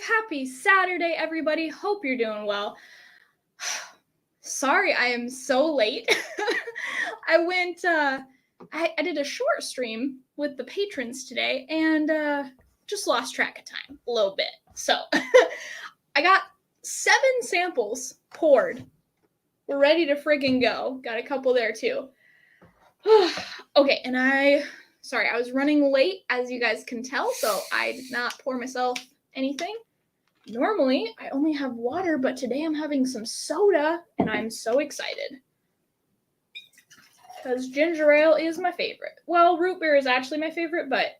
Happy Saturday, everybody. Hope you're doing well. Sorry, I am so late. I went, I did a short stream with the patrons today and just lost track of time a little bit. So I got 7 samples poured. We're ready to friggin' go. Got a couple there too. Okay, and I was running late, as you guys can tell, so I did not pour myself anything. Normally, I only have water, but today I'm having some soda, and I'm so excited. Because ginger ale is my favorite. Well, root beer is actually my favorite, but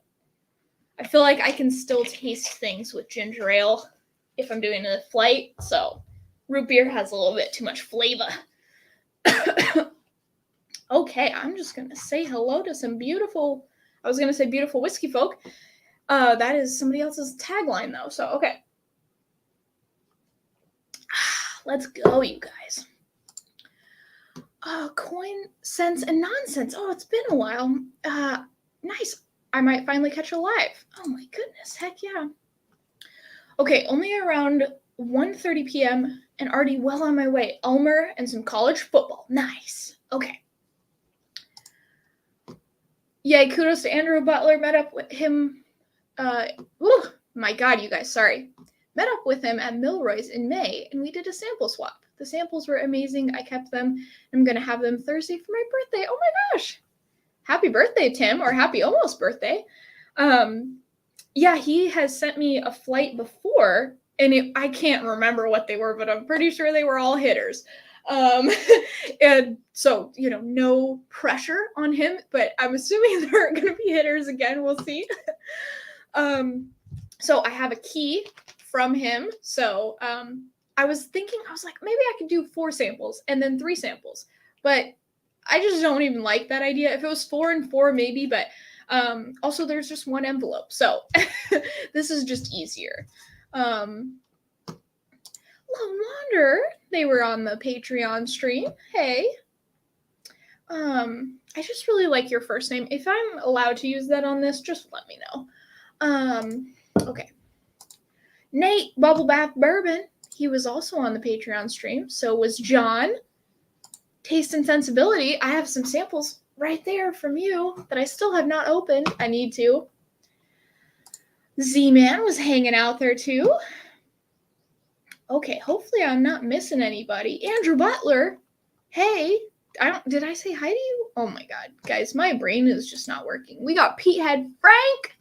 I feel like I can still taste things with ginger ale if I'm doing a flight, so root beer has a little bit too much flavor. Okay, I'm just going to say hello to some beautiful whiskey folk. That is somebody else's tagline, though, so okay. Let's go, you guys. Coin, sense, and nonsense. Oh, it's been a while. Nice. I might finally catch a live. Oh my goodness, heck yeah. Okay, only around 1:30 p.m. and already well on my way. Elmer and some college football. Nice. Okay. Yay, kudos to Andrew Butler. Met up with him. My God, you guys, sorry. Met up with him at Milroy's in May, and we did a sample swap. The samples were amazing. I kept them. I'm going to have them Thursday for my birthday. Oh my gosh. Happy birthday, Tim, or happy almost birthday. Yeah, he has sent me a flight before, and I can't remember what they were, but I'm pretty sure they were all hitters. And so, no pressure on him, but I'm assuming they're going to be hitters again. We'll see. So I have a key from him. So, I was like, maybe I could do 4 samples and then 3 samples, but I just don't even like that idea. If it was 4 and 4, maybe, but, also there's just 1 envelope. So this is just easier. Lone Wander, they were on the Patreon stream. Hey. I just really like your first name. If I'm allowed to use that on this, just let me know. Okay. Nate, Bubble Bath Bourbon. He was also on the Patreon stream. So was John. Taste and Sensibility. I have some samples right there from you that I still have not opened. I need to. Z-Man was hanging out there too. Okay, hopefully I'm not missing anybody. Andrew Butler. Hey. Did I say hi to you? Oh my God. Guys, my brain is just not working. We got Pete Head Frank.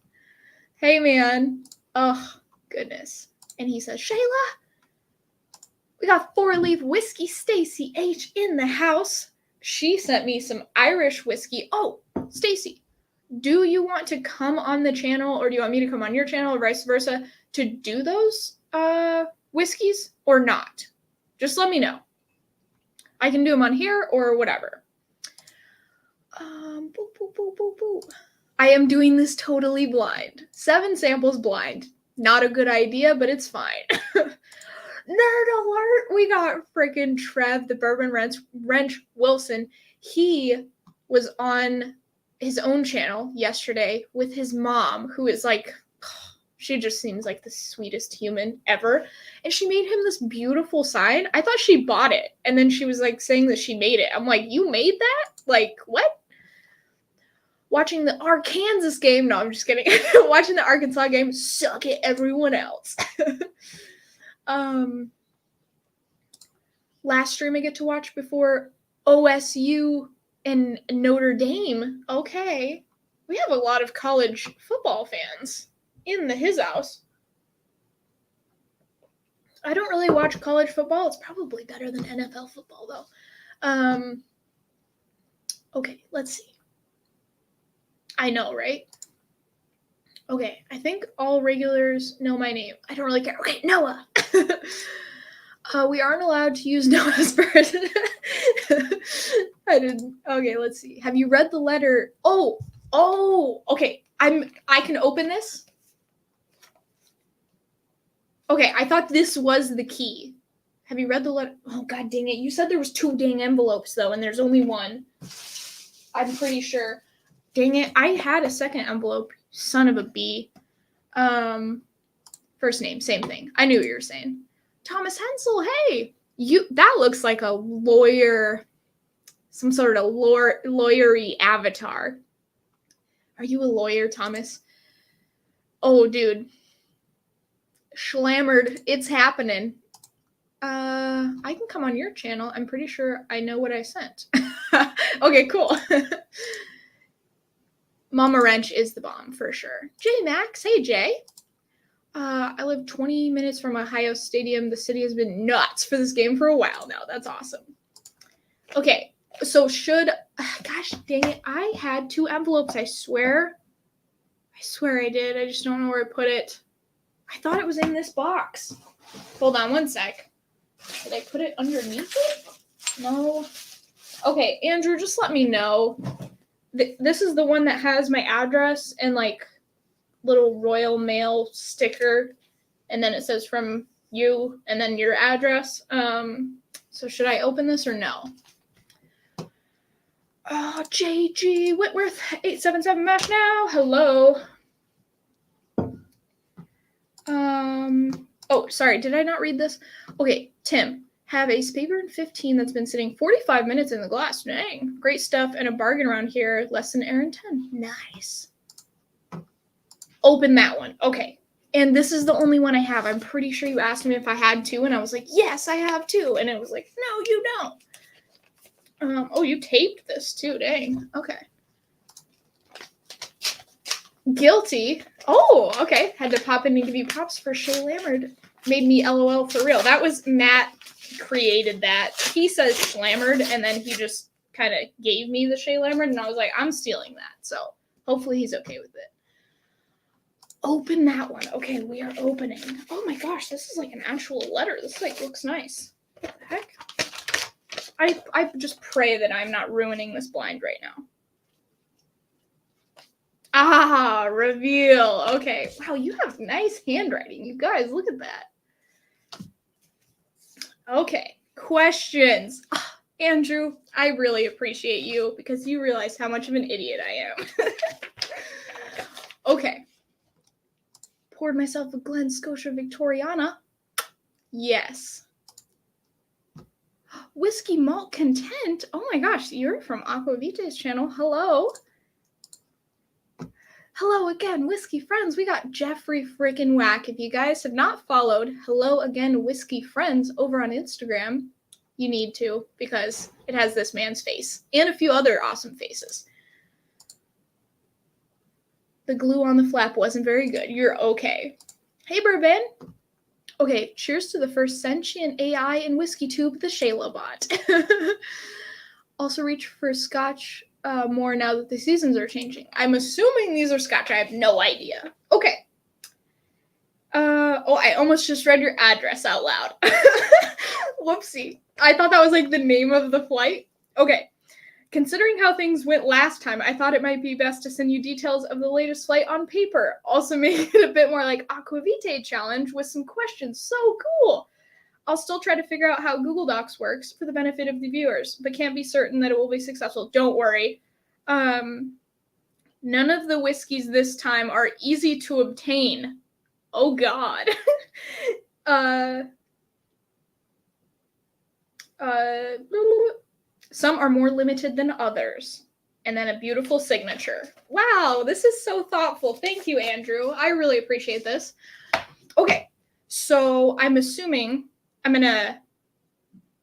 Hey, man. Oh, goodness. And he says, Shayla. We got 4-Leaf Whiskey Stacy H in the house. She sent me some Irish whiskey. Oh, Stacy, do you want to come on the channel, or do you want me to come on your channel, or vice versa, to do those whiskeys or not? Just let me know. I can do them on here or whatever. I am doing this totally blind. 7 samples blind. Not a good idea, but it's fine. Nerd alert! We got freaking Trev, the Bourbon Wrench Wilson. He was on his own channel yesterday with his mom, who is like, she just seems like the sweetest human ever. And she made him this beautiful sign. I thought she bought it. And then she was like saying that she made it. I'm like, you made that? Like, what? Watching the Arkansas game. No, I'm just kidding. Watching the Arkansas game. Suck it, everyone else. Last stream I get to watch before OSU and Notre Dame. Okay. We have a lot of college football fans in his house. I don't really watch college football. It's probably better than NFL football, though. Okay, let's see. I know, right? Okay, I think all regulars know my name. I don't really care. Okay, Noah. We aren't allowed to use Noah's birth. I didn't. Okay, let's see. Have you read the letter? Oh, okay. I can open this. Okay, I thought this was the key. Have you read the letter? Oh, God dang it. You said there was 2 dang envelopes, though, and there's only 1. I'm pretty sure. Dang it. I had a second envelope. Son of a bee. For First name, same thing. I knew what you were saying. Thomas Hensel, hey, that looks like a lawyer, some sort of lawyery avatar. Are you a lawyer, Thomas? Oh, dude. Schlammered, it's happening. I can come on your channel. I'm pretty sure I know what I sent. Okay, cool. Mama Wrench is the bomb for sure. J Max, hey Jay. I live 20 minutes from Ohio Stadium. The city has been nuts for this game for a while now. That's awesome. Okay, so gosh dang it, I had 2 envelopes, I swear I did. I just don't know where I put it. I thought it was in this box. Hold on one sec. Did I put it underneath it? No. Okay, Andrew, just let me know. This is the one that has my address and like little Royal Mail sticker, and then it says from you and then your address. So should I open this or no? Oh, JG Whitworth 877 Mash now. Hello. Oh, sorry, did I not read this? Okay, Tim, have a Spavern 15 that's been sitting 45 minutes in the glass. Dang, great stuff, and a bargain around here, less than Aaron 10. Nice. Open that one. Okay, and this is the only one I have. I'm pretty sure you asked me if I had 2, and I was like, yes, I have 2, and it was like, no, you don't. Oh, you taped this too, dang. Okay. Guilty. Oh, okay. Had to pop in and give you props for Shay Lammerd. Made me LOL for real. That was Matt created that. He says Schlammered, and then he just kind of gave me the Shay Lammerd, and I was like, I'm stealing that. So hopefully he's okay with it. Open that one. Okay, we are opening. Oh my gosh, this is like an actual letter. This like looks nice. What the heck? I just pray that I'm not ruining this blind right now. Ah, reveal. Okay. Wow, you have nice handwriting. You guys, look at that. Okay, questions. Oh, Andrew, I really appreciate you because you realize how much of an idiot I am. Okay. Poured myself a Glen Scotia Victoriana. Yes. Whiskey Malt Content. Oh my gosh, you're from Aquavita's channel. Hello. Hello again, Whiskey Friends. We got Jeffrey frickin' Whack. If you guys have not followed Hello Again Whiskey Friends over on Instagram, you need to because it has this man's face and a few other awesome faces. The glue on the flap wasn't very good. You're okay. Hey, Bourbon. Okay, cheers to the first sentient AI in Whiskey Tube, the Shayla bot. Also reach for Scotch more now that the seasons are changing. I'm assuming these are Scotch. I have no idea. Okay. Oh, I almost just read your address out loud. Whoopsie. I thought that was like the name of the flight. Okay. Considering how things went last time, I thought it might be best to send you details of the latest flight on paper. Also make it a bit more like Aquavitae challenge with some questions. So cool. I'll still try to figure out how Google Docs works for the benefit of the viewers, but can't be certain that it will be successful. Don't worry. None of the whiskeys this time are easy to obtain. Oh, God. Some are more limited than others. And then a beautiful signature. Wow, this is so thoughtful. Thank you, Andrew. I really appreciate this. Okay, so I'm assuming I'm going to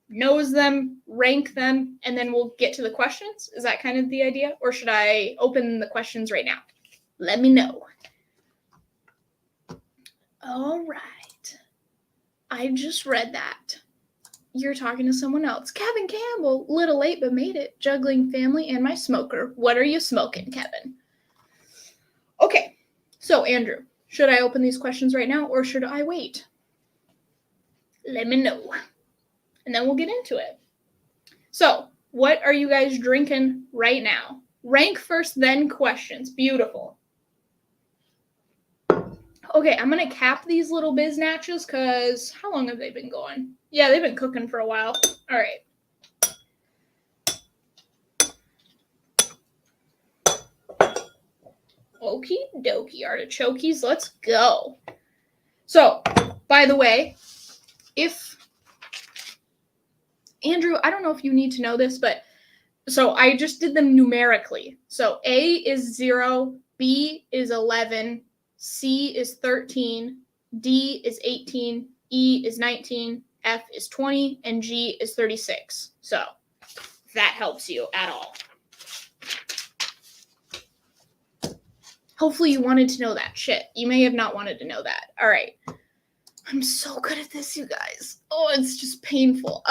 nose them, rank them, and then we'll get to the questions. Is that kind of the idea? Or should I open the questions right now? Let me know. All right. I just read that. You're talking to someone else. Kevin Campbell, little late but made it. Juggling family and my smoker. What are you smoking, Kevin? Okay, so Andrew, should I open these questions right now or should I wait? Let me know. And then we'll get into it. So, what are you guys drinking right now? Rank first, then questions. Beautiful. Okay, I'm going to cap these little biznatches because how long have they been going? Yeah, they've been cooking for a while. All right. Okie dokie, artichokes, let's go. So, by the way, if Andrew, I don't know if you need to know this, but so I just did them numerically. So A is 0, B is 11, C is 13, D is 18, E is 19, F is 20, and G is 36. So if that helps you at all. Hopefully you wanted to know that. Shit, you may have not wanted to know that. All right. I'm so good at this, you guys. Oh, it's just painful.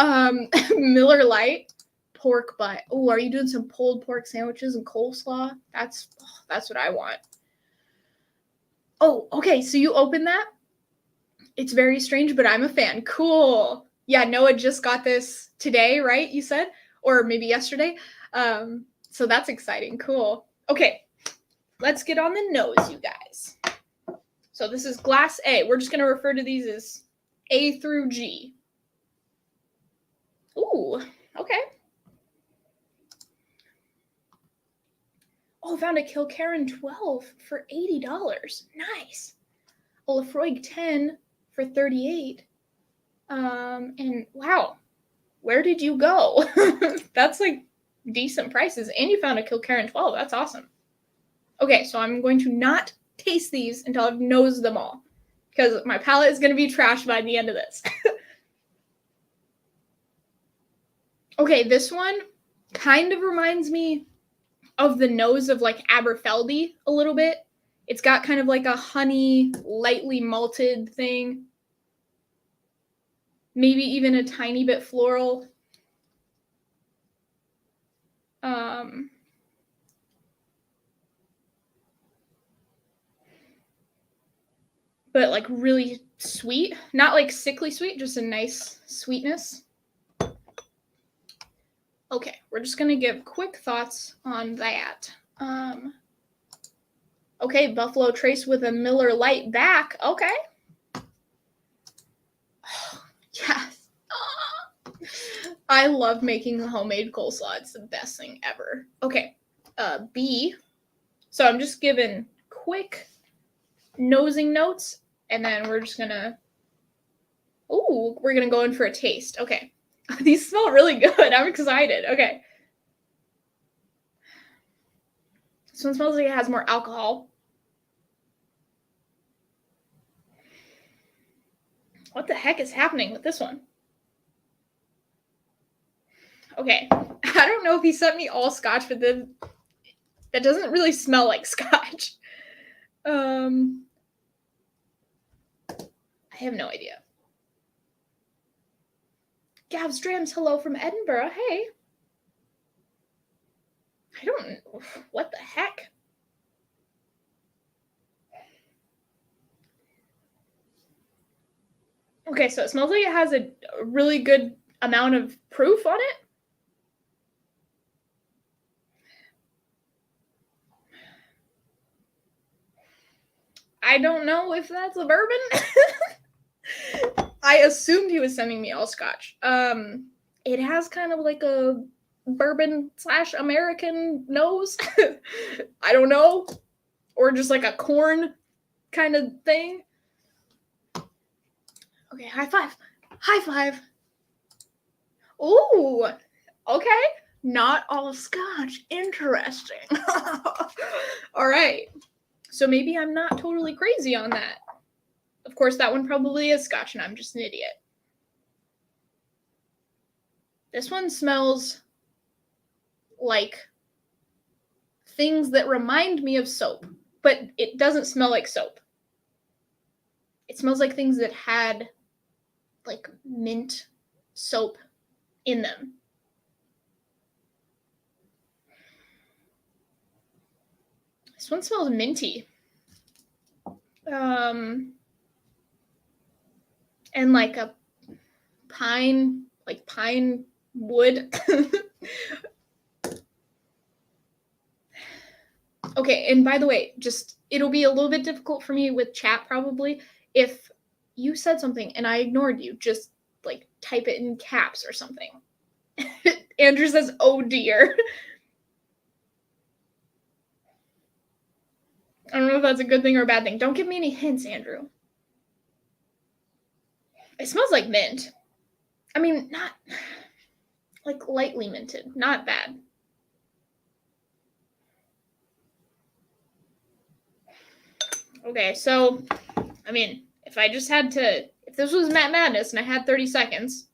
Miller Lite, pork butt. Oh, are you doing some pulled pork sandwiches and coleslaw? That's what I want. Oh, okay. So you open that. It's very strange, but I'm a fan. Cool. Yeah, Noah just got this today, right? You said, or maybe yesterday. So that's exciting. Cool. Okay, let's get on the nose, you guys. So this is glass A. We're just going to refer to these as A through G. Ooh, okay. Oh, found a Kilkerran 12 for $80. Nice. A Lafroig 10 for $38. And wow, where did you go? That's like decent prices. And you found a Kilkerran 12. That's awesome. Okay, so I'm going to not taste these until I've nosed them all, because my palate is going to be trashed by the end of this. Okay, this one kind of reminds me of the nose of like Aberfeldy a little bit. It's got kind of like a honey, lightly malted thing. Maybe even a tiny bit floral. But like really sweet. Not like sickly sweet, just a nice sweetness. Okay, we're just going to give quick thoughts on that. Okay, Buffalo Trace with a Miller Lite back. Okay. Yes. I love making homemade coleslaw. It's the best thing ever. Okay, B. So I'm just giving quick nosing notes, and then we're just gonna, we're gonna go in for a taste. Okay. These smell really good. I'm excited. Okay. This one smells like it has more alcohol. What the heck is happening with this one? Okay. I don't know if he sent me all scotch, but then that doesn't really smell like scotch. I have no idea. Gav's Drams, hello from Edinburgh. Hey. I don't, what the heck? Okay, so it smells like it has a really good amount of proof on it. I don't know if that's a bourbon. I assumed he was sending me all scotch. It has kind of like a bourbon/American nose. I don't know. Or just like a corn kind of thing. Okay, high five. High five. Ooh, okay. Not all scotch. Interesting. All right. So maybe I'm not totally crazy on that. Of course, that one probably is scotch, and I'm just an idiot. This one smells like things that remind me of soap, but it doesn't smell like soap. It smells like things that had like mint soap in them. This one smells minty. And like a pine wood. Okay, and by the way, just it'll be a little bit difficult for me with chat probably. If you said something and I ignored you, just like type it in caps or something. Andrew says, "Oh dear." I don't know if that's a good thing or a bad thing. Don't give me any hints, Andrew. It smells like mint. I mean, not like lightly minted, not bad. Okay, so, I mean, if this was Matt Madness and I had 30 seconds,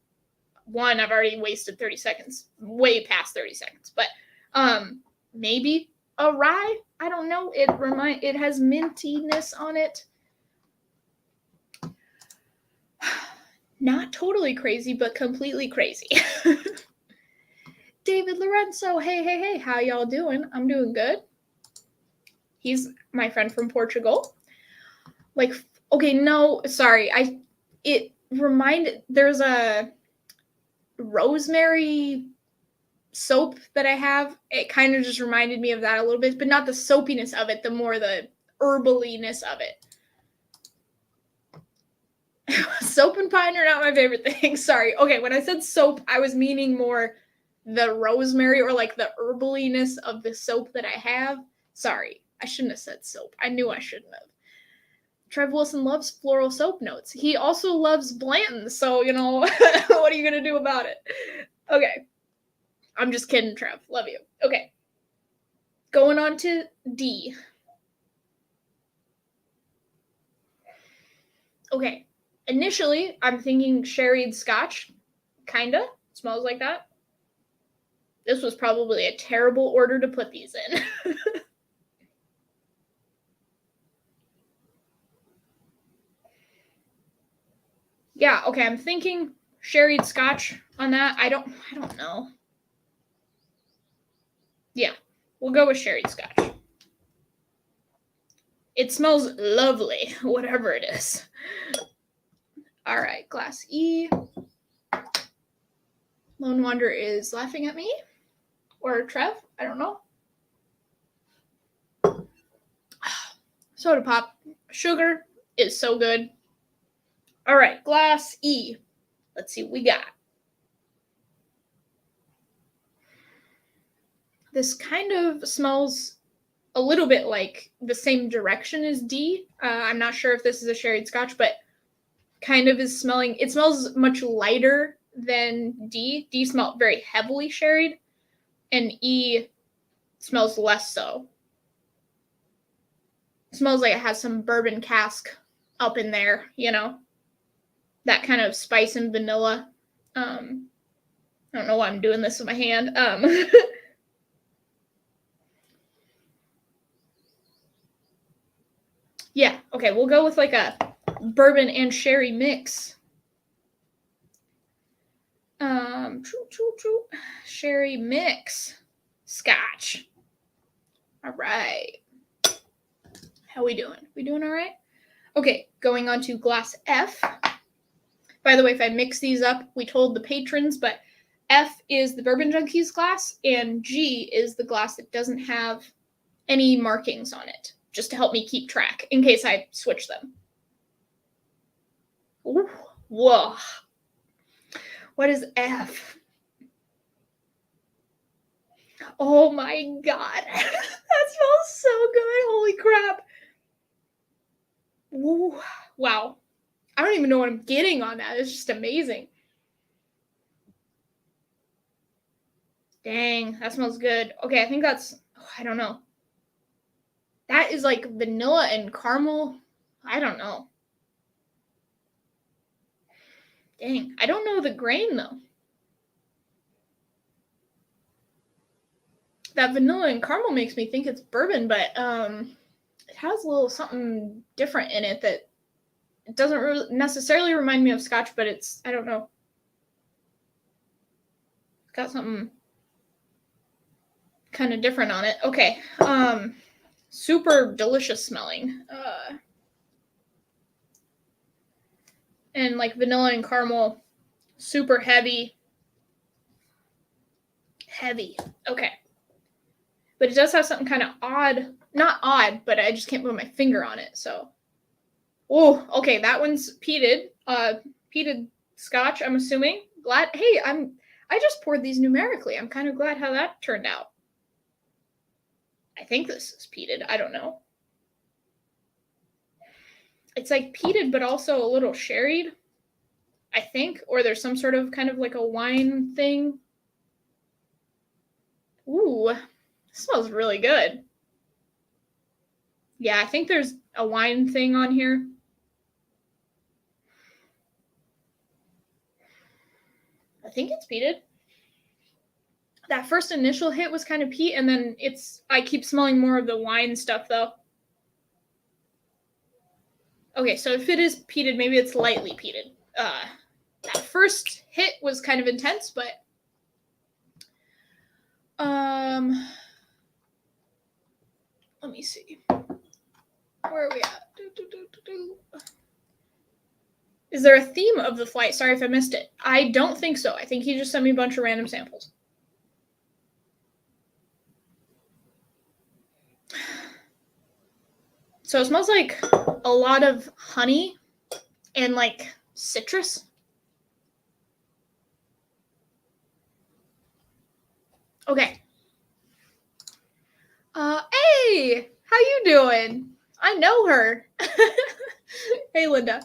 one, I've already wasted 30 seconds, way past 30 seconds, but maybe a rye. I don't know. It has mintiness on it. Not totally crazy, but completely crazy. David Lorenzo, hey, how y'all doing? I'm doing good. He's my friend from Portugal. Like, okay, no, sorry. There's a rosemary soap that I have. It kind of just reminded me of that a little bit, but not the soapiness of it, the more the herbaliness of it. Soap and pine are not my favorite thing. Sorry. Okay, when I said soap, I was meaning more the rosemary or like the herbaliness of the soap that I have. Sorry, I shouldn't have said soap. I knew I shouldn't have. Trev Wilson loves floral soap notes. He also loves Blanton's, so, what are you going to do about it? Okay. I'm just kidding, Trev. Love you. Okay. Going on to D. Okay. Initially, I'm thinking sherried scotch. Kinda. Smells like that. This was probably a terrible order to put these in. Yeah, okay, I'm thinking sherried scotch on that. I don't know. Yeah, we'll go with sherried scotch. It smells lovely, whatever it is. All right, glass E. Lone Wanderer is laughing at me. Or Trev, I don't know. Soda pop. Sugar is so good. All right, glass E. Let's see what we got. This kind of smells a little bit like the same direction as D. I'm not sure if this is a sherried scotch, but kind of is smelling. It smells much lighter than D. D smelled very heavily sherried, and E smells less so. It smells like it has some bourbon cask up in there, that kind of spice and vanilla. I don't know why I'm doing this with my hand. Yeah, okay, we'll go with like a bourbon and sherry mix. Sherry mix. Scotch. All right. How we doing? We doing all right? Okay, going on to glass F. By the way, if I mix these up, we told the patrons, but F is the Bourbon Junkies glass, and G is the glass that doesn't have any markings on it, just to help me keep track in case I switch them. Ooh, whoa. What is F? Oh my god. That smells so good. Holy crap. Ooh, wow. I don't even know what I'm getting on that. It's just amazing. Dang, that smells good. Okay, I think I don't know. That is like vanilla and caramel. I don't know. Dang, I don't know the grain though. That vanilla and caramel makes me think it's bourbon, but it has a little something different in it that it doesn't really necessarily remind me of scotch, but I don't know. It's got something kind of different on it. Okay. Super delicious smelling. And like vanilla and caramel, super heavy. Heavy. Okay. But it does have something kind of odd. Not odd, but I just can't put my finger on it, so. Oh, okay, that one's peated. Peated scotch, I'm assuming. Hey, I just poured these numerically. I'm kind of glad how that turned out. I think this is peated. I don't know. It's like peated, but also a little sherried. I think, or there's some sort of kind of like a wine thing. Ooh, smells really good. Yeah, I think there's a wine thing on here. I think it's peated. That first initial hit was kind of peat, and then I keep smelling more of the wine stuff though. Okay, so if it is peated, maybe it's lightly peated. That first hit was kind of intense, but let me see. Where are we at? Is there a theme of the flight? Sorry if I missed it. I don't think so. I think he just sent me a bunch of random samples. So it smells like a lot of honey and like citrus. Okay. Hey, how you doing? I know her. Hey, Linda.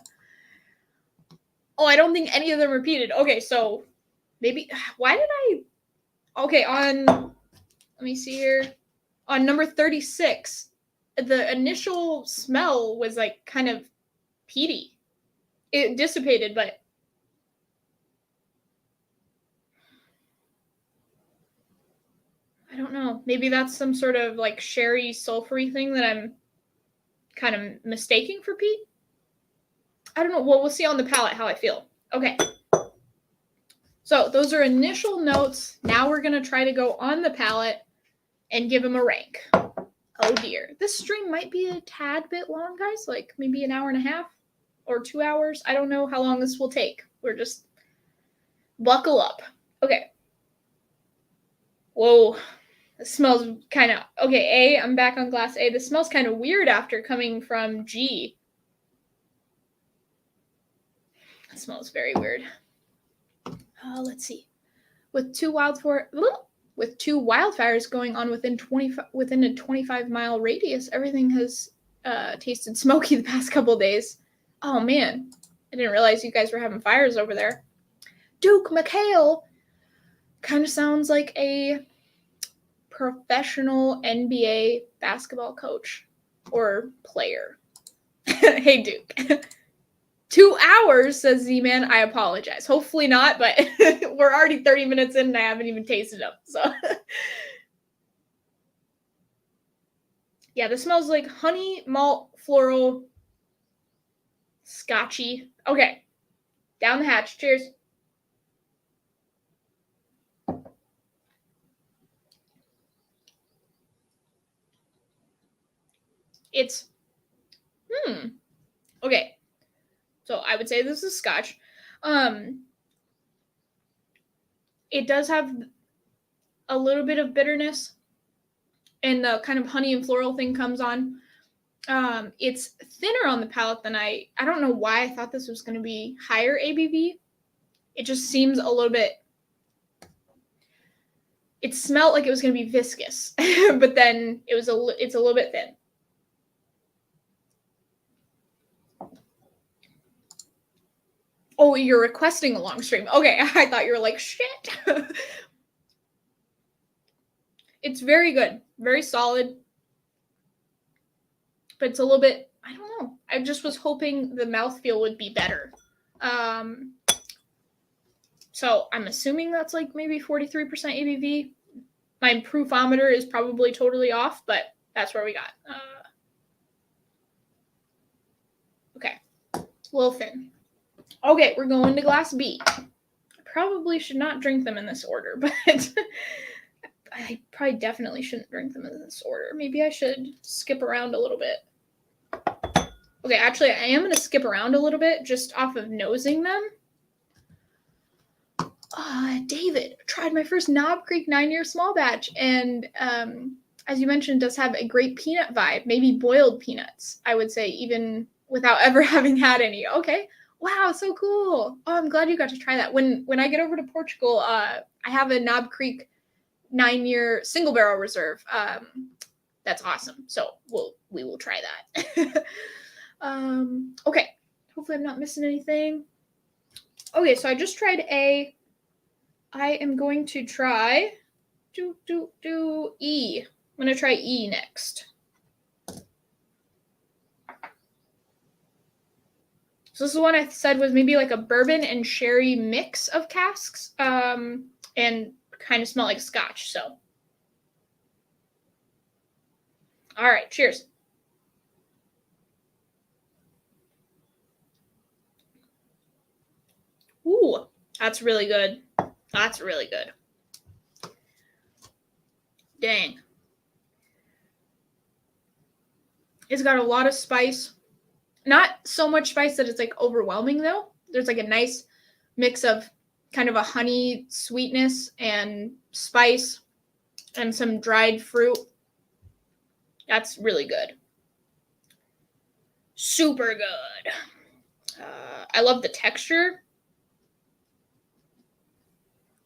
Oh, I don't think any of them repeated. Okay, so maybe why did I? Okay, let me see here. On number 36, the initial smell was like kind of peaty. It dissipated, but I don't know. Maybe that's some sort of like sherry sulfury thing that I'm kind of mistaking for peat. I don't know. Well, we'll see on the palate how I feel. Okay. So those are initial notes. Now we're going to try to go on the palate and give them a rank. Oh dear. This stream might be a tad bit long, guys. Like maybe an hour and a half or 2 hours. I don't know how long this will take. We're just buckle up. Okay. Whoa. This smells kind of... Okay, A, I'm back on glass A. This smells kind of weird after coming from G. It smells very weird. Let's see. With two wildfires going on within a 25-mile radius, everything has tasted smoky the past couple days. Oh man, I didn't realize you guys were having fires over there. Duke McHale kind of sounds like a professional NBA basketball coach or player. Hey Duke. 2 hours, says Z-Man. I apologize. Hopefully not, but we're already 30 minutes in and I haven't even tasted them. So yeah, this smells like honey, malt, floral, scotchy. Okay, down the hatch. Cheers. It's, okay. So I would say this is scotch. It does have a little bit of bitterness, and the kind of honey and floral thing comes on. It's thinner on the palate than I don't know why I thought this was going to be higher ABV. It just seems a little bit, it smelled like it was going to be viscous, but then it's a little bit thin. Oh, you're requesting a long stream. Okay, I thought you were like, shit. It's very good. Very solid. But it's a little bit, I don't know. I just was hoping the mouthfeel would be better. So I'm assuming that's like maybe 43% ABV. My proofometer is probably totally off, but that's where we got. Okay. A little thin. Okay, we're going to glass B. I probably should not drink them in this order, but I probably definitely shouldn't drink them in this order. Maybe I should skip around a little bit. Okay, actually, I am going to skip around a little bit just off of nosing them. David, tried my first Knob Creek 9-year small batch, and as you mentioned, does have a great peanut vibe, maybe boiled peanuts, I would say, even without ever having had any. Okay. Wow, so cool. Oh, I'm glad you got to try that. When I get over to Portugal, I have a Knob Creek 9-year single barrel reserve. That's awesome. So we will try that. Okay. Hopefully I'm not missing anything. Okay, so I just tried A. I am going to try E. I'm going to try E next. So this is one I said was maybe like a bourbon and sherry mix of casks, and kind of smell like scotch. So, all right, cheers. Ooh, that's really good. That's really good. Dang. It's got a lot of spice. Not so much spice that it's like overwhelming though. There's like a nice mix of kind of a honey sweetness and spice and some dried fruit. That's really good. Super good. I love the texture.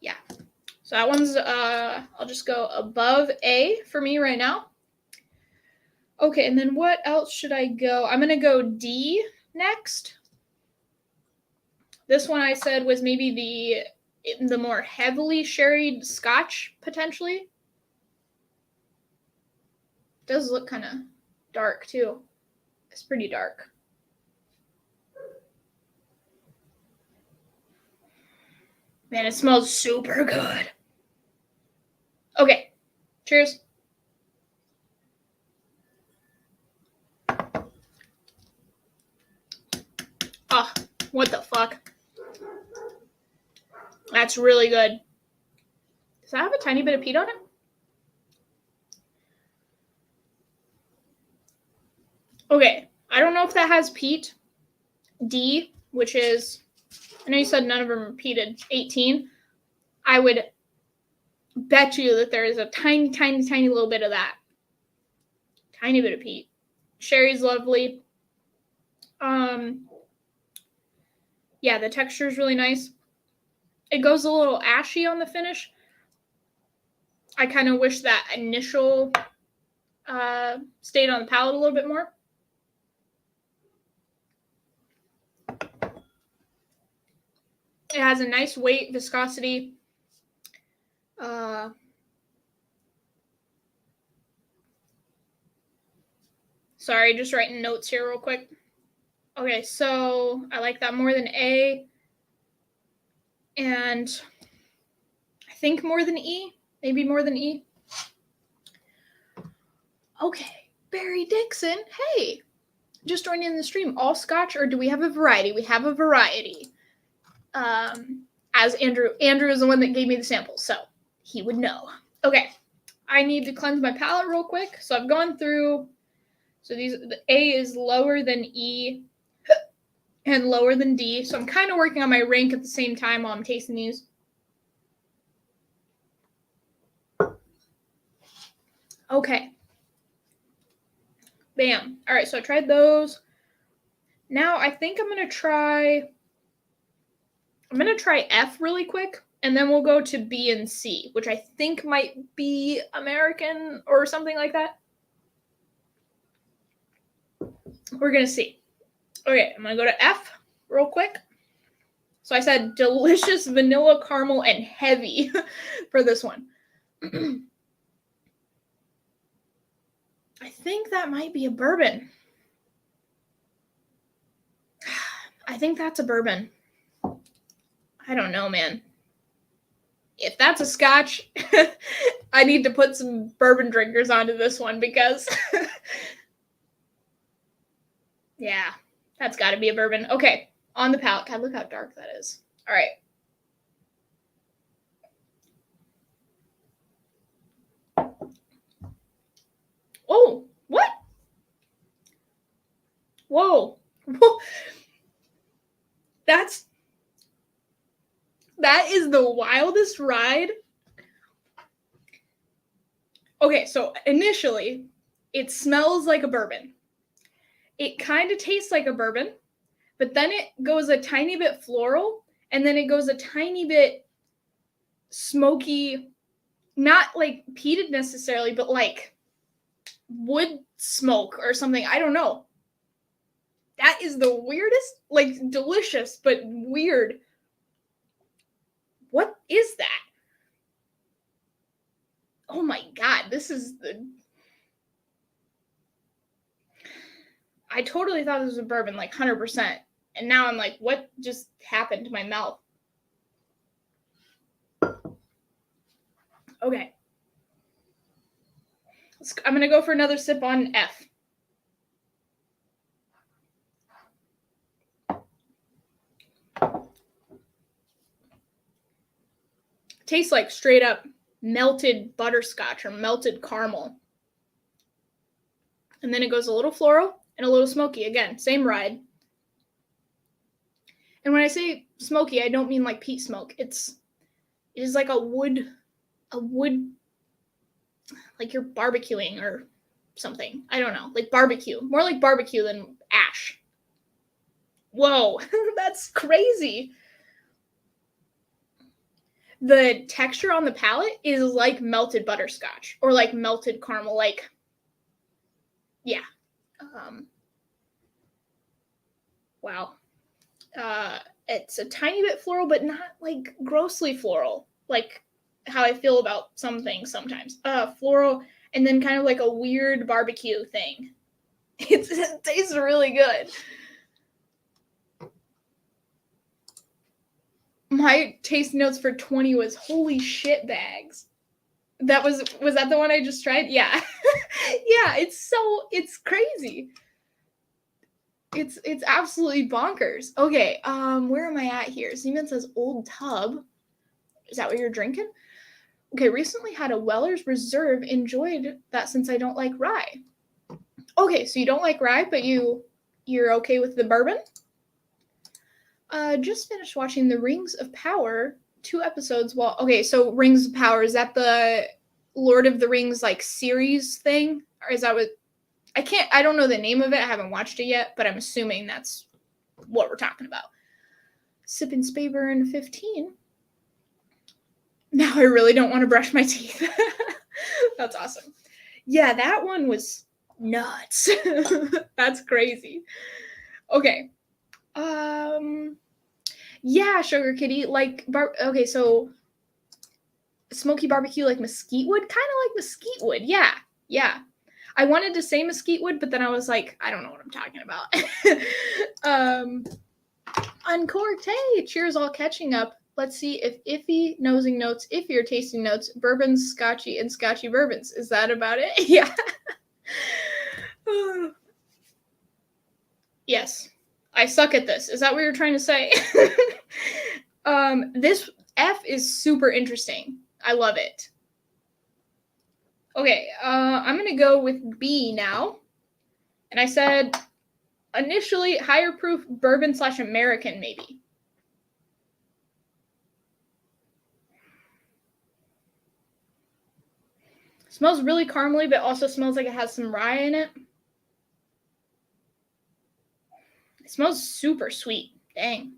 Yeah. So that one's, I'll just go above A for me right now. Okay, and then what else should I go? I'm going to go D next. This one I said was maybe the more heavily sherried scotch, potentially. It does look kind of dark, too. It's pretty dark. Man, it smells super good. Okay, cheers. Oh, what the fuck? That's really good. Does that have a tiny bit of peat on it? Okay, I don't know if that has peat. D, which is, I know you said none of them are peated, 18. I would bet you that there is a tiny, tiny, tiny little bit of that. Tiny bit of peat. Sherry's lovely. Yeah, the texture is really nice. It goes a little ashy on the finish. I kind of wish that initial stayed on the palate a little bit more. It has a nice weight, viscosity. Sorry, just writing notes here real quick. Okay, so I like that more than A. And I think more than E. Maybe more than E. Okay, Barry Dixon. Hey, just joining in the stream. All scotch, or do we have a variety? We have a variety. As Andrew is the one that gave me the sample, so he would know. Okay, I need to cleanse my palate real quick. So I've gone through. So the A is lower than E and lower than D. So I'm kind of working on my rank at the same time while I'm tasting these. Okay. Bam. All right, so I tried those. Now I think I'm going to try F really quick, and then we'll go to B and C, which I think might be American or something like that. We're going to see. Okay, I'm going to go to F real quick. So I said delicious vanilla caramel and heavy for this one. I think that might be a bourbon. I think that's a bourbon. I don't know, man. If that's a scotch, I need to put some bourbon drinkers onto this one because yeah, that's got to be a bourbon. Okay, on the palate. God, look how dark that is. All right. Oh, what? Whoa. That is the wildest ride. Okay, so initially, it smells like a bourbon. It kind of tastes like a bourbon, but then it goes a tiny bit floral, and then it goes a tiny bit smoky, not like peated necessarily, but like wood smoke or something. I don't know. That is the weirdest, like delicious, but weird. What is that? Oh my God, this is the... I totally thought this was a bourbon, like 100%. And now I'm like, what just happened to my mouth? Okay. I'm going to go for another sip on F. Tastes like straight up melted butterscotch or melted caramel. And then it goes a little floral and a little smoky. Again, same ride. And when I say smoky, I don't mean like peat smoke. It is like a wood, like you're barbecuing or something. I don't know, like barbecue. More like barbecue than ash. Whoa, that's crazy. The texture on the palate is like melted butterscotch or like melted caramel, like, yeah. Wow. It's a tiny bit floral, but not like grossly floral, like how I feel about some things sometimes. Floral, and then kind of like a weird barbecue thing. It tastes really good. My taste notes for 20 was holy shit bags. That was that the one I just tried? Yeah. Yeah, it's crazy. It's absolutely bonkers. Okay, where am I at here? Seaman says Old Tub. Is that what you're drinking? Okay, recently had a Weller's Reserve. Enjoyed that since I don't like rye. Okay, so you don't like rye, but you're okay with the bourbon? Just finished watching The Rings of Power, 2 episodes. Well, okay, so Rings of Power, is that the Lord of the Rings like series thing? Or is that what... I don't know the name of it. I haven't watched it yet, but I'm assuming that's what we're talking about. Sipping Spayburn 15. Now I really don't want to brush my teeth. That's awesome. Yeah, that one was nuts. That's crazy. Okay. Yeah, Sugar Kitty, like, okay, so smoky barbecue, like mesquite wood, kind of like mesquite wood. Yeah. I wanted to say mesquite wood, but then I was like, I don't know what I'm talking about. Uncorked, hey, cheers, all catching up. Let's see if iffy nosing notes, iffy or tasting notes, bourbons, scotchy, and scotchy bourbons. Is that about it? Yeah. Yes. I suck at this. Is that what you're trying to say? This F is super interesting. I love it. Okay, I'm going to go with B now. And I said initially higher proof bourbon / American, maybe. Smells really caramely, but also smells like it has some rye in it. It smells super sweet. Dang.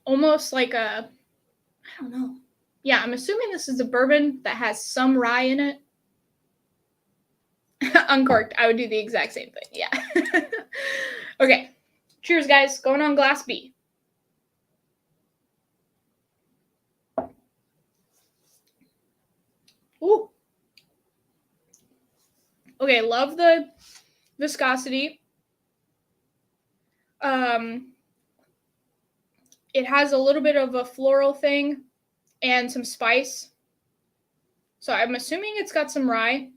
Almost like a, I don't know. Yeah, I'm assuming this is a bourbon that has some rye in it. Uncorked, I would do the exact same thing. Yeah. Okay. Cheers, guys. Going on glass B. Ooh. Okay, love the viscosity. It has a little bit of a floral thing and some spice. So I'm assuming it's got some rye.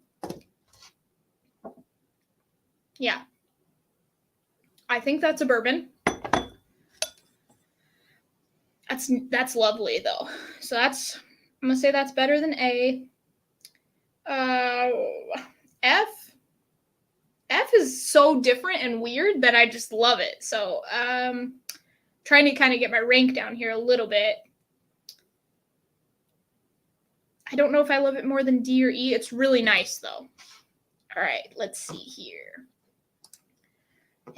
Yeah. I think that's a bourbon. That's lovely though. So I'm gonna say that's better than A. F is so different and weird that I just love it. So trying to kind of get my rank down here a little bit. I don't know if I love it more than D or E. It's really nice though. All right, let's see here.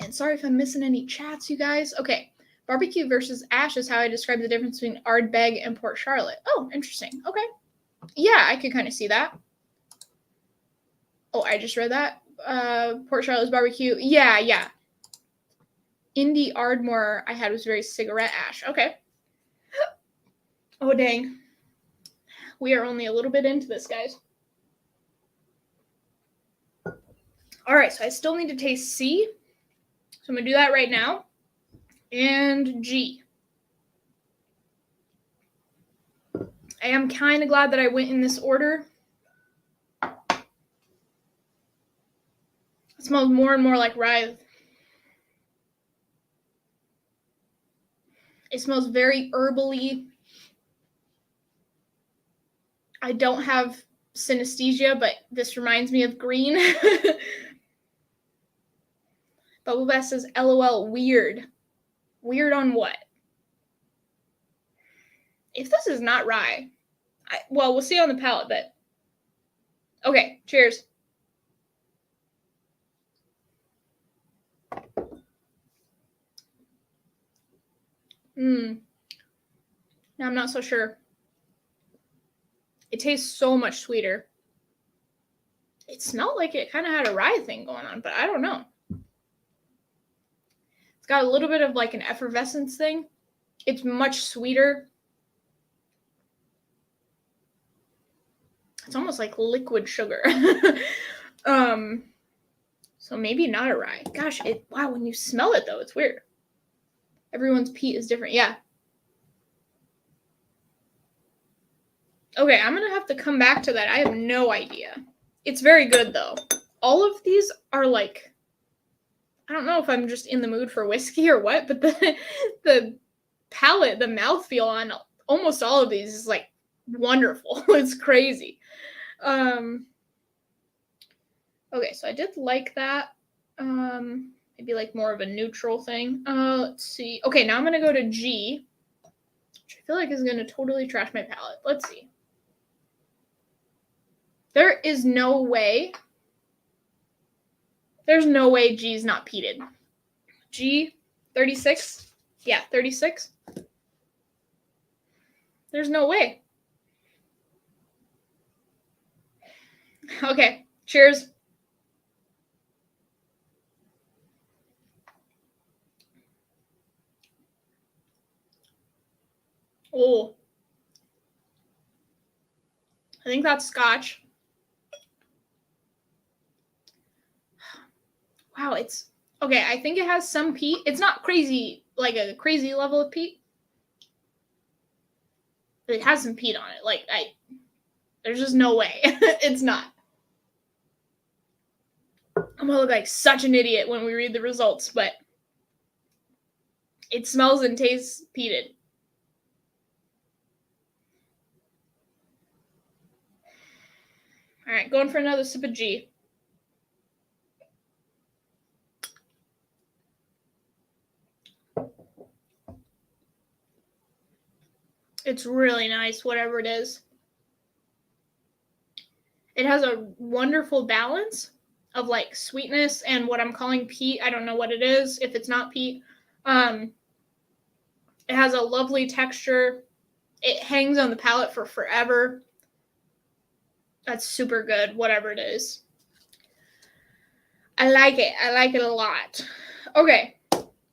And sorry if I'm missing any chats, you guys. Okay, barbecue versus ash is how I describe the difference between Ardbeg and Port Charlotte. Oh, interesting. Okay. Yeah, I could kind of see that. Oh, I just read that. Port Charlotte's barbecue. Yeah. Indie Ardmore I had was very cigarette ash. Okay. Oh, dang. We are only a little bit into this, guys. All right, so I still need to taste C. So I'm going to do that right now. And G. I am kind of glad that I went in this order. It smells more and more like rye. It smells very herbally. I don't have synesthesia, but this reminds me of green. Bubble Bass says, LOL, weird. Weird on what? If this is not rye, well, we'll see on the palate, but okay, cheers. Now I'm not so sure. It tastes so much sweeter. It smelled like it kind of had a rye thing going on, but I don't know. It's got a little bit of like an effervescence thing. It's much sweeter. It's almost like liquid sugar. So maybe not a rye. Gosh, wow, when you smell it though, it's weird. Everyone's peat is different. Yeah. Okay, I'm going to have to come back to that. I have no idea. It's very good though. All of these are like, I don't know if I'm just in the mood for whiskey or what, but the palate, the mouthfeel on almost all of these is like wonderful. It's crazy. Okay, so I did like that. Maybe like more of a neutral thing. Let's see. Okay, now I'm going to go to G, which I feel like is going to totally trash my palate. Let's see. There is no way. There's no way G is not peated. G, 36? Yeah, 36. There's no way. Okay, cheers. Oh. I think that's Scotch. Wow, it's okay. I think it has some peat. It's not crazy, like a crazy level of peat. But it has some peat on it. Like, there's just no way. It's not. I'm gonna look like such an idiot when we read the results, but it smells and tastes peated. All right, going for another sip of G. It's really nice, whatever it is. It has a wonderful balance of like sweetness and what I'm calling peat. I don't know what it is if it's not peat. It has a lovely texture. It hangs on the palate for forever. That's super good, whatever it is. I like it. I like it a lot. Okay,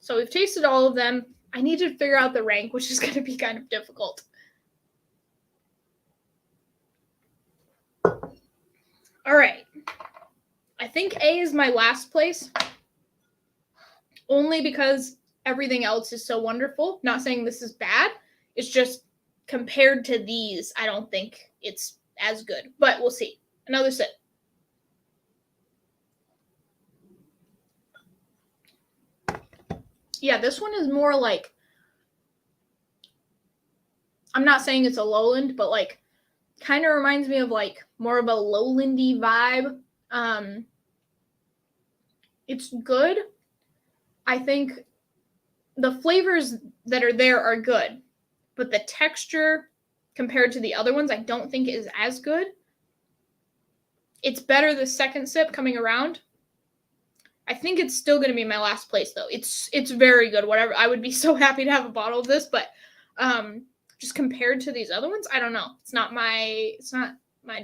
so we've tasted all of them. I need to figure out the rank, which is going to be kind of difficult. All right. I think A is my last place. Only because everything else is so wonderful. Not saying this is bad. It's just compared to these, I don't think it's as good. But we'll see. Another sip. Yeah, this one is more like, I'm not saying it's a lowland, but like kind of reminds me of like more of a lowlandy vibe. It's good. I think the flavors that are there are good, but the texture compared to the other ones, I don't think is as good. It's better the second sip coming around. I think it's still going to be my last place though. It's very good. Whatever. I would be so happy to have a bottle of this, but just compared to these other ones, I don't know. It's not my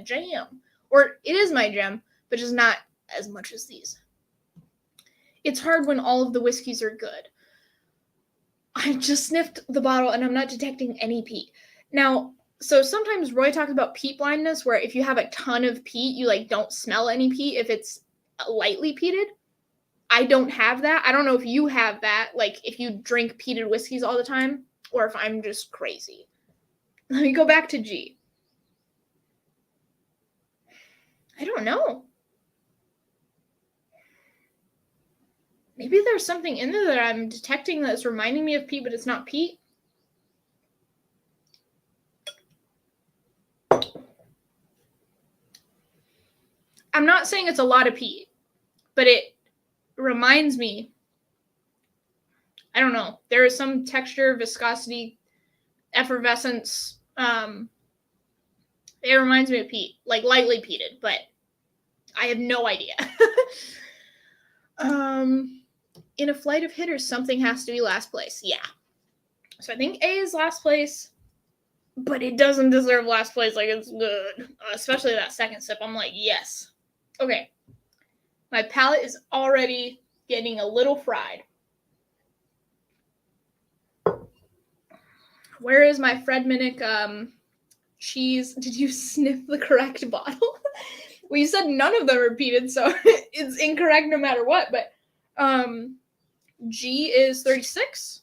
jam. Or it is my jam, but just not as much as these. It's hard when all of the whiskeys are good. I just sniffed the bottle and I'm not detecting any peat. Now, so sometimes Roy talks about peat blindness, where if you have a ton of peat, you like don't smell any peat if it's lightly peated. I don't have that. I don't know if you have that, like if you drink peated whiskeys all the time, or if I'm just crazy. Let me go back to G. I don't know. Maybe there's something in there that I'm detecting that's reminding me of peat, but it's not peat. I'm not saying it's a lot of peat, but it reminds me. I don't know. There is some texture, viscosity, effervescence. It reminds me of peat, like lightly peated, but I have no idea. In a flight of hitters, something has to be last place. Yeah. So I think A is last place, but it doesn't deserve last place. Like, it's good. Especially that second sip. I'm like, yes. Okay. My palate is already getting a little fried. Where is my Fred Minnick cheese? Did you sniff the correct bottle? Well, you said none of them repeated, so it's incorrect no matter what. But G is 36.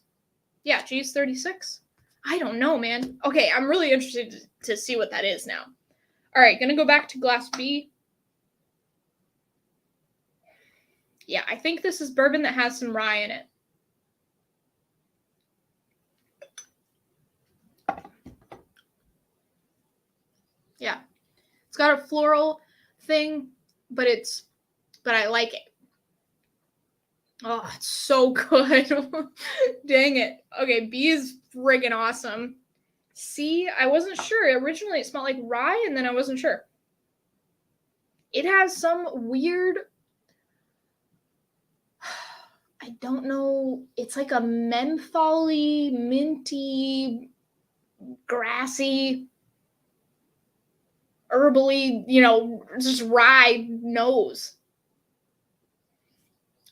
Yeah, G is 36. I don't know, man. Okay, I'm really interested to see what that is now. All right, gonna go back to glass B. Yeah, I think this is bourbon that has some rye in it. Yeah, it's got a floral thing, but I like it. Oh, it's so good. Dang it. Okay, B is friggin' awesome. C, I wasn't sure. Originally, it smelled like rye, and then I wasn't sure. It has some weird, I don't know, it's like a mentholy, minty, grassy, herbally, just rye nose.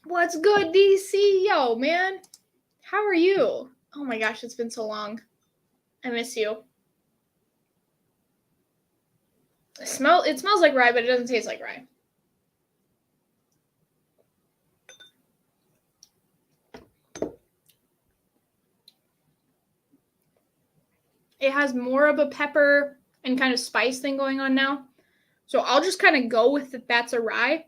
What's good, DC? Yo, man. How are you? Oh my gosh, it's been so long. I miss you. It smells like rye, but it doesn't taste like rye. It has more of a pepper and kind of spice thing going on now. So I'll just kind of go with that that's a rye.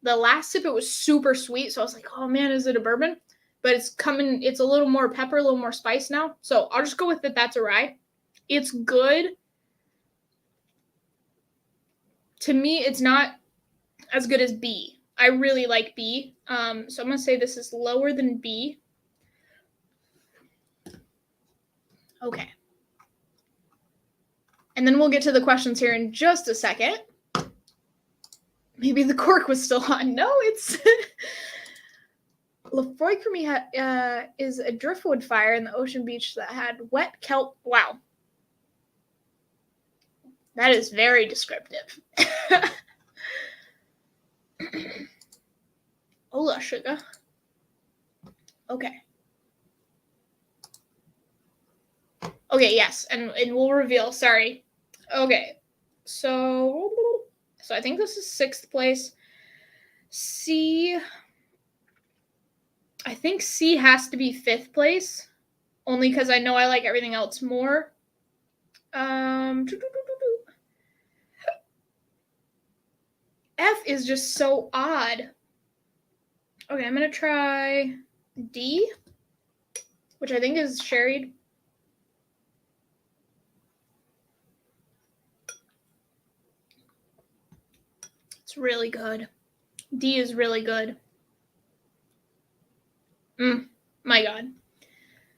The last sip, it was super sweet. So I was like, oh man, is it a bourbon? But it's a little more pepper, a little more spice now. So I'll just go with that that's a rye. It's good. To me, it's not as good as B. I really like B. So I'm going to say this is lower than B. Okay. And then we'll get to the questions here in just a second. Maybe the cork was still on. No, it's... Lefroy Creamy is a driftwood fire in the ocean beach that had wet kelp. Wow. That is very descriptive. Hola, sugar. Okay. Okay, yes, and we'll reveal. Sorry. Okay. So I think this is 6th place. C. I think C has to be 5th place, only because I know I like everything else more. F is just so odd. Okay, I'm gonna try D, which I think is sherried. It's really good. D is really good. My God.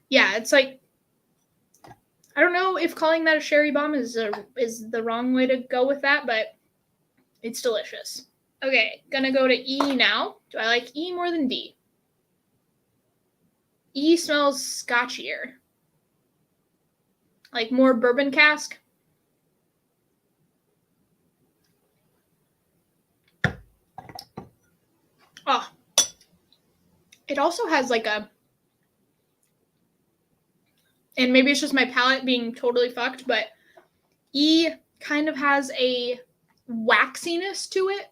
Yeah, it's like, I don't know if calling that a sherry bomb is the wrong way to go with that, but it's delicious. Okay, gonna go to E now. Do I like E more than D? E smells scotchier. Like more bourbon cask. Oh. It also has like a and maybe it's just my palate being totally fucked, but E kind of has a waxiness to it.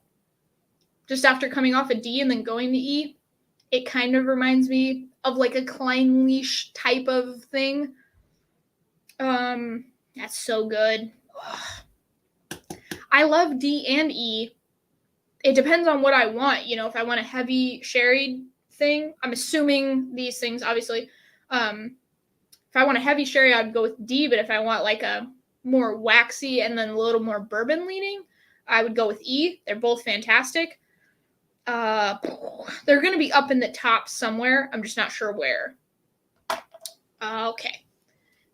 Just after coming off a D and then going to E, it kind of reminds me of like a Klein leash type of thing. That's so good. I love D and E. It depends on what I want. You know, if I want a heavy sherry thing, I'm assuming these things, obviously. If I want a heavy sherry, I'd go with D, but if I want like a more waxy and then a little more bourbon leaning, I would go with E. They're both fantastic. They're going to be up in the top somewhere. I'm just not sure where. Okay.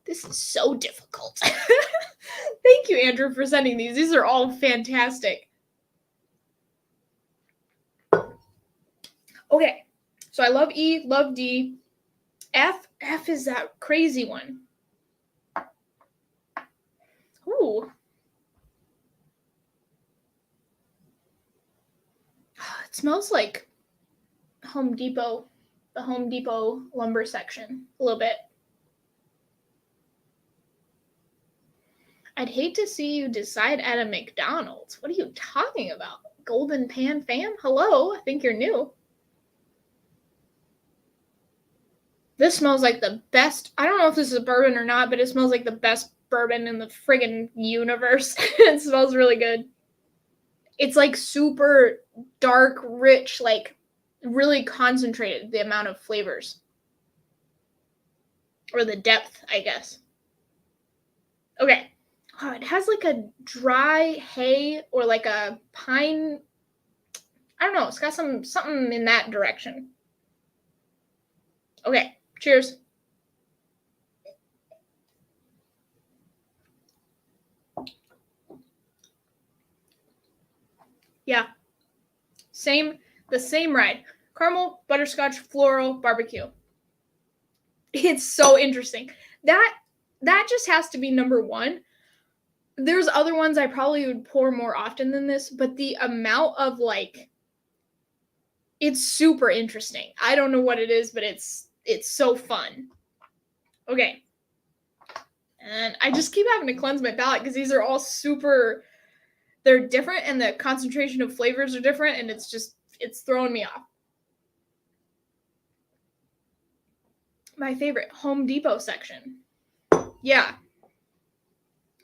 This is so difficult. Thank you, Andrew, for sending these. These are all fantastic. Okay. So I love E, love D. F is that crazy one. Ooh. It smells like Home Depot, the Home Depot lumber section, a little bit. I'd hate to see you decide at a McDonald's. What are you talking about? Golden Pan fam? Hello, I think you're new. This smells like the best. I don't know if this is a bourbon or not, but it smells like the best bourbon in the friggin' universe. It smells really good. It's like super dark, rich, like really concentrated, the amount of flavors. Or the depth, I guess. Okay. Oh, it has like a dry hay or like a pine. I don't know. It's got something in that direction. Okay. Cheers. Yeah. The same ride. Caramel, butterscotch, floral, barbecue. It's so interesting. That just has to be number one. There's other ones I probably would pour more often than this, but the amount of like, it's super interesting. I don't know what it is, but it's so fun. Okay. And I just keep having to cleanse my palate because these are all super, they're different and the concentration of flavors are different and it's throwing me off. My favorite, Home Depot section. Yeah.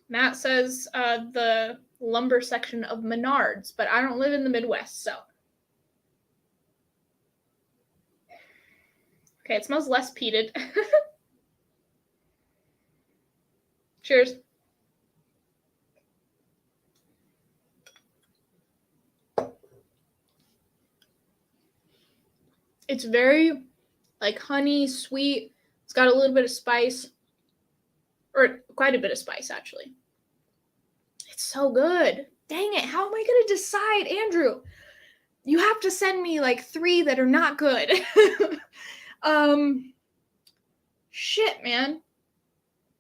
Matt says the lumber section of Menards, but I don't live in the Midwest, so. Okay, it smells less peated. Cheers. It's very like honey, sweet. It's got a little bit of spice. Or quite a bit of spice, actually. It's so good. Dang it. How am I going to decide, Andrew? You have to send me like 3 that are not good. Shit, man.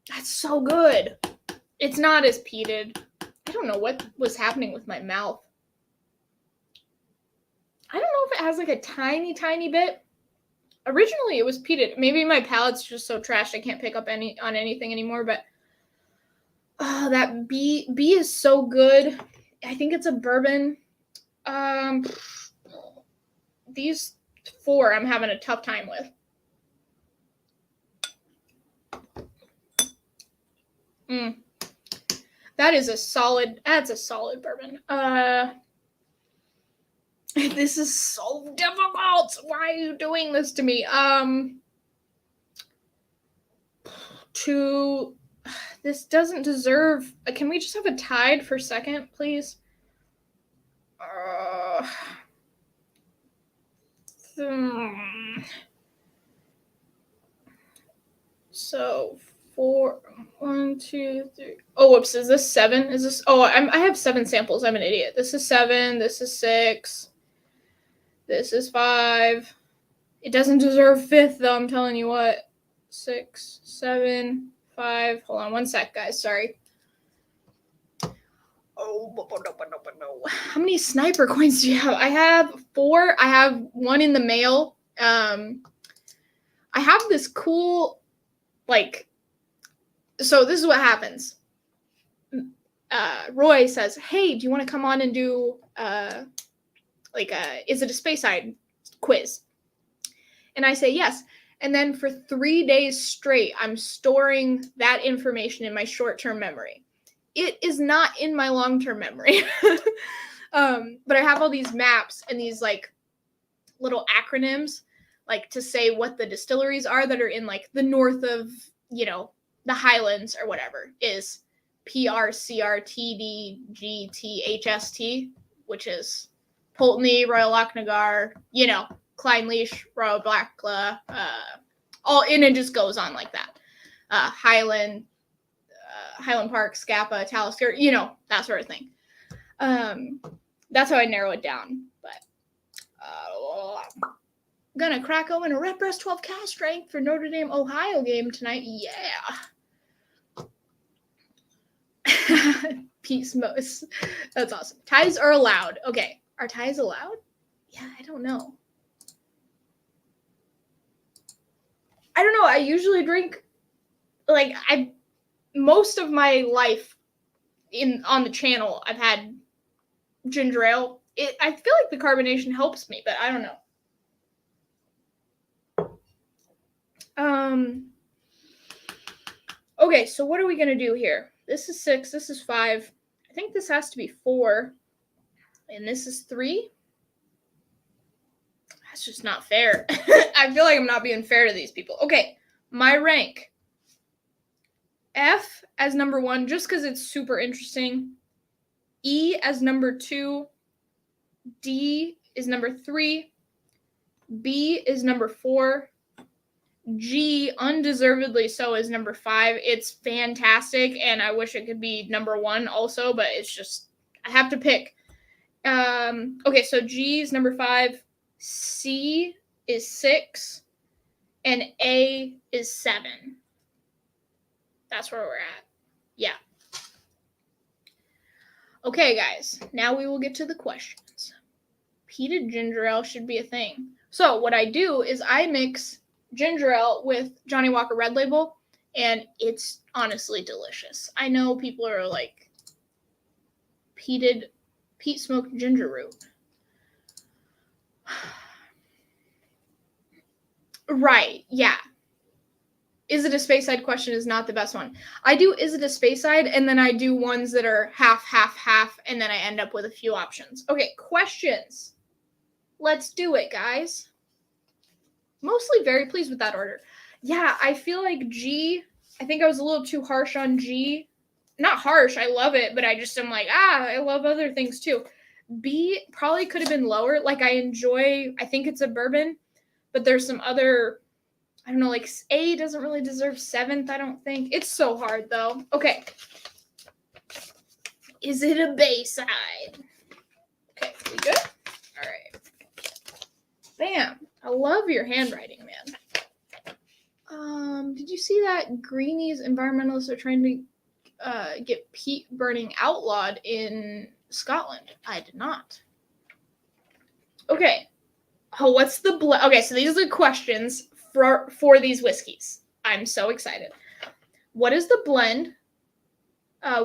That's so good. It's not as peated. I don't know what was happening with my mouth. I don't know if it has like a tiny, tiny bit. Originally, it was peated. Maybe my palate's just so trashed I can't pick up on anything anymore, but that B is so good. I think it's a bourbon. These 4 I'm having a tough time with. That's a solid bourbon. This is so difficult. Why are you doing this to me? This doesn't deserve. Can we just have a tied for second, please? So 4, 1, 2, 3. Oh, whoops! Is this 7? Is this? Oh, I have 7 samples. I'm an idiot. This is 7. This is 6. This is 5. It doesn't deserve 5th, though. I'm telling you what. 6, 7, 5. Hold on 1 sec, guys. Sorry. Oh, no. How many sniper coins do you have? I have 4. I have 1 in the mail. I have this cool, like, So this is what happens. Roy says, hey, do you want to come on and do is it a space side quiz? And I say yes. And then for 3 days straight, I'm storing that information in my short-term memory. It is not in my long-term memory. But I have all these maps and these like little acronyms, like to say what the distilleries are that are in like the north of, the Highlands or whatever, is PRCRTDGTHST, which is Pulteney, Royal Lochnagar, Clynelish, Royal Blackla, all in, and just goes on like that. Highland Park, Scapa, Talisker, that sort of thing. That's how I narrow it down. But gonna crack open a Red Breast 12 cast strength for Notre Dame Ohio game tonight. Yeah. Peace most. That's awesome. Ties are allowed. Okay. Are ties allowed? Yeah, I don't know. I usually drink most of my life on the channel I've had ginger ale. I feel like the carbonation helps me, but I don't know. Okay, so what are we gonna do here? This is 6, this is 5. I think this has to be 4. And this is 3. That's just not fair. I feel like I'm not being fair to these people. Okay, my rank. F as number 1, just because it's super interesting. E as number 2. D is number 3. B is number 4. G, undeservedly so, is number 5. It's fantastic, and I wish it could be number 1 also, but it's just, I have to pick. Okay, so G is number 5. C is 6. And A is 7. That's where we're at. Yeah. Okay, guys. Now we will get to the questions. Peated ginger ale should be a thing. So what I do is I mix ginger ale with Johnnie Walker Red Label, and it's honestly delicious. I know people are like, peat smoked ginger root. Right, yeah. Is it a space side question is not the best one. I do is it a space side, and then I do ones that are half, half, half, and then I end up with a few options. Okay, questions. Let's do it, guys. Mostly very pleased with that order. Yeah, I feel like G, I think I was a little too harsh on G. Not harsh, I love it, but I just am like, I love other things too. B probably could have been lower. Like I think it's a bourbon, but there's some other, I don't know, like A doesn't really deserve 7th, I don't think. It's so hard though. Okay. Is it a Bayside? Okay, we good? All right. Bam. I love your handwriting, man. Did you see that Greenies environmentalists are trying to get peat burning outlawed in Scotland? I did not. Okay. Oh, what's the okay, so these are the questions for these whiskeys. I'm so excited. What is the blend?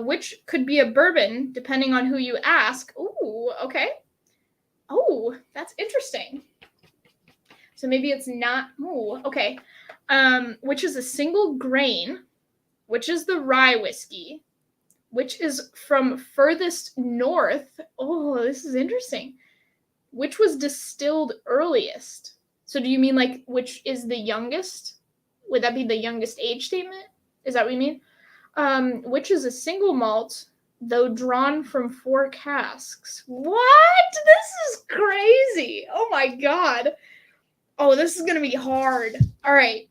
Which could be a bourbon, depending on who you ask. Ooh, okay. Oh, that's interesting. So maybe it's not. Ooh, okay. Which is a single grain? Which is the rye whiskey? Which is from furthest north? Oh, this is interesting. Which was distilled earliest? So do you mean like which is the youngest? Would that be the youngest age statement? Is that what you mean? Which is a single malt, though drawn from 4 casks. What? This is crazy. Oh my god. Oh, this is going to be hard. All right.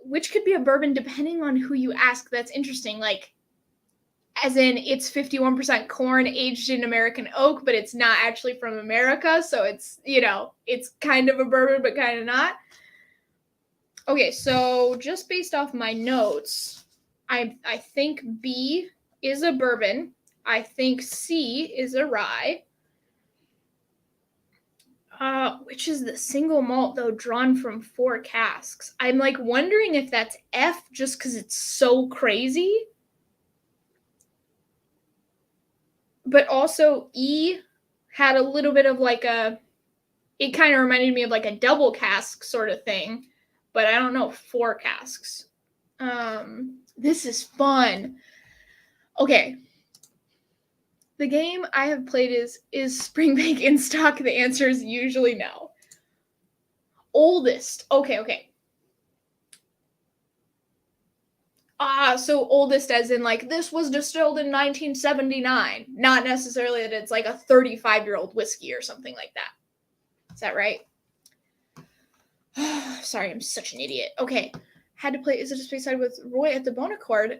Which could be a bourbon depending on who you ask. That's interesting. Like, as in it's 51% corn aged in American oak, but it's not actually from America. So it's, it's kind of a bourbon, but kind of not. Okay, so just based off my notes, I think B is a bourbon. I think C is a rye. Which is the single malt, though, drawn from 4 casks? I'm, like, wondering if that's F just because it's so crazy. But also E had a little bit of, like, it kind of reminded me of, like, a double cask sort of thing. But I don't know, 4 casks. This is fun. Okay. The game I have played is Springbank in stock? The answer is usually no. Oldest. Okay. So oldest as in, like, this was distilled in 1979. Not necessarily that it's like a 35-year-old whiskey or something like that. Is that right? Sorry, I'm such an idiot. Okay. Had to play Is It a Space Side with Roy at the Bonaccord.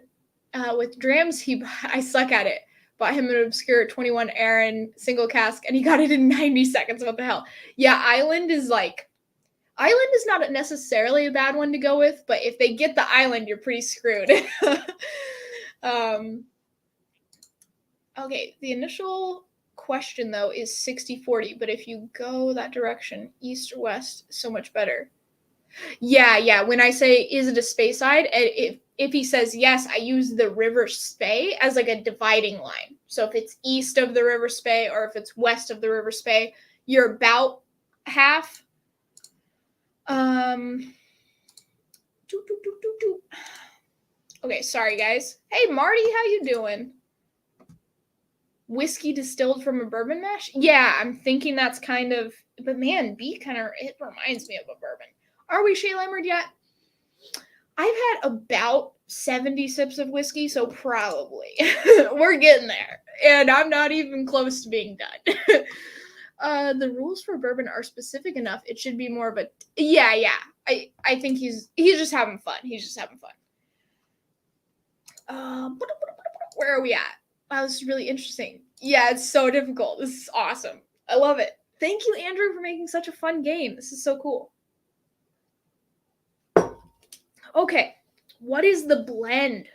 With Drams, I suck at it. Bought him an obscure 21 Aaron single cask, and he got it in 90 seconds. What the hell? Yeah, Island is not necessarily a bad one to go with, but if they get the Island, you're pretty screwed. Okay, the initial question, though, is 60-40, but if you go that direction, east or west, so much better. Yeah. When I say, is it a space side? If he says yes, I use the River Spey as like a dividing line. So if it's east of the River Spey or if it's west of the River Spey, you're about half. Okay, sorry guys. Hey Marty, how you doing? Whiskey distilled from a bourbon mash? Yeah, I'm thinking that's kind of, but man, it reminds me of a bourbon. Are we Shea Lammered yet? I've had about 70 sips of whiskey, so probably. We're getting there. And I'm not even close to being done. The rules for bourbon are specific enough. It should be more of a... Yeah. I think he's just having fun. Where are we at? Wow, this is really interesting. Yeah, it's so difficult. This is awesome. I love it. Thank you, Andrew, for making such a fun game. This is so cool. Okay, what is the blend?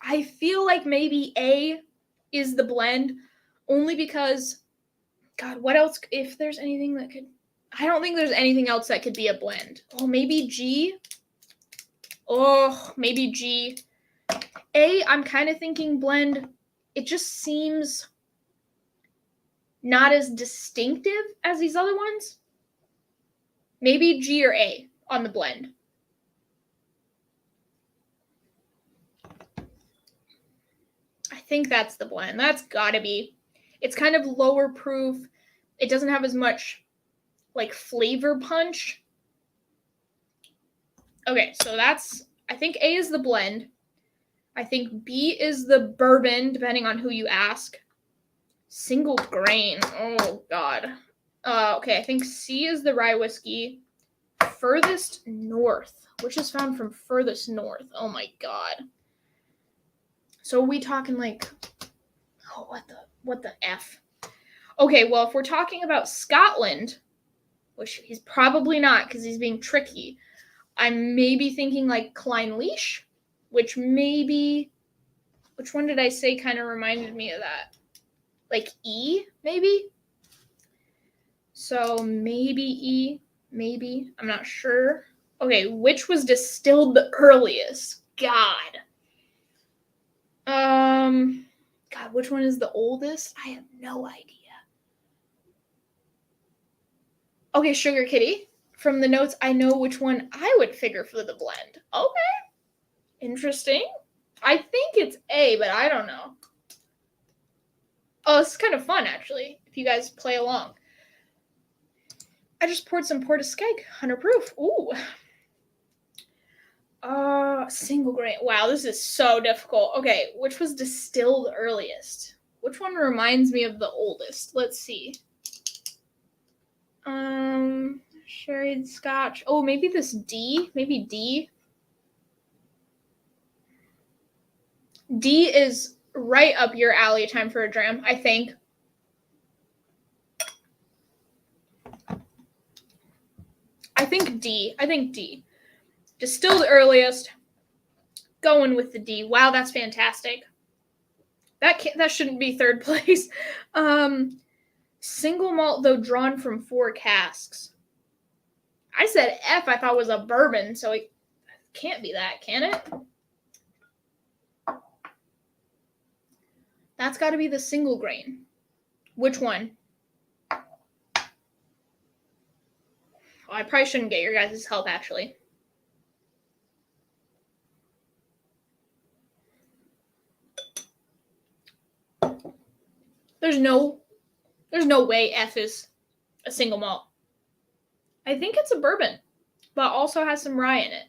I feel like maybe A is the blend, only because, God, what else? If there's anything that could, I don't think there's anything else that could be a blend. Oh, maybe G? Oh, maybe G. A, I'm kind of thinking blend. It just seems not as distinctive as these other ones. Maybe G or A on the blend. I think that's the blend. That's gotta be. It's kind of lower proof. It doesn't have as much like flavor punch. Okay, so I think A is the blend. I think B is the bourbon, depending on who you ask. Single grain. Oh, God. Okay, I think C is the rye whiskey. Furthest north. Which is found from furthest north? Oh, my God. So are we talking like... Oh, what the F? Okay, well, if we're talking about Scotland, which he's probably not because he's being tricky, I'm maybe thinking like Clynelish, which one did I say kind of reminded me of that? Like E, maybe? So maybe E, maybe. I'm not sure. Okay, which was distilled the earliest? God, which one is the oldest? I have no idea. Okay, Sugar Kitty. From the notes, I know which one I would figure for the blend. Okay. Interesting. I think it's A, but I don't know. Oh, this is kind of fun, actually, if you guys play along. I just poured some Portiskeag, 100 proof. Ooh. Single grain. Wow, this is so difficult. Okay, which was distilled earliest? Which one reminds me of the oldest? Let's see. Sherried Scotch. Oh, maybe this D? Maybe D? D is right up your alley, time for a dram, I think. I think D. Distilled earliest. Going with the D. Wow, that's fantastic. That shouldn't be third place. Single malt, though drawn from 4 casks. I said F, I thought was a bourbon, so it can't be that, can it? That's got to be the single grain. Which one? Oh, I probably shouldn't get your guys' help, actually. There's no way F is a single malt. I think it's a bourbon, but also has some rye in it.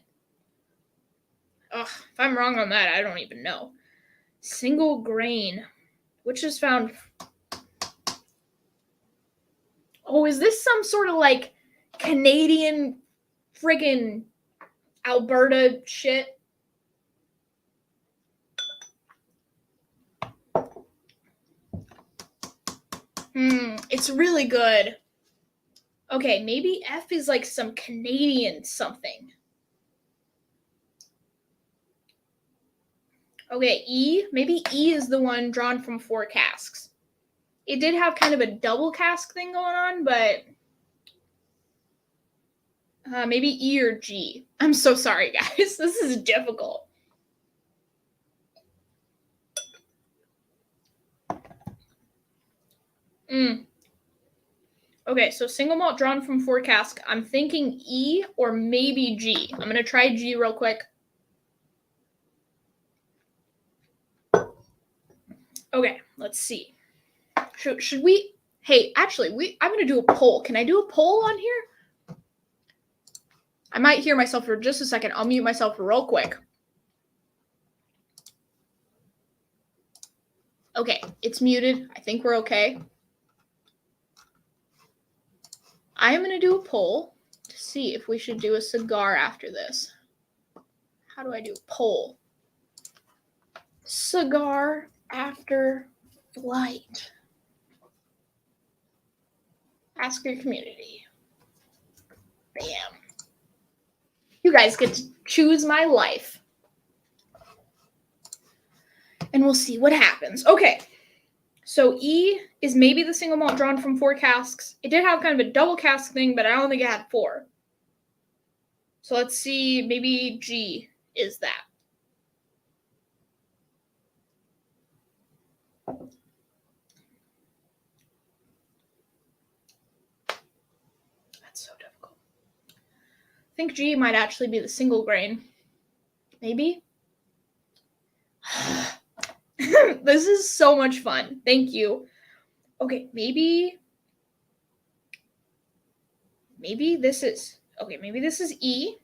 Ugh, if I'm wrong on that, I don't even know. Single grain, which is found... Oh, is this some sort of like Canadian friggin' Alberta shit? It's really good. Okay, maybe F is like some Canadian something. Okay, E. Maybe E is the one drawn from 4 casks. It did have kind of a double cask thing going on, but maybe E or G. I'm so sorry, guys. This is difficult. Okay, so single malt drawn from 4 cask. I'm thinking E or maybe G. I'm going to try G real quick. Okay, let's see. Should we... Hey, actually, I'm going to do a poll. Can I do a poll on here? I might hear myself for just a second. I'll mute myself real quick. Okay, it's muted. I think we're okay. I am going to do a poll to see if we should do a cigar after this. How do I do a poll? Cigar after flight. Ask your community. Bam. You guys get to choose my life. And we'll see what happens. Okay. So E is maybe the single malt drawn from 4 casks. It did have kind of a double cask thing, but I don't think it had 4. So let's see. Maybe G is that. That's so difficult. I think G might actually be the single grain. Maybe? This is so much fun. Thank you. Okay, maybe this is... Okay, maybe this is E,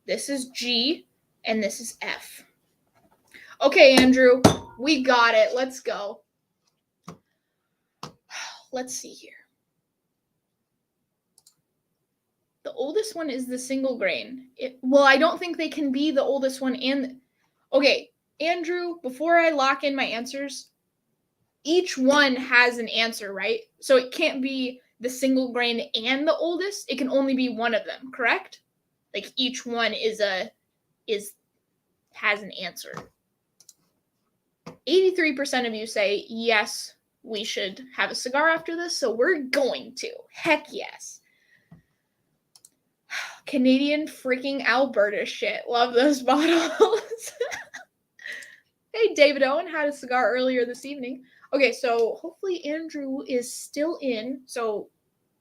this is G, and this is F. Okay, Andrew, we got it. Let's go. Let's see here. The oldest one is the single grain. Well, I don't think they can be the oldest one and... Okay, Andrew, before I lock in my answers, each one has an answer, right? So it can't be the single grain and the oldest. It can only be one of them, correct? Like each one has an answer. 83% of you say yes, we should have a cigar after this, so we're going to. Heck yes. Canadian freaking Alberta shit. Love those bottles. Hey, David Owen had a cigar earlier this evening. Okay, so hopefully Andrew is still in. So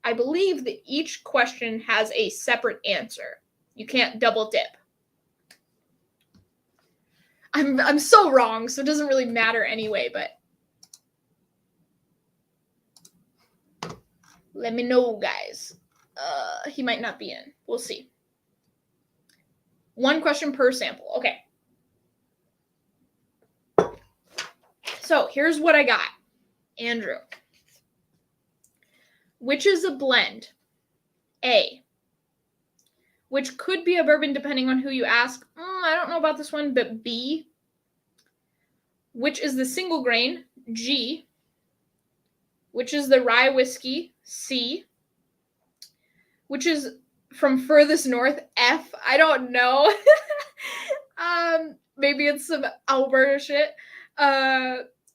I believe that each question has a separate answer. You can't double dip. I'm so wrong, so it doesn't really matter anyway, but let me know, guys. He might not be in. We'll see. 1 question per sample. Okay. So here's what I got. Andrew. Which is a blend? A. Which could be a bourbon depending on who you ask. I don't know about this one, but B. Which is the single grain? G. Which is the rye whiskey? C. Which is from furthest north? F. I don't know. Maybe it's some Alberta shit.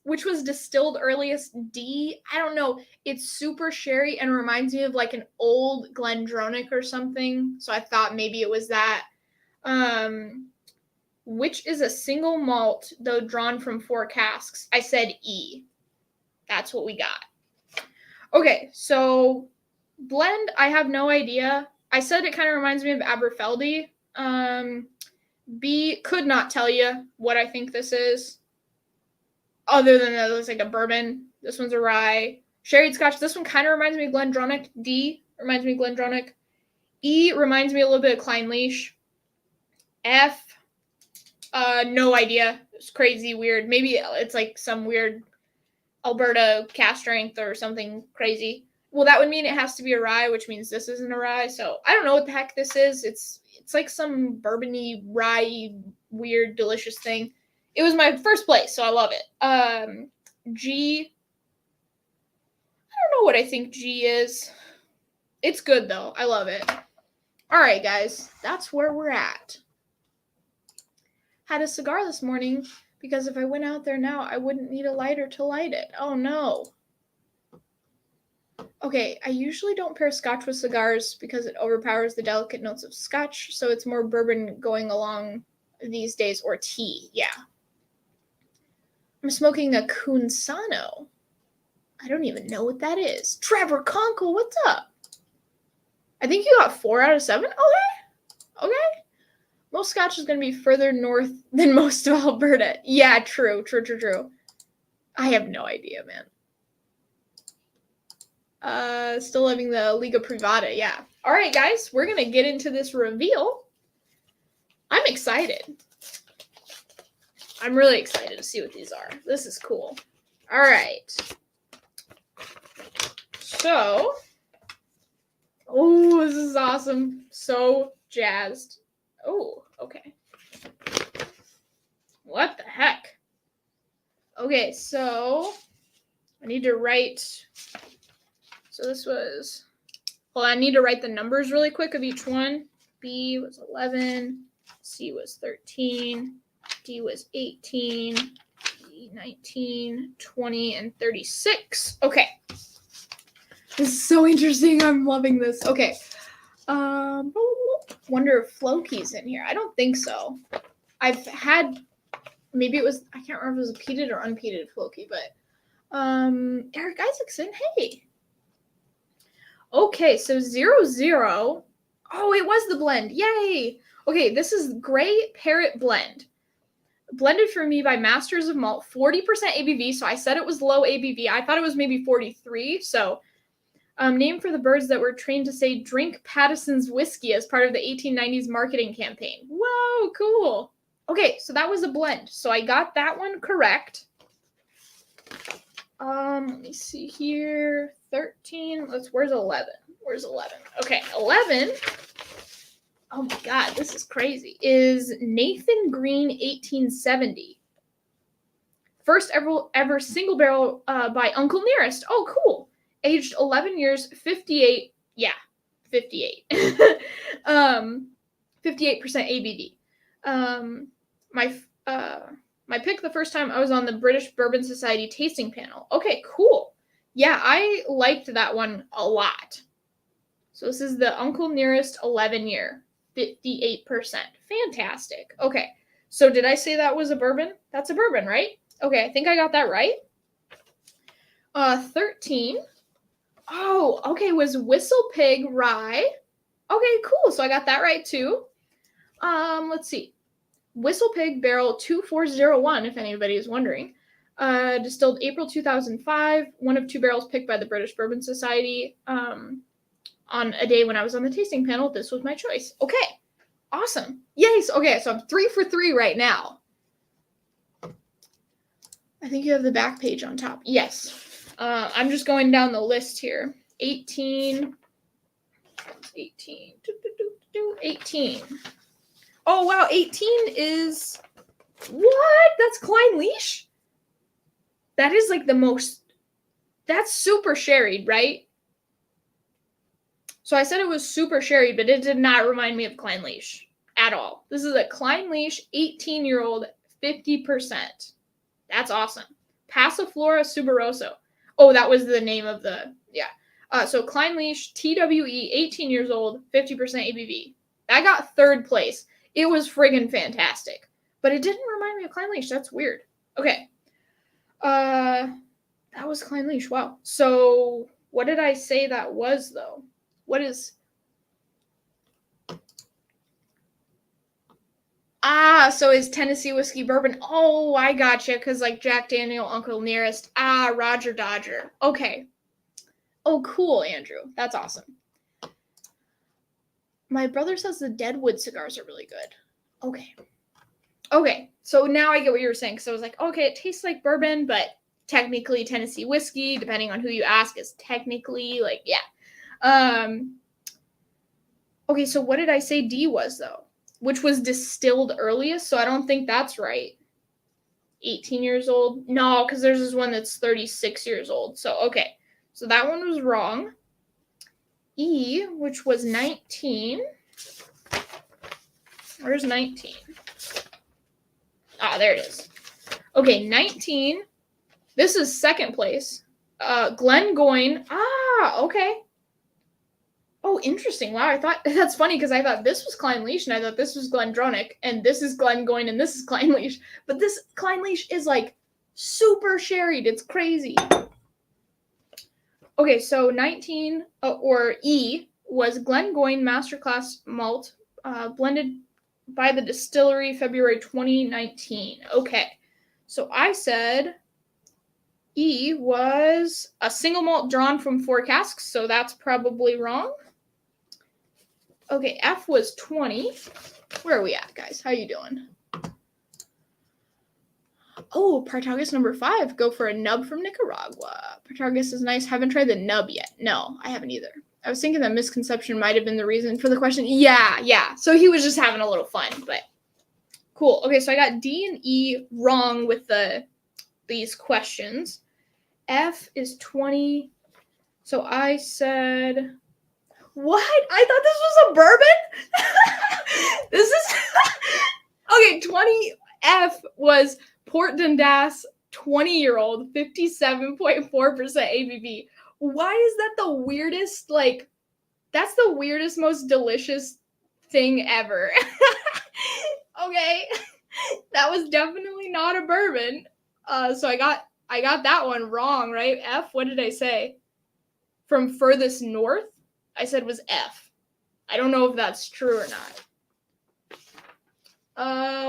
which was distilled earliest, D. I don't know. It's super sherry and reminds me of like an old Glendronach or something. So I thought maybe it was that. Which is a single malt, though drawn from 4 casks? I said E. That's what we got. Okay, so blend, I have no idea. I said it kind of reminds me of Aberfeldy. B, could not tell you what I think this is. Other than that, it looks like a bourbon. This one's a rye. Sherried Scotch. This one kind of reminds me of Glendronach. D reminds me of Glendronach. E reminds me a little bit of Clynelish. F, no idea. It's crazy weird. Maybe it's like some weird Alberta cast strength or something crazy. Well, that would mean it has to be a rye, which means this isn't a rye. So I don't know what the heck this is. It's like some bourbony, rye, weird, delicious thing. It was my first place, so I love it. G. I don't know what I think G is. It's good, though. I love it. All right, guys. That's where we're at. Had a cigar this morning because if I went out there now, I wouldn't need a lighter to light it. Oh, no. Okay, I usually don't pair scotch with cigars because it overpowers the delicate notes of scotch, so it's more bourbon going along these days, or tea, yeah. I'm smoking a Cunsano. I don't even know what that is. Trevor Conkle, what's up? I think you got 4 out of 7? Okay. Most scotch is going to be further north than most of Alberta. Yeah, true. I have no idea, man. Still living the Liga Privada, yeah. All right, guys, we're going to get into this reveal. I'm excited. I'm really excited to see what these are. This is cool. All right. So, oh, this is awesome. So jazzed. Oh, okay. What the heck? Okay, so I need to write. So this was. Well, I need to write the numbers really quick of each one. B was 11. C was 13. D was 18. E 19, 20, and 36. Okay. This is so interesting. I'm loving this. Okay. Wonder if Floki's in here. I don't think so. I've had, maybe it was, I can't remember if it was a peated or unpeated Floki, but Eric Isaacson, hey. Okay, so 0-0. Oh, it was the blend. Yay. Okay, this is Gray Parrot Blend. Blended for me by Masters of Malt, 40% ABV, so I said it was low ABV. I thought it was maybe 43, so named for the birds that were trained to say, drink Patterson's whiskey as part of the 1890s marketing campaign. Whoa, cool. Okay, so that was a blend. So I got that one correct. Let me see here. 13. Where's 11? Where's 11? Okay, 11. Oh my God, this is crazy. Is Nathan Green 1870. First ever single barrel by Uncle Nearest. Oh, cool. Aged 11 years, 58. Yeah, 58. 58% ABV. My pick the first time I was on the British Bourbon Society tasting panel. Okay, cool. Yeah, I liked that one a lot. So this is the Uncle Nearest 11 year, 58%. Fantastic. Okay, so did I say that was a bourbon? That's a bourbon, right? Okay, I think I got that right. 13. Oh, okay, was Whistle Pig Rye. Okay, cool. So I got that right too. Let's see. Whistle Pig Barrel 2401, if anybody is wondering. Distilled April 2005. One of 2 barrels picked by the British Bourbon Society. On a day when I was on the tasting panel, this was my choice. Okay, awesome. Yes. Okay, so I'm 3 for 3 right now. I think you have the back page on top. Yes. I'm just going down the list here. 18. Oh, wow. 18 is... What? That's Clynelish? That is like the most... That's super sherried, right? So I said it was super sherried, but it did not remind me of Clynelish at all. This is a Clynelish 18-year-old 50%. That's awesome. Passiflora suberoso. Oh, that was the name of the, yeah. So Klein Leash, TWE, 18 years old, 50% ABV. That got third place. It was friggin' fantastic. But it didn't remind me of Klein Leash. That's weird. Okay. That was Klein Leash. Wow. So what did I say that was, though? What is... so is Tennessee whiskey bourbon. Oh, I gotcha. Because, like, Jack Daniel, Uncle Nearest. Roger Dodger. Okay. Oh, cool, Andrew. That's awesome. My brother says the Deadwood cigars are really good. Okay. So now I get what you were saying. So I was like, okay, it tastes like bourbon, but technically Tennessee whiskey, depending on who you ask, is technically, like, yeah. Okay, so what did I say D was, though? Which was distilled earliest, so I don't think that's right. 18 years old? No, because there's this one that's 36 years old. So, okay. So that one was wrong. E, which was 19. Where's 19? There it is. Okay, 19. This is second place. Glengoyne. Okay. Oh, interesting. Wow, I thought that's funny because I thought this was Klein Leash and I thought this was Glendronach and this is Glengoyne and this is Klein Leash. But this Klein Leash is like super sherried. It's crazy. Okay, so 19 or E was Glengoyne Masterclass Malt blended by the distillery February 2019. Okay, so I said E was a single malt drawn from 4 casks, so that's probably wrong. Okay, F was 20. Where are we at, guys? How you doing? Oh, Partagas number 5. Go for a nub from Nicaragua. Partagas is nice. Haven't tried the nub yet. No, I haven't either. I was thinking that misconception might have been the reason for the question. Yeah. So he was just having a little fun, but cool. Okay, so I got D and E wrong with these questions. F is 20. So I said... What? I thought this was a bourbon? This is... Okay, 20F was Port Dundas, 20-year-old, 57.4% ABV. Why is that the weirdest, like... That's the weirdest, most delicious thing ever. Okay. That was definitely not a bourbon. So I got that one wrong, right? F, what did I say? From furthest north? I said was F. I don't know if that's true or not.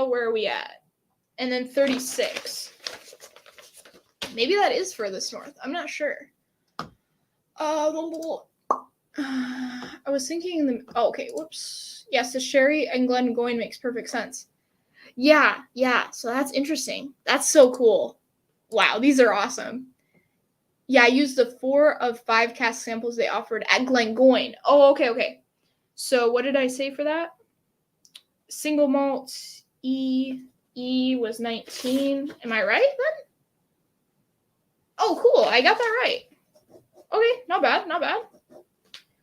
Where are we at? And then 36. Maybe that is furthest north. I'm not sure. I was thinking okay, whoops. Yes, the sherry and Glengoyne makes perfect sense. Yeah. So that's interesting. That's so cool. Wow, these are awesome. Yeah, I used the 4 of 5 cask samples they offered at Glengoyne. Oh, okay. So what did I say for that? Single malt E was 19. Am I right then? Oh, cool. I got that right. Okay, not bad.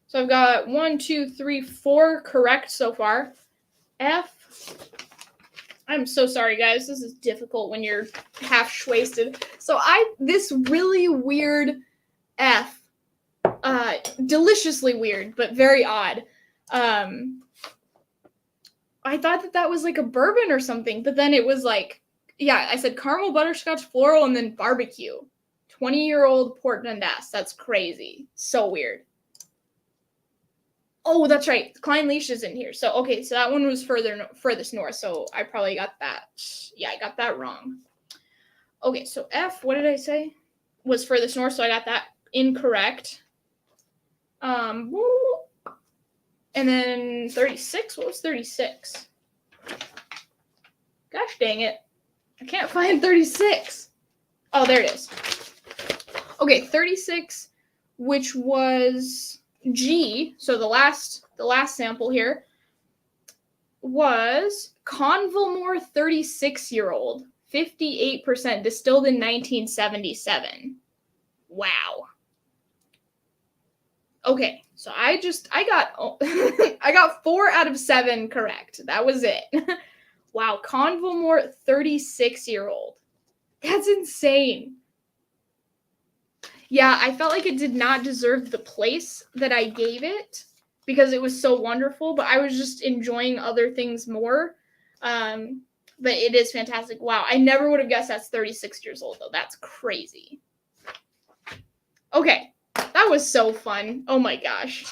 So I've got 1, 2, 3, 4 correct so far. F. I'm so sorry, guys. This is difficult when you're half-wasted. So this really weird F, deliciously weird, but very odd. I thought that was like a bourbon or something, but then it was like, yeah, I said caramel, butterscotch, floral, and then barbecue. 20-year-old Port Dundas. That's crazy. So weird. Oh, that's right. Klein Leash is in here. So, okay, so that one was furthest north, so I probably got that. Yeah, I got that wrong. Okay, so F, what did I say? Was furthest north, so I got that incorrect. And then 36. What was 36? Gosh dang it. I can't find 36. Oh, there it is. Okay, 36, which was G, so the last sample here, was Convilmore 36-year-old, 58%, distilled in 1977. Wow. Okay, so I got 4 out of 7 correct. That was it. Wow, Convilmore 36-year-old. That's insane. Yeah, I felt like it did not deserve the place that I gave it because it was so wonderful, but I was just enjoying other things more. But it is fantastic. Wow, I never would have guessed that's 36 years old, though. That's crazy. Okay, that was so fun. Oh my gosh.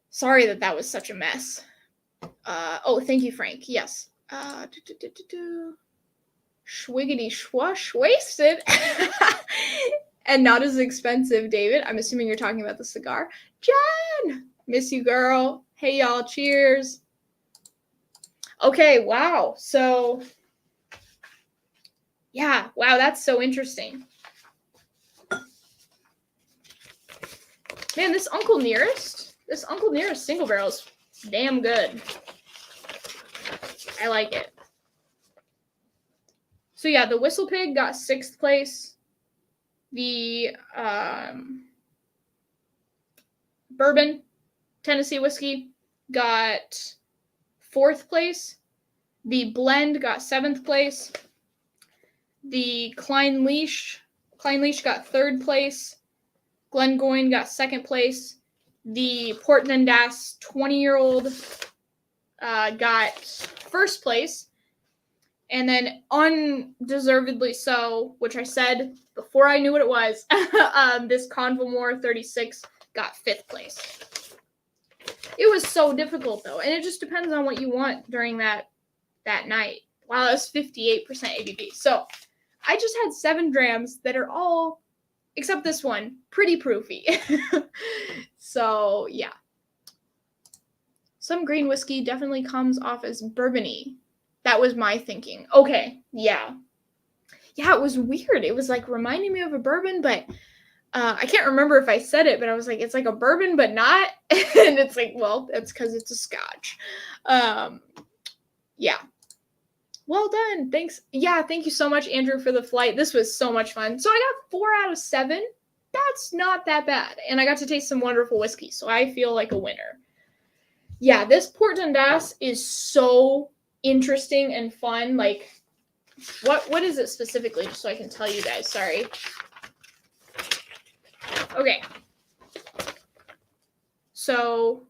Sorry that was such a mess. Oh, thank you, Frank. Yes. Schwiggity schwash wasted. And not as expensive, David. I'm assuming you're talking about the cigar. Jen! Miss you, girl. Hey, y'all. Cheers. Okay, wow. So, yeah. Wow, that's so interesting. Man, this Uncle Nearest single barrel is damn good. I like it. So yeah, the Whistle Pig got 6th place. The Bourbon Tennessee Whiskey got 4th place. The Blend got 7th place. The Klein Leash got 3rd place. Glengoyne got 2nd place. The Portland Das 20-year-old got 1st place. And then undeservedly so, which I said before I knew what it was, this Convamore 36 got 5th place. It was so difficult, though, and it just depends on what you want during that night. Wow, that was 58% ABV. So I just had 7 drams that are all, except this one, pretty proofy. So, yeah. Some green whiskey definitely comes off as bourbon-y. That was my thinking. Okay, yeah. Yeah, it was weird. It was like reminding me of a bourbon, but I can't remember if I said it, but I was like, it's like a bourbon, but not. And it's like, well, that's because it's a scotch. Yeah. Well done. Thanks. Yeah, thank you so much, Andrew, for the flight. This was so much fun. So I got 4 out of 7. That's not that bad. And I got to taste some wonderful whiskey, so I feel like a winner. Yeah, this Portland Das is so interesting and fun. Like, what is it specifically, just so I can tell you guys? Sorry. Okay. So,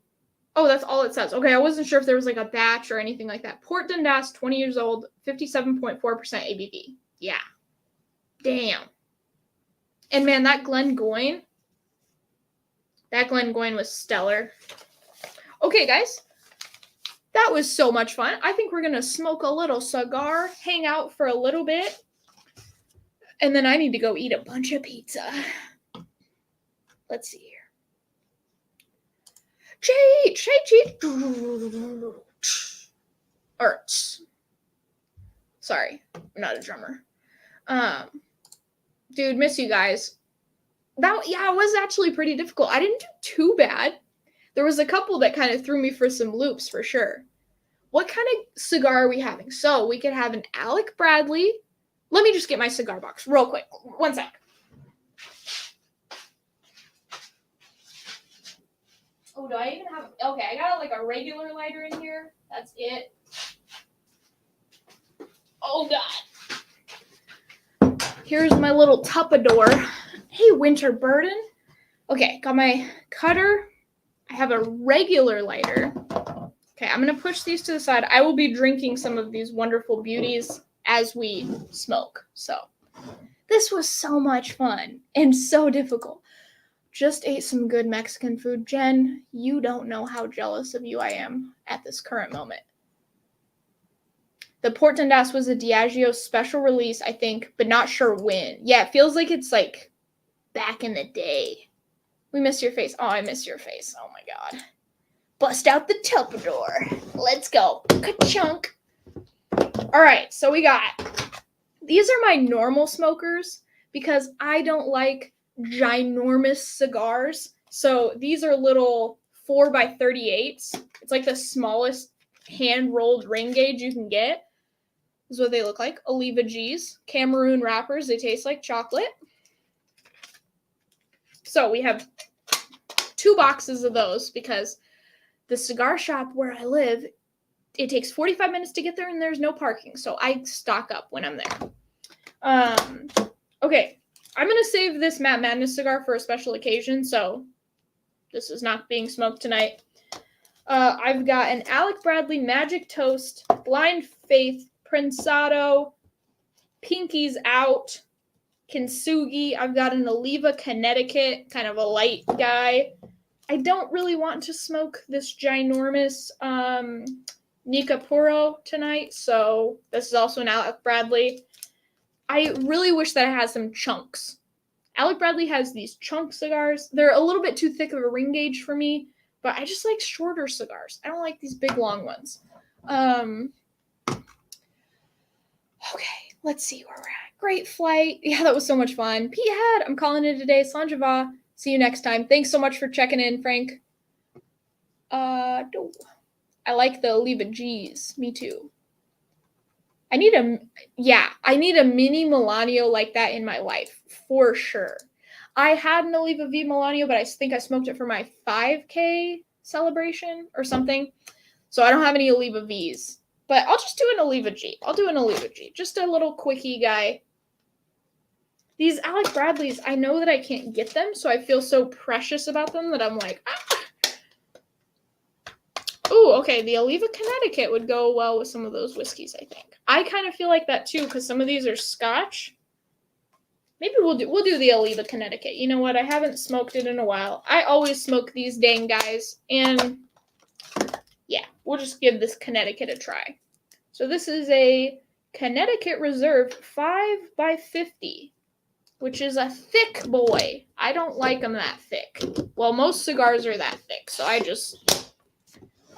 oh, that's all it says. Okay, I wasn't sure if there was like a batch or anything like that. Portland Das, 20 years old, 57.4% ABV. Yeah. Damn. And man, that Glengoyne was stellar. Okay, guys. That was so much fun. I think we're going to smoke a little cigar, hang out for a little bit, and then I need to go eat a bunch of pizza. Let's see here. Cheat. Arts. Sorry, I'm not a drummer. Dude, miss you guys. It was actually pretty difficult. I didn't do too bad. There was a couple that kind of threw me for some loops, for sure. What kind of cigar are we having? So we could have an Alec Bradley. Let me just get my cigar box real quick. One sec. Oh, do I even have... Okay, I got like a regular lighter in here. That's it. Oh, God. Here's my little Tuppador. Hey, Winter Burden. Okay, got my cutter. I have a regular lighter. Okay, I'm going to push these to the side. I will be drinking some of these wonderful beauties as we smoke. So, this was so much fun and so difficult. Just ate some good Mexican food. Jen, you don't know how jealous of you I am at this current moment. The Portland Das was a Diageo special release, I think, but not sure when. Yeah, it feels like it's like back in the day. We miss your face. Oh, I miss your face. Oh my God. Bust out the Tuppador. Let's go. Ka-chunk. All right, so we got... These are my normal smokers because I don't like ginormous cigars. So these are little 4x38s. It's like the smallest hand-rolled ring gauge you can get. This is what they look like. Oliva G's. Cameroon wrappers. They taste like chocolate. So we have 2 boxes of those because the cigar shop where I live, it takes 45 minutes to get there and there's no parking. So I stock up when I'm there. Okay, I'm going to save this Matt Madness cigar for a special occasion, so this is not being smoked tonight. I've got an Alec Bradley Magic Toast, Blind Faith, Prensado, Pinky's Out, Kintsugi. I've got an Oliva Connecticut, kind of a light guy. I don't really want to smoke this ginormous Nika Puro tonight, so this is also an Alec Bradley. I really wish that I had some chunks. Alec Bradley has these chunk cigars. They're a little bit too thick of a ring gauge for me, but I just like shorter cigars. I don't like these big, long ones. Okay, let's see where we're at. Great flight. Yeah, that was so much fun. Peathead, I'm calling it a day. Sanjava. See you next time. Thanks so much for checking in, Frank. I like the Oliva G's. Me too. I need a mini Melanio like that in my life, for sure. I had an Oliva V Melanio, but I think I smoked it for my 5K celebration or something. So I don't have any Oliva V's. But I'll just do an Oliva G. I'll do an Oliva G. Just a little quickie guy. These Alec Bradleys, I know that I can't get them, so I feel so precious about them that I'm like, ah. Ooh, okay, the Oliva Connecticut would go well with some of those whiskeys, I think. I kind of feel like that too, because some of these are Scotch. Maybe we'll do the Oliva Connecticut. You know what? I haven't smoked it in a while. I always smoke these dang guys, and yeah, we'll just give this Connecticut a try. So this is a Connecticut Reserve 5x50, which is a thick boy. I don't like them that thick. Well, most cigars are that thick, so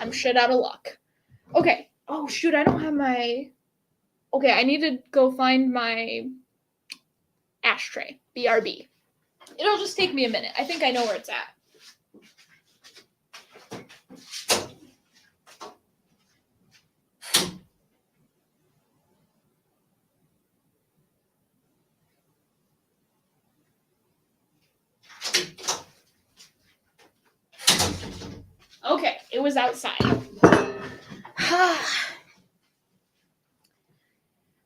I'm shit out of luck. Okay. Oh, shoot, I don't have my... Okay, I need to go find my ashtray. BRB. It'll just take me a minute. I think I know where it's at. Okay, it was outside.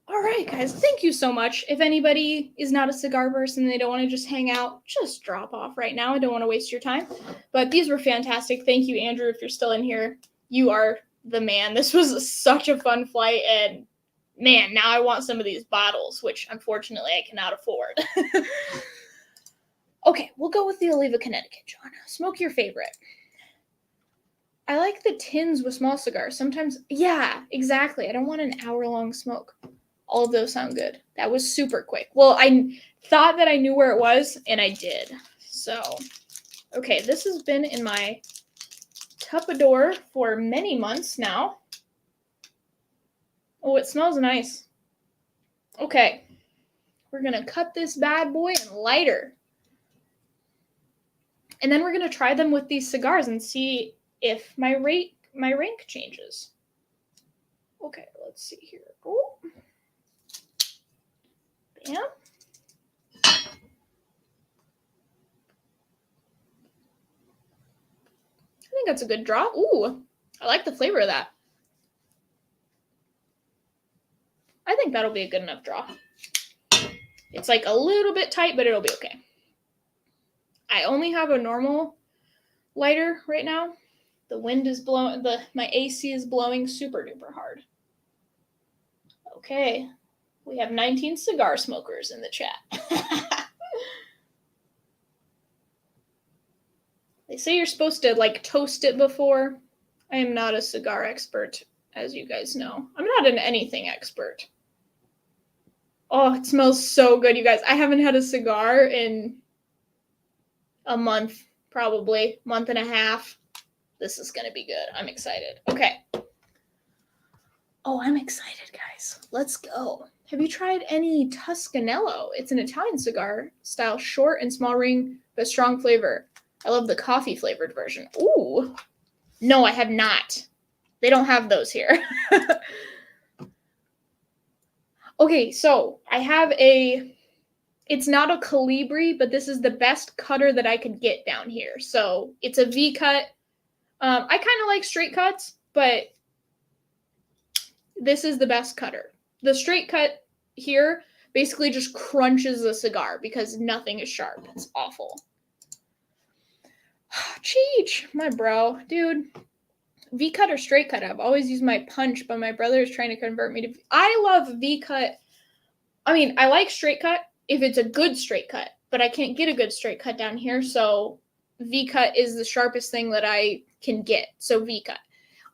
All right, guys, thank you so much. If anybody is not a cigar person and they don't want to just hang out, just drop off right now. I don't want to waste your time. But these were fantastic. Thank you, Andrew, if you're still in here. You are the man. This was such a fun flight, and man, now I want some of these bottles, which unfortunately I cannot afford. Okay, we'll go with the Oliva Connecticut, John. Smoke your favorite. I like the tins with small cigars. Sometimes, yeah, exactly. I don't want an hour-long smoke. All of those sound good. That was super quick. Well, I thought that I knew where it was, and I did. So, okay, this has been in my Tupperware for many months now. Oh, it smells nice. Okay, we're going to cut this bad boy and lighter. And then we're going to try them with these cigars and see if my rank changes. Okay, let's see here. Oh. Bam. I think that's a good draw. Ooh, I like the flavor of that. I think that'll be a good enough draw. It's like a little bit tight, but it'll be okay. I only have a normal lighter right now. The wind is blowing, my AC is blowing super duper hard. Okay, we have 19 cigar smokers in the chat. They say you're supposed to like toast it before. I am not a cigar expert, as you guys know. I'm not an anything expert. Oh, it smells so good, you guys. I haven't had a cigar in a month, probably. Month and a half. This is going to be good. I'm excited. Okay. Oh, I'm excited, guys. Let's go. Have you tried any Tuscanello? It's an Italian cigar style, short and small ring, but strong flavor. I love the coffee flavored version. Ooh. No, I have not. They don't have those here. Okay, so I have it's not a Calibri, but this is the best cutter that I could get down here. So it's a V cut. I kind of like straight cuts, but this is the best cutter. The straight cut here, basically just crunches the cigar because nothing is sharp. It's awful. Cheech, my bro. Dude. V-cut or straight cut? I've always used my punch, but my brother is trying to convert me to... I love V-cut. I mean, I like straight cut if it's a good straight cut, but I can't get a good straight cut down here, so V-cut is the sharpest thing that I can get, so V-cut.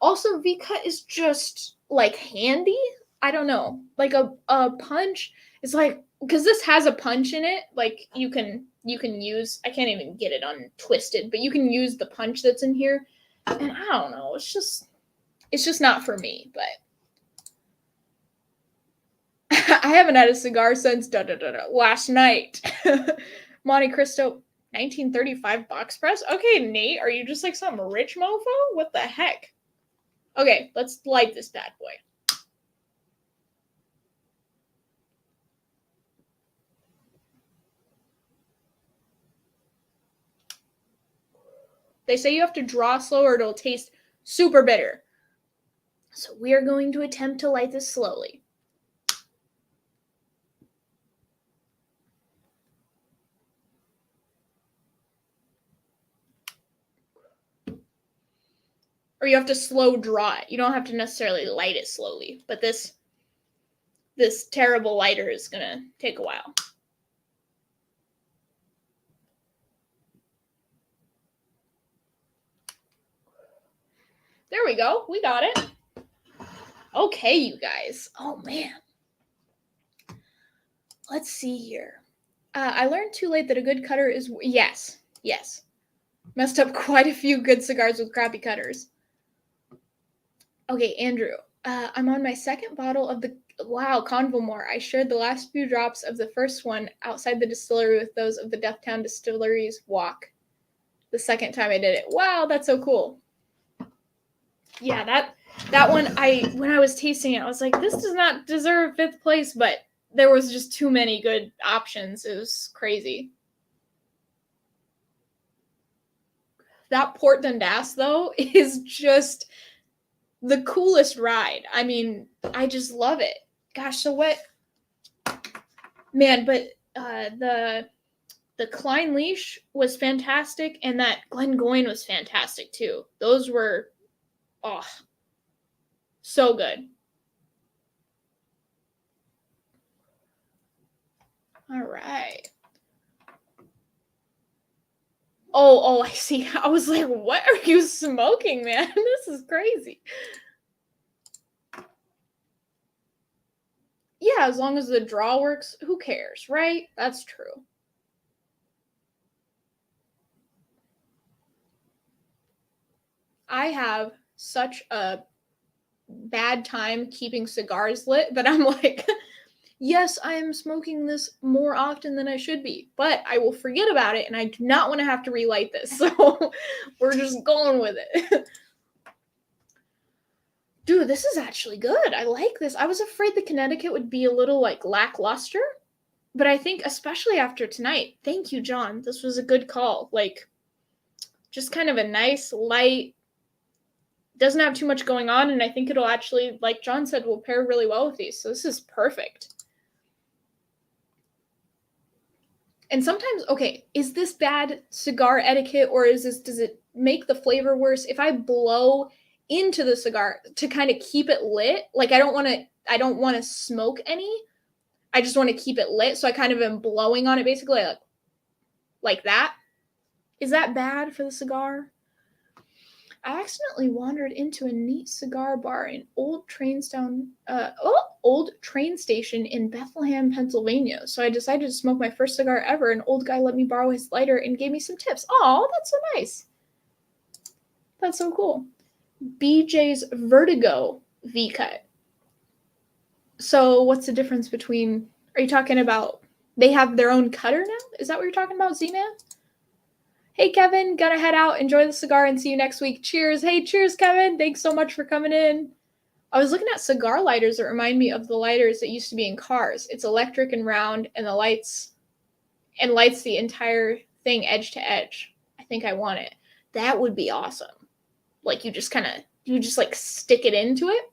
Also, V-cut is just, like, handy? I don't know. Like, a punch is like... Because this has a punch in it, like, you can use... I can't even get it untwisted, but you can use the punch that's in here. And I don't know, it's just not for me, but I haven't had a cigar since last night. Monte Cristo 1935 box press. Okay, Nate, are you just like some rich mofo? What the heck? Okay, let's light this bad boy. They say you have to draw slow or it'll taste super bitter. So we are going to attempt to light this slowly. Or you have to slow draw it. You don't have to necessarily light it slowly. But this terrible lighter is going to take a while. There we go. We got it. Okay, you guys. Oh, man. Let's see here. I learned too late that a good cutter is... Yes. Messed up quite a few good cigars with crappy cutters. Okay, Andrew. I'm on my second bottle of the... Wow, Convalmore. I shared the last few drops of the first one outside the distillery with those of the Dufftown Distillery's walk. The second time I did it. Wow, that's so cool. Yeah, that one, when I was tasting it, I was like, this does not deserve 5th place, but there was just too many good options. It was crazy. That Port Dundas, though, is just the coolest ride. I mean, I just love it. Gosh, so what? Man, but the Klein Leash was fantastic, and that Glengoyne was fantastic, too. Those were... Oh, so good. All right. Oh, I see. I was like, what are you smoking, man? This is crazy. Yeah, as long as the draw works, who cares, right? That's true. I have such a bad time keeping cigars lit that I'm like, yes, I am smoking this more often than I should be, but I will forget about it and I do not want to have to relight this. So we're just going with it. Dude, this is actually good. I like this. I was afraid the Connecticut would be a little like lackluster, but I think especially after tonight, thank you, John. This was a good call. Like just kind of a nice, light, doesn't have too much going on, and I think it'll actually, like John said, will pair really well with these. So this is perfect. And sometimes, okay, is this bad cigar etiquette, or does it make the flavor worse if I blow into the cigar to kind of keep it lit? Like I don't want to smoke any. I just want to keep it lit, so I kind of am blowing on it basically like that. Is that bad for the cigar? I accidentally wandered into a neat cigar bar in old train station in Bethlehem, Pennsylvania. So I decided to smoke my first cigar ever. An old guy let me borrow his lighter and gave me some tips. Oh, that's so nice. That's so cool. BJ's Vertigo V-Cut. So what's the difference between... Are you talking about... They have their own cutter now? Is that what you're talking about, Z-Man? Hey, Kevin, gonna head out, enjoy the cigar, and see you next week. Cheers. Hey, cheers, Kevin. Thanks so much for coming in. I was looking at cigar lighters that remind me of the lighters that used to be in cars. It's electric and round, and lights the entire thing edge to edge. I think I want it. That would be awesome. Like, you just like stick it into it.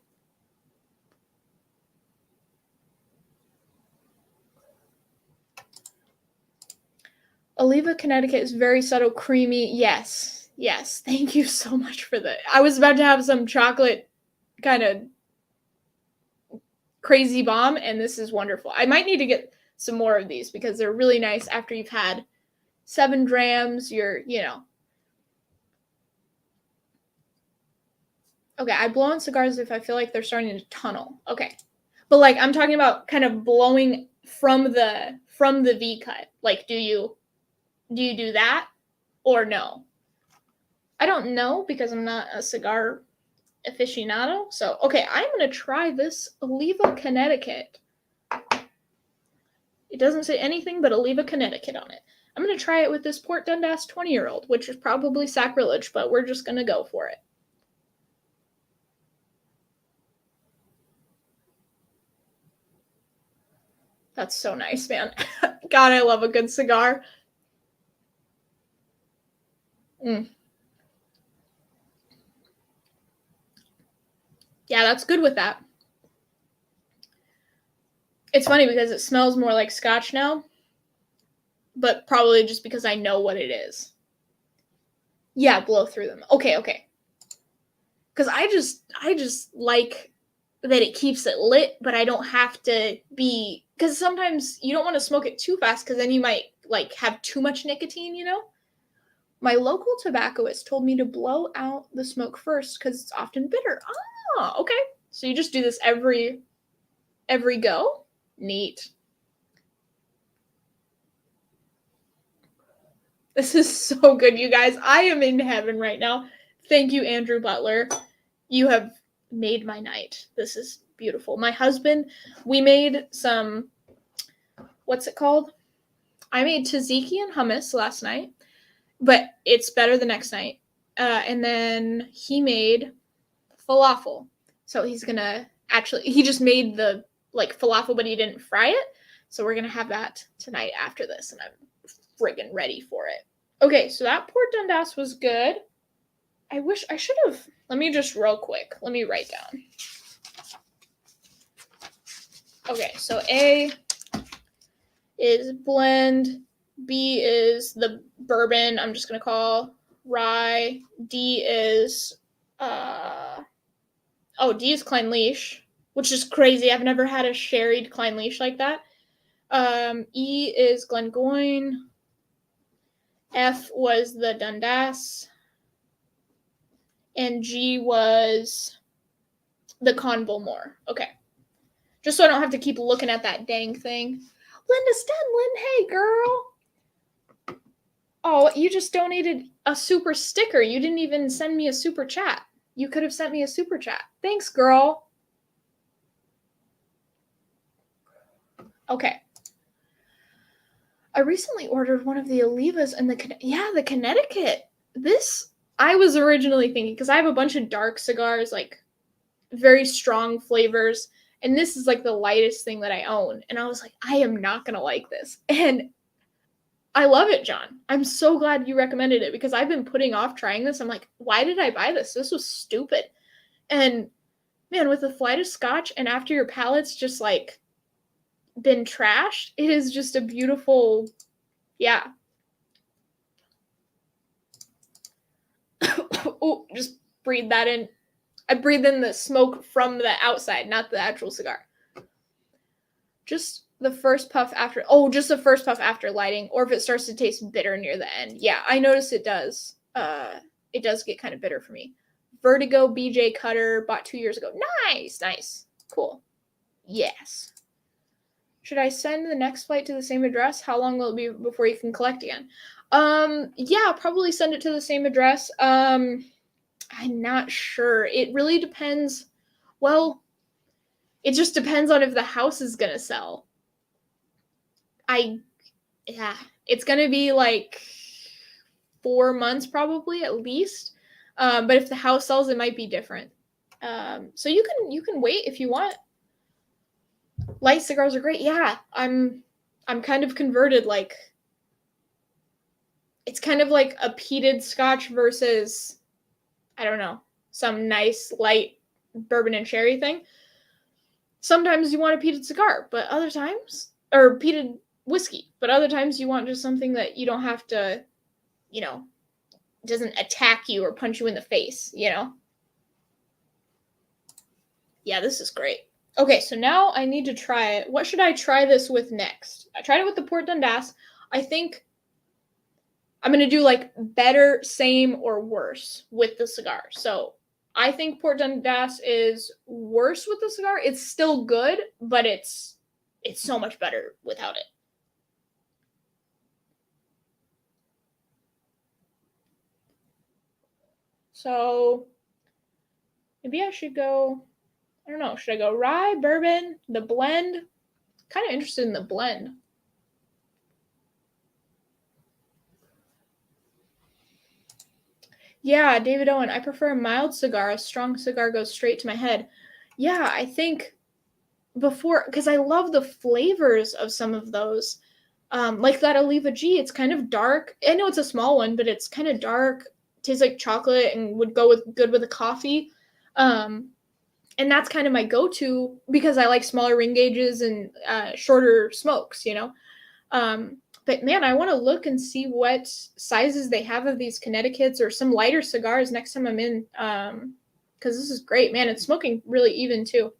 Oliva, Connecticut is very subtle, creamy. Yes. Yes. Thank you so much for that. I was about to have some chocolate kind of crazy bomb, and this is wonderful. I might need to get some more of these because they're really nice after you've had 7 drams. Okay, I blow on cigars if I feel like they're starting to tunnel. Okay. But like I'm talking about kind of blowing from the V cut. Like do you do that or no? I don't know because I'm not a cigar aficionado. So, okay, I'm going to try this Oliva, Connecticut. It doesn't say anything but Oliva, Connecticut on it. I'm going to try it with this Port Dundas 20-year-old, which is probably sacrilege, but we're just going to go for it. That's so nice, man. God, I love a good cigar. Mm. Yeah, that's good with that. It's funny because it smells more like scotch now, but probably just because I know what it is. Yeah, blow through them. Okay. Because I just like that it keeps it lit, but I don't have to be, because sometimes you don't want to smoke it too fast because then you might like have too much nicotine, My local tobaccoist told me to blow out the smoke first because it's often bitter. Ah, okay. So you just do this every go? Neat. This is so good, you guys. I am in heaven right now. Thank you, Andrew Butler. You have made my night. This is beautiful. My husband, we made some, what's it called? I made tzatziki and hummus last night, but it's better the next night. And then he made falafel. So he's gonna he just made the like falafel, but he didn't fry it. So we're gonna have that tonight after this, and I'm friggin' ready for it. Okay, so that Port Dundas was good. I wish I should have. Let me just real quick. Let me write down. Okay, so A is blend. B is the bourbon. I'm just gonna call rye. D is D is Clynelish, which is crazy. I've never had a sherried Clynelish like that. E is Glengoyne. F was the Dundas. And G was the Conville-Moore. Okay. Just so I don't have to keep looking at that dang thing. Linda Stenlin, hey girl. Oh, you just donated a super sticker. You didn't even send me a super chat. You could have sent me a super chat. Thanks, girl. Okay. I recently ordered one of the Olivas and the Connecticut. This I was originally thinking because I have a bunch of dark cigars, like very strong flavors, and this is like the lightest thing that I own. And I was like, I am not gonna like this. And I love it, John. I'm so glad you recommended it because I've been putting off trying this. I'm like, why did I buy this? This was stupid. And man, with the flight of scotch and after your palate's just like been trashed, it is just a beautiful, yeah. Oh, just breathe that in. I breathe in the smoke from the outside, not the actual cigar. Just the first puff after lighting, or if it starts to taste bitter near the end. Yeah, I noticed it does. It does get kind of bitter for me. Vertigo BJ Cutter, bought 2 years ago. Nice. Cool. Yes. Should I send the next flight to the same address? How long will it be before you can collect again? Yeah, probably send it to the same address. I'm not sure. It really depends. Well, it just depends on if the house is gonna sell. It's gonna be like 4 months probably at least. But if the house sells, it might be different. So you can wait if you want. Light cigars are great. Yeah, I'm kind of converted. Like, it's kind of like a peated scotch versus, I don't know, some nice light bourbon and sherry thing. Sometimes you want a peated cigar, but other times, or peated whiskey. But other times you want just something that you don't have to, you know, doesn't attack you or punch you in the face, you know? Yeah, this is great. Okay, so now I need to try it. What should I try this with next? I tried it with the Port Dundas. I think I'm going to do like better, same, or worse with the cigar. So I think Port Dundas is worse with the cigar. It's still good, but it's so much better without it. So maybe I should go, I don't know, should I go rye, bourbon, the blend? Kind of interested in the blend. Yeah, David Owen, I prefer a mild cigar. A strong cigar goes straight to my head. Yeah, I think before, because I love the flavors of some of those. Like that Oliva G, it's kind of dark. I know it's a small one, but it's kind of dark. Tastes like chocolate and would go good with a coffee. And that's kind of my go-to because I like smaller ring gauges and shorter smokes, you know. But man, I want to look and see what sizes they have of these Connecticut's or some lighter cigars next time I'm in. Because this is great, man. It's smoking really even too.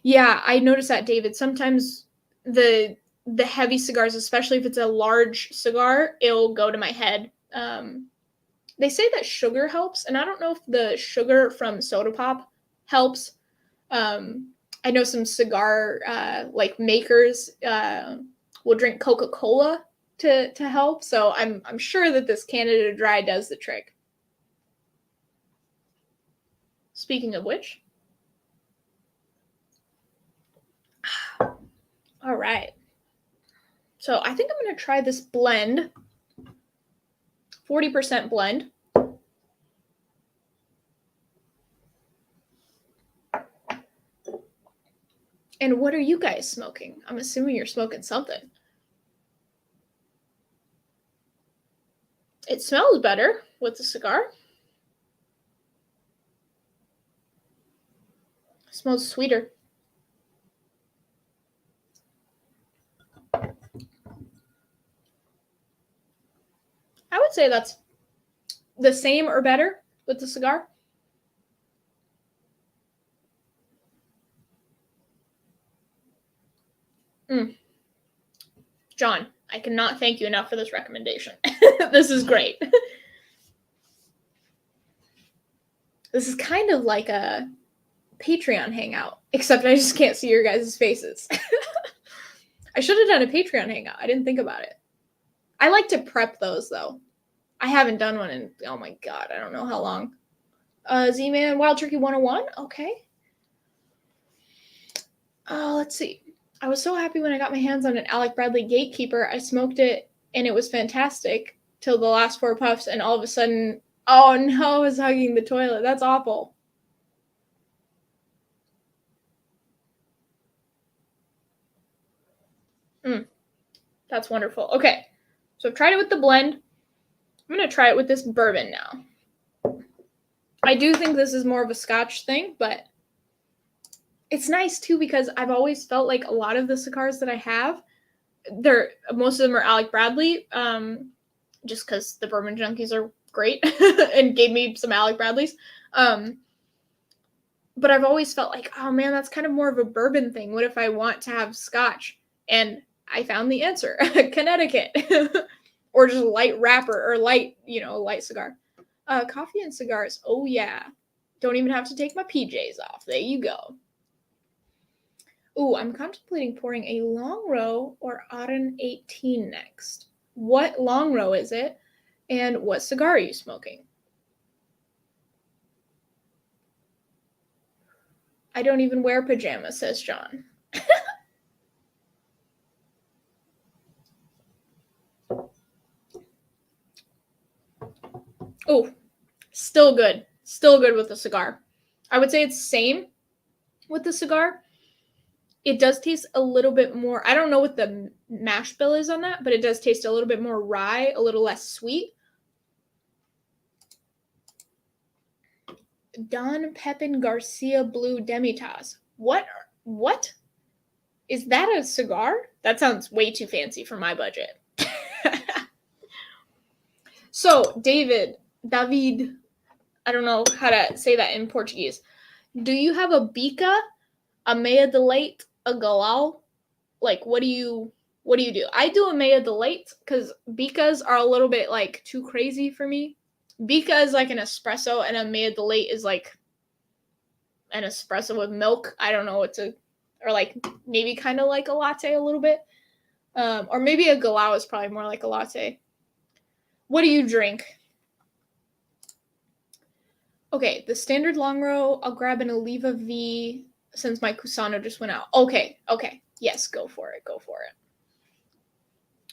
Yeah, I noticed that, David. Sometimes the heavy cigars, especially if it's a large cigar, it'll go to my head. They say that sugar helps, and I don't know if the sugar from soda pop helps. I know some cigar like makers will drink Coca-Cola to help, so I'm sure that this Canada Dry does the trick. Speaking of which, all right. So I think I'm going to try this blend, 40% blend. And what are you guys smoking? I'm assuming you're smoking something. It smells better with the cigar. It smells sweeter. I would say that's the same or better with the cigar. John, I cannot thank you enough for this recommendation. This is great. This is kind of like a Patreon hangout, except I just can't see your guys' faces. I should have done a Patreon hangout. I didn't think about it. I like to prep those though. I haven't done one in, oh my god, I don't know how long. Z-Man Wild Turkey 101? Okay. Let's see. I was so happy when I got my hands on an Alec Bradley Gatekeeper. I smoked it and it was fantastic till the last 4 puffs, and all of a sudden, oh no, I was hugging the toilet. That's awful. That's wonderful. Okay, so I've tried it with the blend. I'm going to try it with this bourbon now. I do think this is more of a Scotch thing, but it's nice too because I've always felt like a lot of the cigars that I have, most of them are Alec Bradley, just because the bourbon junkies are great and gave me some Alec Bradleys. But I've always felt like, oh man, that's kind of more of a bourbon thing. What if I want to have Scotch? And I found the answer, Connecticut, or just light wrapper or light, light cigar. Coffee and cigars. Oh yeah. Don't even have to take my PJs off. There you go. Ooh, I'm contemplating pouring a long row or Auden 18 next. What long row is it? And what cigar are you smoking? I don't even wear pajamas, says John. Oh, still good. Still good with the cigar. I would say it's same with the cigar. It does taste a little bit more. I don't know what the mash bill is on that, but it does taste a little bit more rye, a little less sweet. Don Pepin Garcia Blue Demitas. What? Is that a cigar? That sounds way too fancy for my budget. So, David, I don't know how to say that in Portuguese. Do you have a bica, a meia de leite, a galao? Like, what do you do? I do a meia de leite because bicas are a little bit like too crazy for me. Bica is like an espresso, and a meia de leite is like an espresso with milk. I don't know what to, or like maybe kind of like a latte a little bit. Or maybe a galao is probably more like a latte. What do you drink? Okay, the standard long row. I'll grab an Oliva V since my Cusano just went out. Okay. Yes, go for it.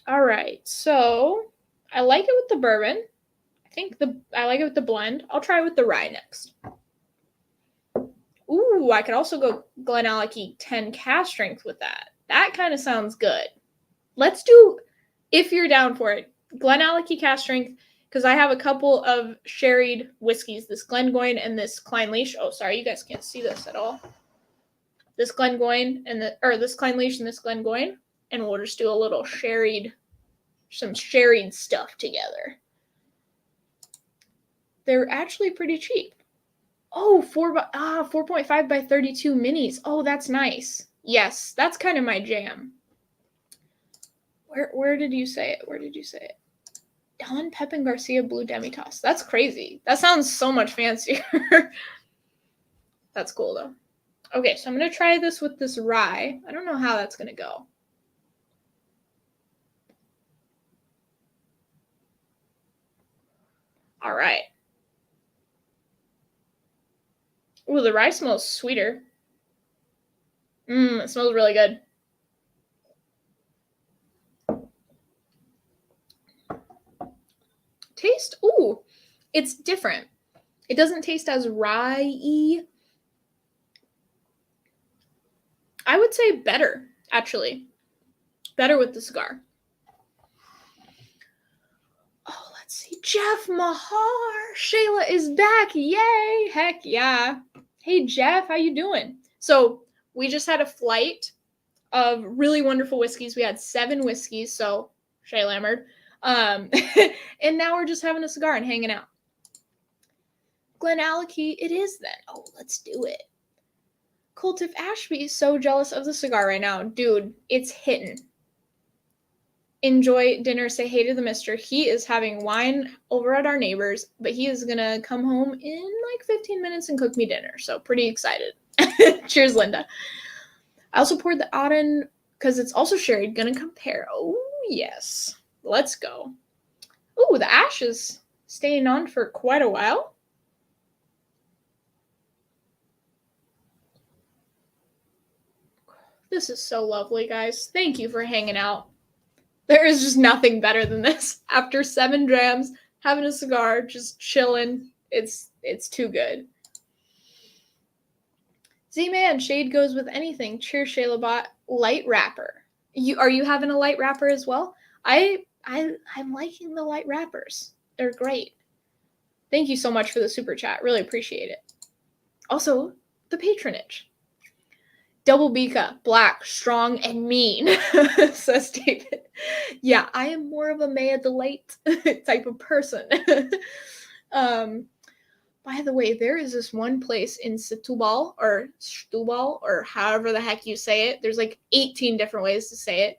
All right, so I like it with the bourbon. I like it with the blend. I'll try it with the rye next. Ooh, I could also go Glenallachie 10 cast strength with that. That kind of sounds good. Let's do, if you're down for it, Glenallachie cast strength, because I have a couple of sherried whiskeys, this Glengoyne and this Clynelish. Oh, sorry, you guys can't see this at all. This Glengoyne this Clynelish and this Glengoyne, and we'll just do a little some sherried stuff together. They're actually pretty cheap. Oh, 4.5 by 32 minis. Oh, that's nice. Yes, that's kind of my jam. Where did you say it? Don Pepin Garcia Blue Demitas. That's crazy. That sounds so much fancier. That's cool, though. Okay, so I'm going to try this with this rye. I don't know how that's going to go. All right. Ooh, the rye smells sweeter. It smells really good. Taste, ooh, it's different. It doesn't taste as rye-y. I would say better, actually. Better with the cigar. Oh, let's see. Jeff Mahar. Shayla is back. Yay. Heck yeah. Hey, Jeff, how you doing? So we just had a flight of really wonderful whiskeys. We had 7 whiskeys, so Shay Lammerd. And now we're just having a cigar and hanging out. Glenallachie, it is then. Oh, let's do it. Coltiff Ashby is so jealous of the cigar right now. Dude, it's hitting. Enjoy dinner. Say hey to the mister. He is having wine over at our neighbors, but he is going to come home in like 15 minutes and cook me dinner. So pretty excited. Cheers, Linda. I also poured the Auden because it's also sherry. Gonna compare. Oh, yes. Let's go. Oh, the ash is staying on for quite a while. This is so lovely, guys. Thank you for hanging out. There is just nothing better than this. After 7 drams, having a cigar, just chilling. It's too good. Z-Man, shade goes with anything. Cheers, Shaylabot. Light wrapper. Are you having a light wrapper as well? I'm liking the light wrappers. They're great. Thank you so much for the super chat. Really appreciate it. Also, the patronage. Double Bika, black, strong, and mean, says David. Yeah, I am more of a Maya Delight type of person. By the way, there is this one place in Setúbal, or however the heck you say it. There's like 18 different ways to say it.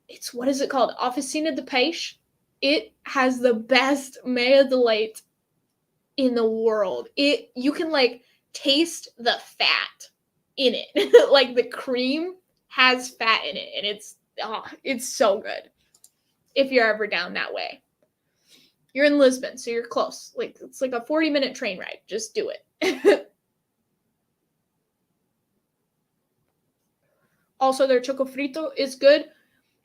It's, what is it called? Oficina de Peixe. It has the best Maya Delight in the world. You can like taste the fat in it. Like the cream has fat in it, and it's so good. If you're ever down that way. You're in Lisbon, so you're close. Like it's like a 40-minute train ride. Just do it. Also, their choco frito is good,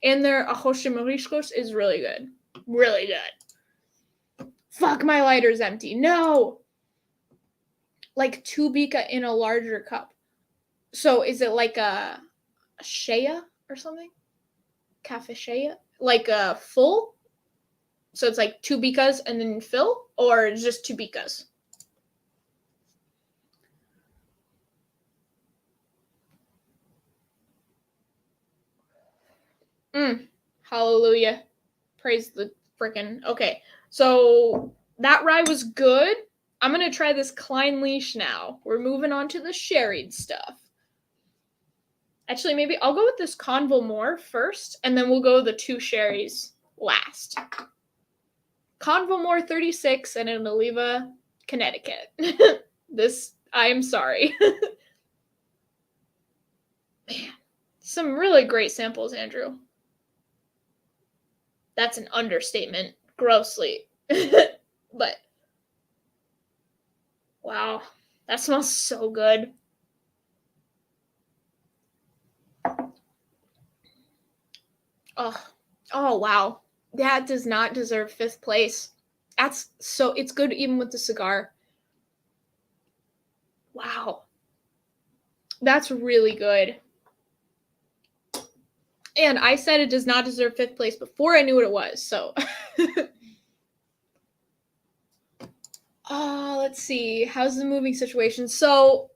and their arroz de mariscos is really good. Really good. Fuck, my lighter's empty. No! Like 2 Bika in a larger cup. So is it like a shea or something? Cafe shea? Like a full? So it's like 2 Bikas and then fill? Or just 2 Bikas? Hallelujah. Praise the frickin'. Okay, so that rye was good. I'm gonna try this Klein Leash now. We're moving on to the sherried stuff. Actually, maybe I'll go with this Conville Moor first, and then we'll go the 2 sherries last. Conville Moor 36 and in Oliva, Connecticut. I am sorry. Man, some really great samples, Andrew. That's an understatement, grossly. But, wow, that smells so good. Oh, wow. That does not deserve 5th place. It's good even with the cigar. Wow. That's really good. And I said it does not deserve 5th place before I knew what it was, so. Let's see. How's the moving situation? So,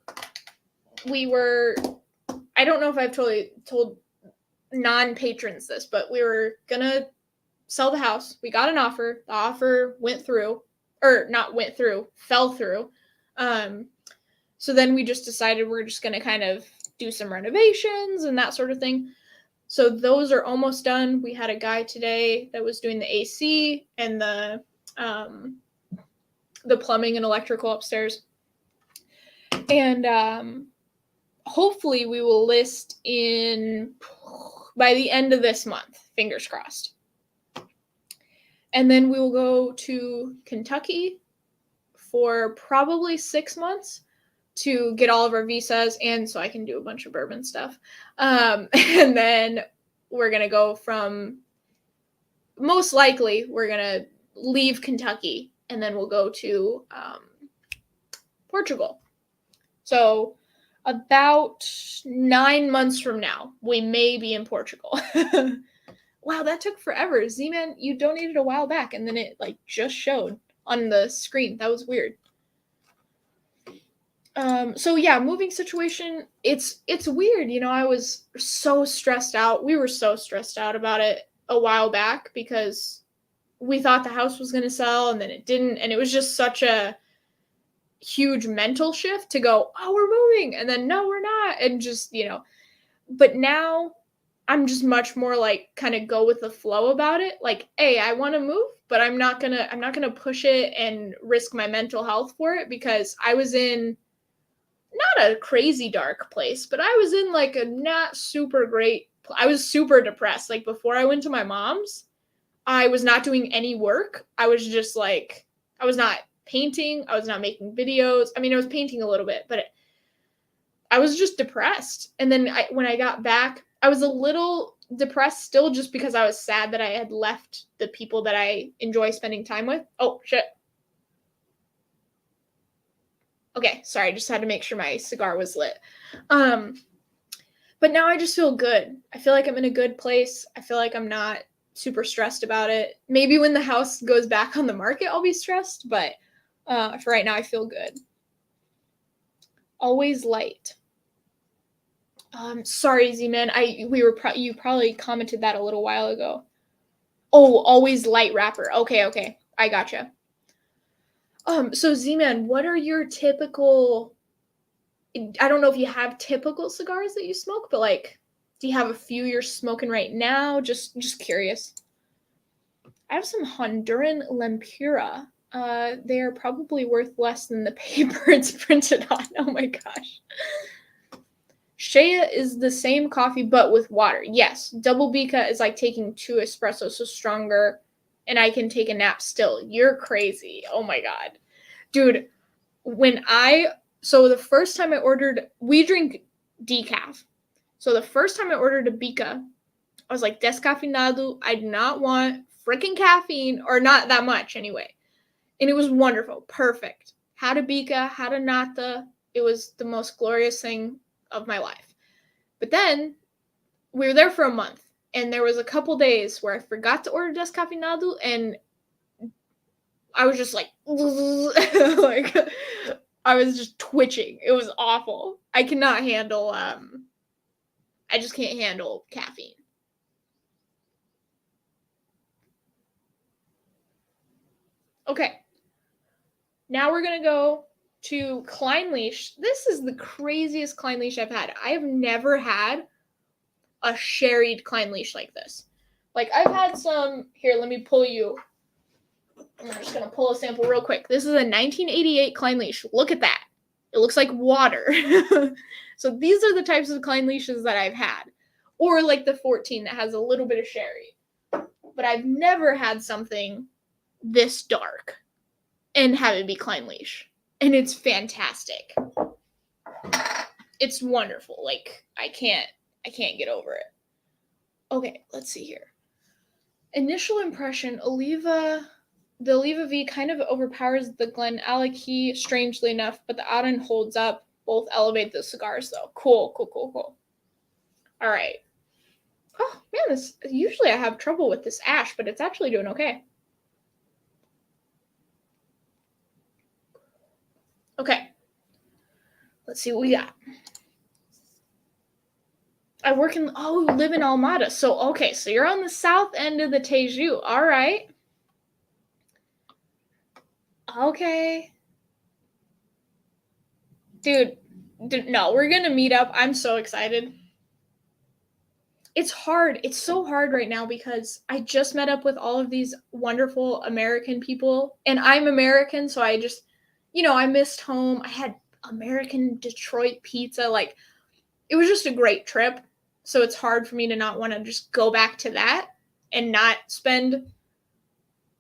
I don't know if I've told non-patrons this, but we were gonna sell the house. We got an offer. The offer fell through. So then we just decided we're just gonna kind of do some renovations and that sort of thing. So those are almost done. We had a guy today that was doing the AC and the plumbing and electrical upstairs. And hopefully we will list by the end of this month, fingers crossed. And then we will go to Kentucky for probably 6 months to get all of our visas and so I can do a bunch of bourbon stuff. And then we're going to go most likely, we're going to leave Kentucky and then we'll go to Portugal. So about 9 months from now, we may be in Portugal. Wow, that took forever. Z-Man, you donated a while back and then it just showed on the screen. That was weird. So yeah, moving situation, it's weird. I was so stressed out. We were so stressed out about it a while back because we thought the house was going to sell and then it didn't. And it was just such a huge mental shift to go, oh, we're moving. And then no, we're not. And just, but now I'm just much more kind of go with the flow about it. Hey, I want to move, but I'm not going to push it and risk my mental health for it because I was in not a crazy dark place, but I was in a not super great, I was super depressed. Before I went to my mom's, I was not doing any work. I was just I was not painting. I was not making videos. I mean, I was painting a little bit, but I was just depressed. And then when I got back, I was a little depressed still just because I was sad that I had left the people that I enjoy spending time with. Oh, shit. Okay, sorry, I just had to make sure my cigar was lit. But now I just feel good. I feel like I'm in a good place. I feel like I'm not super stressed about it. Maybe when the house goes back on the market, I'll be stressed, but for right now, I feel good. Always light. Sorry, Z-Man. You probably commented that a little while ago. Oh, always light wrapper. Okay. I gotcha. So Z-Man, what are your typical, I don't know if you have typical cigars that you smoke, but do you have a few you're smoking right now? Just curious. I have some Honduran Lempura. They are probably worth less than the paper it's printed on. Oh my gosh. Shea is the same coffee, but with water. Yes, Double Bica is taking 2 espressos, so stronger, and I can take a nap still. You're crazy. Oh my god. Dude, so the first time we drink decaf. So the first time I ordered a Bica, I was like, descafeinado, I do not want freaking caffeine, or not that much anyway. And it was wonderful. Perfect. Had a Bica, had a nata. It was the most glorious thing of my life. But then we were there for a month, and there was a couple days where I forgot to order descafeinado, and I was just I was just twitching. It was awful. I cannot handle I just can't handle caffeine. Okay. Now we're going to go to Klein Leash. This is the craziest Klein Leash I've had. I have never had a sherried Klein Leash like this. Like, I've had some. Here, let me pull you. I'm just going to pull a sample real quick. This is a 1988 Klein Leash. Look at that. It looks like water. So these are the types of Klein Leashes that I've had. Or like the 14 that has a little bit of sherry. But I've never had something this dark and have it be Klein Leash. And it's fantastic. It's wonderful. Like, I can't get over it. Okay, let's see here. Initial impression, the Oliva V kind of overpowers the Glenallachie, strangely enough, but the Auden holds up. Both elevate the cigars, though. Cool. All right. Oh, man, usually I have trouble with this ash, but it's actually doing okay. Okay. Let's see what we got. I live in Almada. So, okay, so you're on the south end of the Teju. All right. Okay. Dude, no, we're going to meet up. I'm so excited. It's hard. It's so hard right now because I just met up with all of these wonderful American people. And I'm American, so I just, I missed home. I had American Detroit pizza. Like, it was just a great trip. So it's hard for me to not want to just go back to that and not spend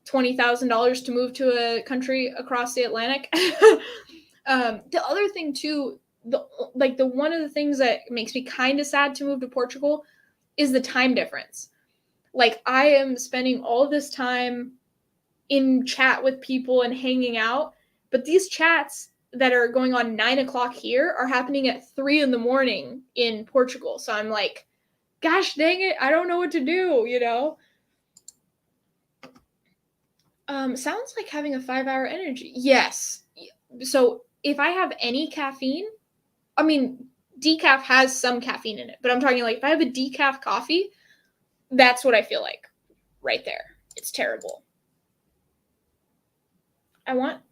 $20,000 to move to a country across the Atlantic. The other thing too, one of the things that makes me kind of sad to move to Portugal is the time difference. Like, I am spending all this time in chat with people and hanging out, but these chats that are going on 9:00 here are happening at 3 a.m. in Portugal. So I'm like, gosh dang it, I don't know what to do, Sounds like having a 5-hour energy. Yes. So if I have any caffeine, I mean, decaf has some caffeine in it, but I'm talking like if I have a decaf coffee, that's what I feel like right there. It's terrible.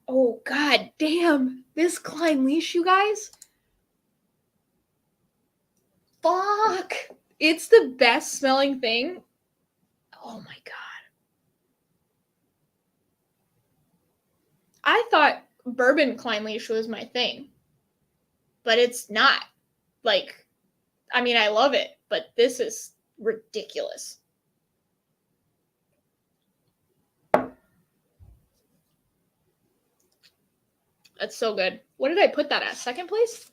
Oh, god damn, this Klein Leash, you guys. Fuck. It's the best smelling thing. Oh my god. I thought bourbon Klein Leash was my thing, but it's not. Like, I mean, I love it, but this is ridiculous. That's so good. What did I put that at? Second place?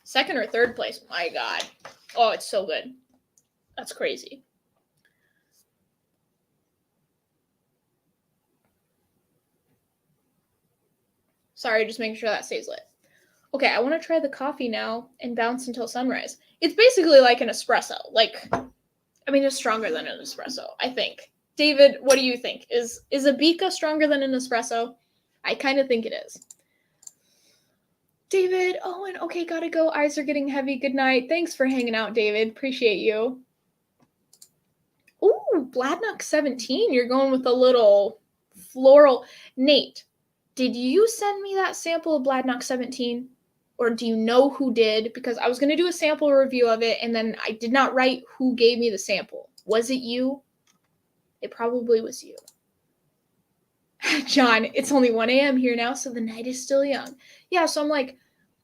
Second or third place? My god. Oh, it's so good. That's crazy. Sorry, just making sure that stays lit. Okay, I want to try the coffee now and bounce until sunrise. It's basically like an espresso. Like, I mean, it's stronger than an espresso, I think. David, what do you think? Is a Bika stronger than an espresso? I kind of think it is. David, Owen, okay, gotta go. Eyes are getting heavy. Good night. Thanks for hanging out, David. Appreciate you. Ooh, Bladnock 17. You're going with a little floral. Nate, did you send me that sample of Bladnock 17? Or do you know who did? Because I was going to do a sample review of it, and then I did not write who gave me the sample. Was it you? It probably was you. John, it's only 1 a.m. here now, so the night is still young. Yeah, so I'm like,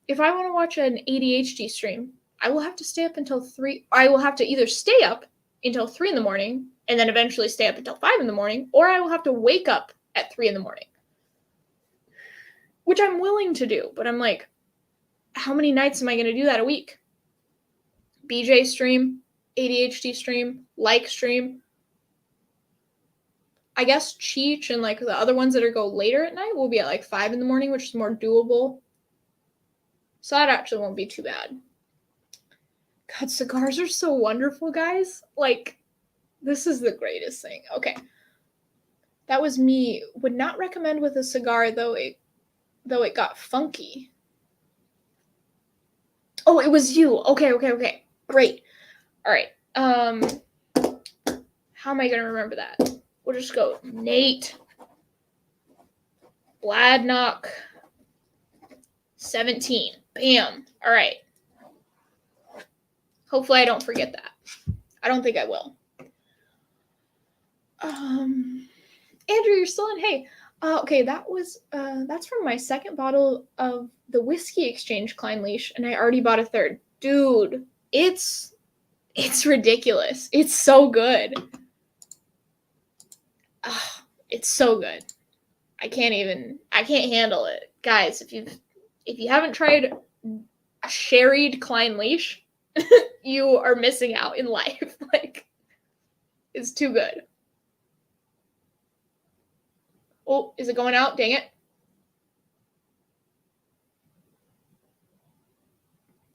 if I want to watch an ADHD stream, I will have to stay up until 3. I will have to either stay up until 3 in the morning and then eventually stay up until 5 in the morning, or I will have to wake up at 3 in the morning. Which I'm willing to do, but I'm like, how many nights am I going to do that a week? BJ stream, ADHD stream, like stream. I guess Cheech and like the other ones that go later at night will be at like 5 in the morning, which is more doable. So that actually won't be too bad. God, cigars are so wonderful, guys. Like, this is the greatest thing. Okay. That was me. Would not recommend with a cigar, though it got funky. Oh, it was you. Okay. Great. All right. How am I going to remember that? We'll just go Nate. Bladnock 17. Bam. All right. Hopefully I don't forget that. I don't think I will. Andrew, you're still in. Hey. Okay, that's from my second bottle of the Whiskey Exchange Klein Leash, and I already bought a third. Dude, it's ridiculous. It's so good. It's so good. I can't handle it. Guys, if you haven't tried a sherried Klein Leash, you are missing out in life. Like, it's too good. Oh, is it going out? Dang it.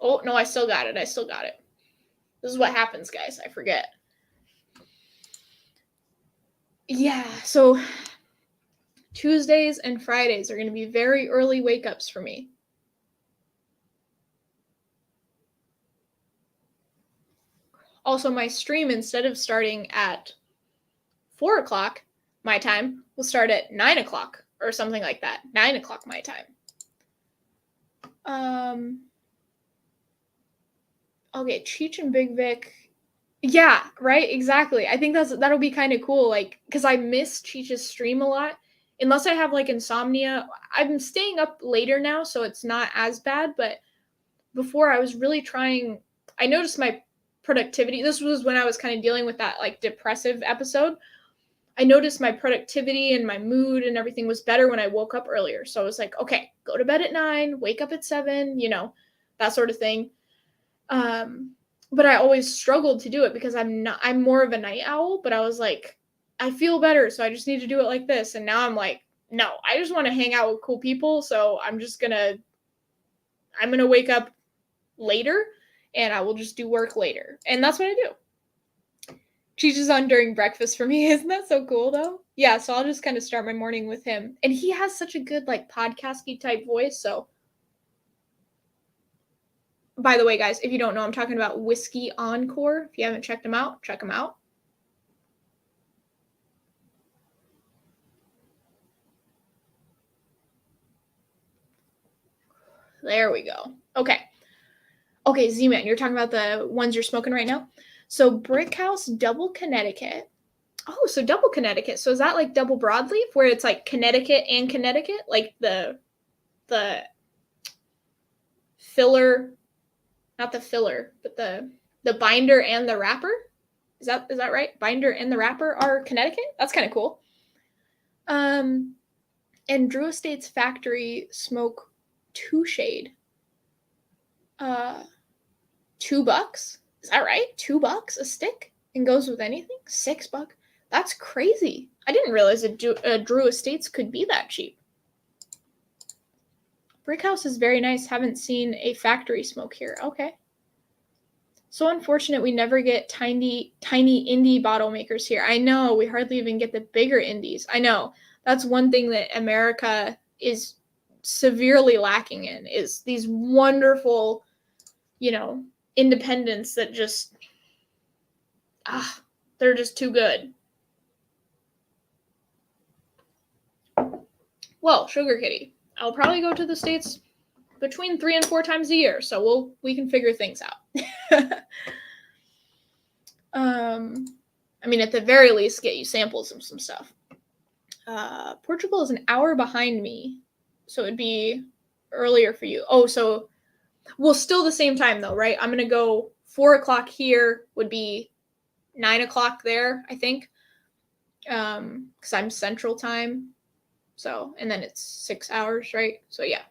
Oh, no, I still got it. This is what happens, guys. I forget. Yeah, so Tuesdays and Fridays are going to be very early wake-ups for me. Also, my stream, instead of starting at 4 o'clock my time, will start at 9 o'clock or something like that. 9 o'clock my time. Okay, Cheech and Big Vic. Yeah, right, exactly. I think that'll be kind of cool, like, because I miss Cheech's stream a lot. Unless I have, like, insomnia. I'm staying up later now, so it's not as bad, but before I was really trying. I noticed my productivity. This was when I was kind of dealing with that, like, depressive episode. I noticed my productivity and my mood and everything was better when I woke up earlier. So I was like, okay, go to bed at 9, wake up at 7, that sort of thing. But I always struggled to do it because I'm more of a night owl, but I was like, I feel better, so I just need to do it like this. And now I'm like, no, I just want to hang out with cool people, so I'm gonna wake up later and I will just do work later. And that's what I do. Cheech is on during breakfast for me. Isn't that so cool though? Yeah, so I'll just kind of start my morning with him. And he has such a good, like, podcast-y type voice, so. By the way, guys, if you don't know, I'm talking about Whiskey Encore. If you haven't checked them out, check them out. There we go. Okay, Z-Man, you're talking about the ones you're smoking right now? So Brick House Double Connecticut. Oh, so Double Connecticut. So is that like double broadleaf where it's like Connecticut and Connecticut? Like the filler, not the filler, but the binder and the wrapper? Is that right? Binder and the wrapper are Connecticut? That's kind of cool. And Drew Estate's factory smoke 2 shade. $2? Is that right? $2 a stick? And goes with anything? $6? That's crazy. I didn't realize Drew Estates could be that cheap. Brick House is very nice. Haven't seen a factory smoke here. Okay. So unfortunate we never get tiny indie bottle makers here. I know, we hardly even get the bigger indies. I know. That's one thing that America is severely lacking in, is these wonderful, independents that just, they're just too good. Well, Sugar Kitty, I'll probably go to the States between 3 and 4 times a year, so we can figure things out. I mean, at the very least, get you samples of some stuff. Portugal is an hour behind me, so it'd be earlier for you. Oh, so, well, still the same time though, right? I'm gonna go 4 o'clock here would be 9 o'clock there, I think, because I'm Central Time. So, and then it's 6 hours, right? So yeah.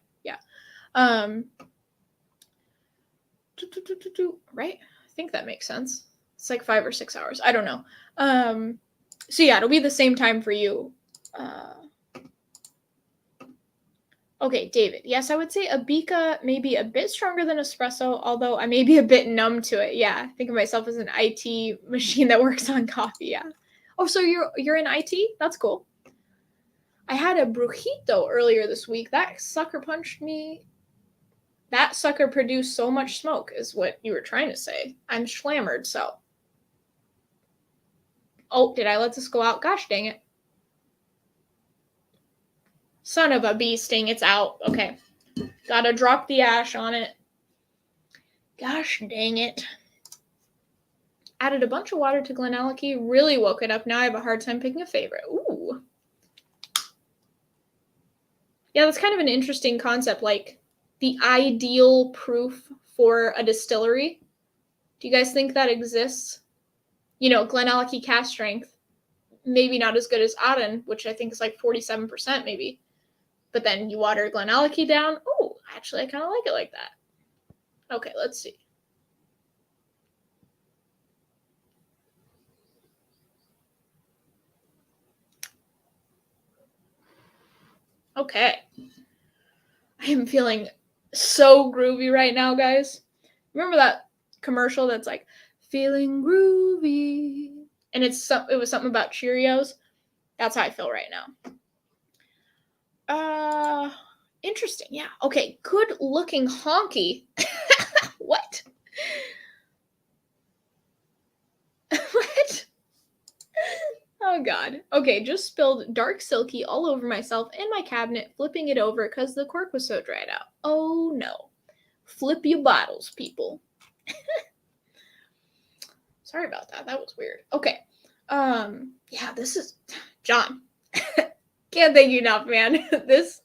Right? I think that makes sense. It's like 5 or 6 hours. I don't know. So yeah, it'll be the same time for you. Okay, David. Yes, I would say a Bika may be a bit stronger than espresso, although I may be a bit numb to it. Yeah, think of myself as an IT machine that works on coffee. Yeah. Oh, so you're in IT? That's cool. I had a brujito earlier this week. That sucker punched me. That sucker produced so much smoke, is what you were trying to say. I'm schlammered, so. Oh, did I let this go out? Gosh dang it. Son of a bee sting, it's out. Okay. Gotta drop the ash on it. Gosh dang it. Added a bunch of water to Glenallachie. Really woke it up. Now I have a hard time picking a favorite. Ooh. Yeah, that's kind of an interesting concept. Like, the ideal proof for a distillery. Do you guys think that exists? You know, Glenallachie cask strength, maybe not as good as Aden, which I think is like 47% maybe. But then you water Glenallachie down. Oh, actually, I kind of like it like that. Okay, let's see. Okay. I am feeling so groovy right now, guys. Remember that commercial that's like, feeling groovy? And it was something about Cheerios. That's how I feel right now. Interesting. Yeah. Okay. Good looking honky. What? What? Oh god. Okay, just spilled dark silky all over myself and my cabinet, flipping it over because the cork was so dried out. Oh no. Flip your bottles, people. Sorry about that. That was weird. Okay. Yeah, this is John. Can't thank you enough, man. This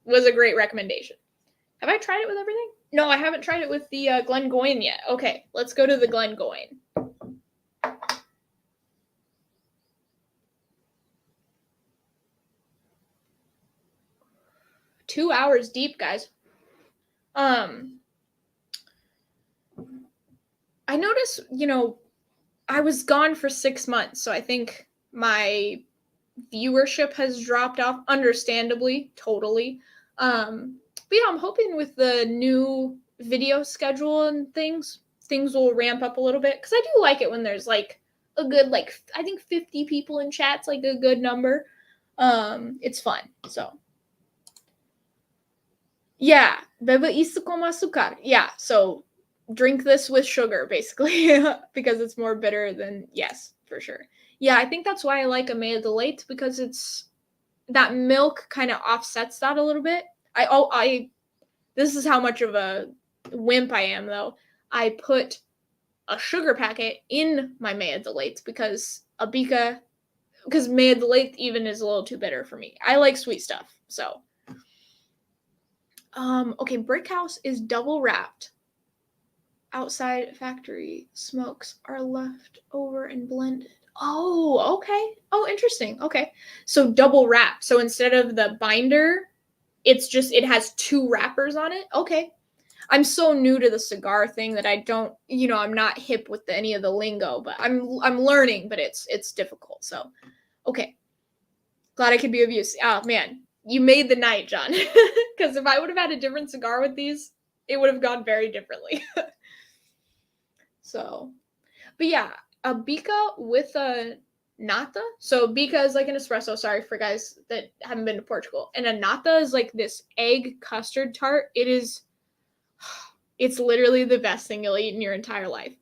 was a great recommendation. Have I tried it with everything? No, I haven't tried it with the Glengoyne yet. Okay, let's go to the Glengoyne. 2 hours deep, guys. I noticed, I was gone for 6 months, so I think my viewership has dropped off, understandably, totally. But yeah, I'm hoping with the new video schedule and things will ramp up a little bit, because I do like it when there's like a good, like, I think 50 people in chat's like a good number. It's fun, so. Yeah, bebe isto con azúcar. Yeah, so drink this with sugar, basically, because it's more bitter than, yes, for sure. Yeah, I think that's why I like Amaya de Late, because it's, that milk kind of offsets that a little bit. This is how much of a wimp I am, though. I put a sugar packet in my Maya de Late because Maya de Late even is a little too bitter for me. I like sweet stuff, so. Okay, brick house is double wrapped. Outside factory smokes are left over and blended. Oh, okay. Oh, interesting. Okay. So double wrap. So instead of the binder, it has 2 wrappers on it. Okay. I'm so new to the cigar thing that I don't, I'm not hip with any of the lingo, but I'm learning, but it's difficult. So, okay. Glad I could be of use. Oh, man. You made the night, John. Because if I would have had a different cigar with these, it would have gone very differently. So, but yeah, a bica with a nata. So bica is like an espresso. Sorry for guys that haven't been to Portugal. And a nata is like this egg custard tart. It's literally the best thing you'll eat in your entire life.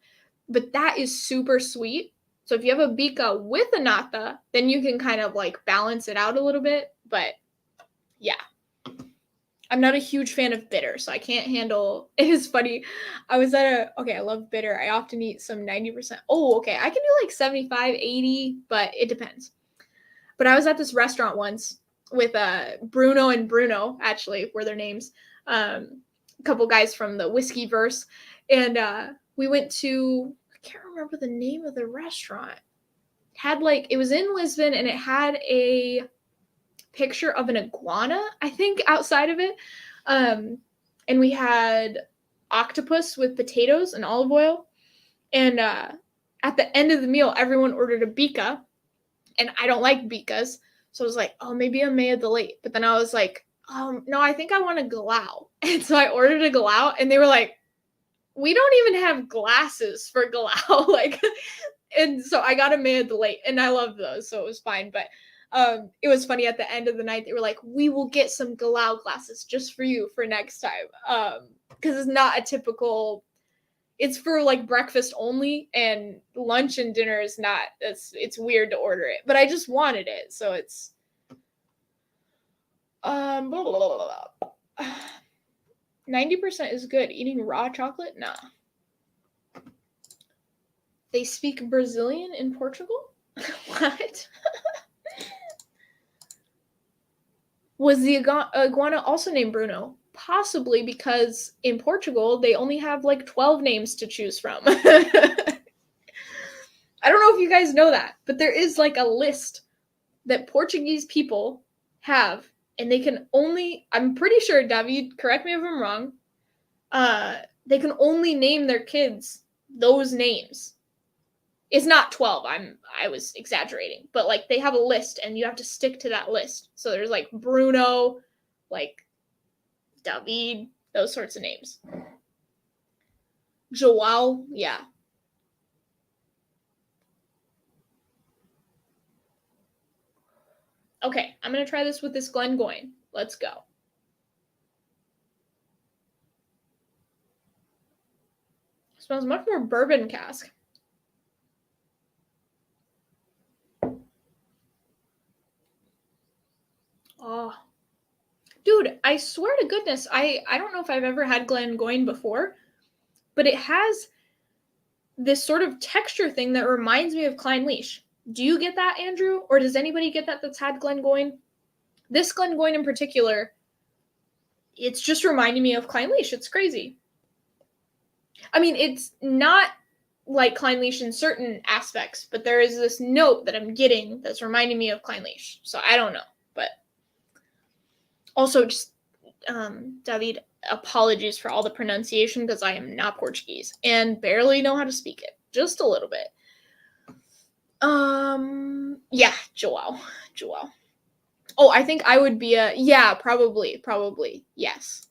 But that is super sweet. So if you have a bica with a nata, then you can kind of like balance it out a little bit. But yeah. I'm not a huge fan of bitter, so I can't handle. It is funny. I was at I love bitter. I often eat some 90%. Oh, okay. I can do like 75, 80, but it depends. But I was at this restaurant once with Bruno and Bruno, actually, were their names. A couple guys from the Whiskey Verse. And we went to, I can't remember the name of the restaurant. It was in Lisbon, and it had a picture of an iguana, I think, outside of it. And we had octopus with potatoes and olive oil. And at the end of the meal, everyone ordered a bica. And I don't like bicas. So I was like, oh, maybe a Maya de Late. But then I was like, no, I think I want a Galao. And so I ordered a Galao, and they were like, we don't even have glasses for Galao. And so I got a Maya de Late, and I love those, so it was fine. But it was funny at the end of the night. They were like, we will get some Galao glasses just for you for next time. Because it's not a typical, it's for like breakfast only, and lunch and dinner is not, it's weird to order it. But I just wanted it. So it's, Blah, blah, blah, blah. 90% is good. Eating raw chocolate? Nah. They speak Brazilian in Portugal? What? Was the iguana also named Bruno? Possibly because in Portugal, they only have like 12 names to choose from. I don't know if you guys know that, but there is like a list that Portuguese people have, and they can only, I'm pretty sure, David, correct me if I'm wrong, they can only name their kids those names. It's not 12. I was exaggerating, but like they have a list and you have to stick to that list. So there's like Bruno, like David, those sorts of names. Joao, yeah. Okay, I'm gonna try this with this Glengoyne. Let's go. Smells much more bourbon cask. Oh, dude, I swear to goodness, I don't know if I've ever had Glengoyne before, but it has this sort of texture thing that reminds me of Klein Leash. Do you get that, Andrew? Or does anybody get that that's had Glengoyne? This Glengoyne in particular, it's just reminding me of Klein Leash. It's crazy. I mean, it's not like Klein Leash in certain aspects, but there is this note that I'm getting that's reminding me of Klein Leash. So I don't know, but also just David, apologies for all the pronunciation because I am not Portuguese and barely know how to speak it. Just a little bit. Yeah, Joao. Oh, I think I would be probably, yes.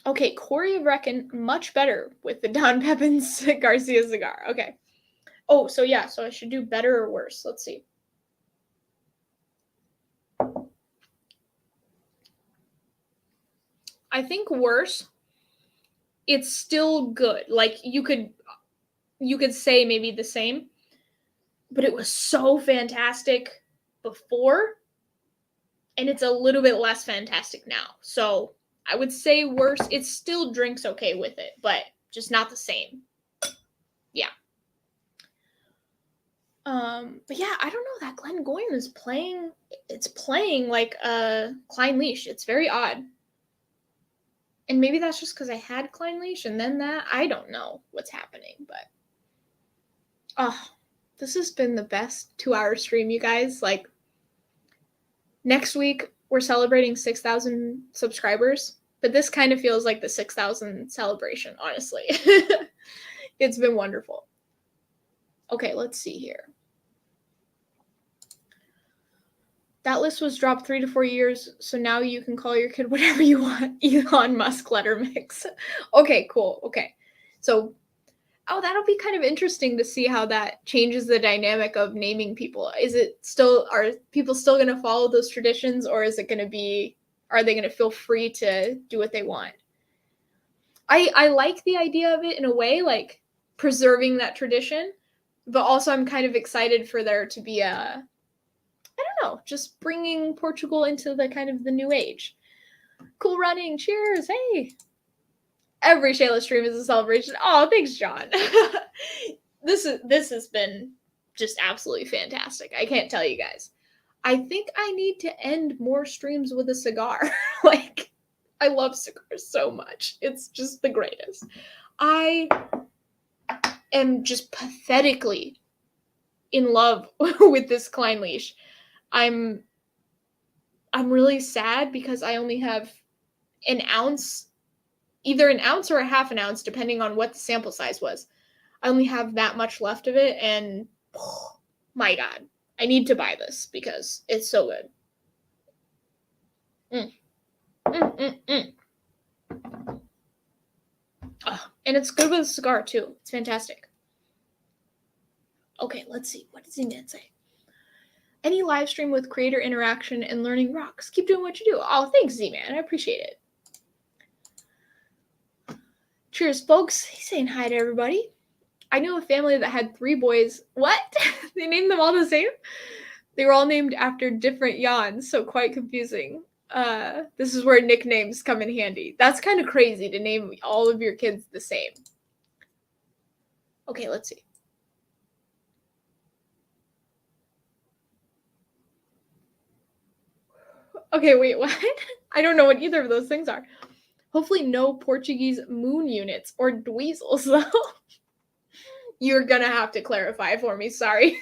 Okay, Corey reckon much better with the Don Pepin's Garcia cigar. Okay. Oh, so yeah, so I should do better or worse. Let's see. I think worse. It's still good. Like you could say maybe the same, but it was so fantastic before, and it's a little bit less fantastic now. So I would say worse. It still drinks okay with it, but just not the same. Yeah. But yeah, I don't know, that Glengoyne is playing. It's playing like a Klein Leash. It's very odd. And maybe that's just because I had Klein Leash and then that. I don't know what's happening, but oh, this has been the best 2-hour stream, you guys. Like next week we're celebrating 6,000 subscribers, but this kind of feels like the 6,000 celebration, honestly. It's been wonderful. Okay, let's see here. That list was dropped 3 to 4 years, so now you can call your kid whatever you want. Elon Musk letter mix. Okay, cool. Okay. So, that'll be kind of interesting to see how that changes the dynamic of naming people. Are people still going to follow those traditions, or are they going to feel free to do what they want? I like the idea of it in a way, like preserving that tradition, but also I'm kind of excited for there to be just bringing Portugal into the kind of the new age. Cool running, cheers, hey. Every Shayla stream is a celebration. Oh, thanks, John. This has been just absolutely fantastic. I can't tell you guys. I think I need to end more streams with a cigar. Like, I love cigars so much. It's just the greatest. I am just pathetically in love with this Klein Leash. I'm really sad because I only have an ounce, either an ounce or a half an ounce, depending on what the sample size was. I only have that much left of it, and oh, my God, I need to buy this because it's so good. Oh, and it's good with a cigar too. It's fantastic. Okay, let's see. What does Z-Man say? Any live stream with creator interaction and learning rocks. Keep doing what you do. Oh, thanks, Z-Man. I appreciate it. Cheers, folks. He's saying hi to everybody. I knew a family that had 3 boys. What? They named them all the same? They were all named after different Jans, so quite confusing. This is where nicknames come in handy. That's kind of crazy to name all of your kids the same. Okay, let's see. Okay, wait, what? I don't know what either of those things are. Hopefully no Portuguese moon units or dweezels, though. You're gonna have to clarify for me, sorry.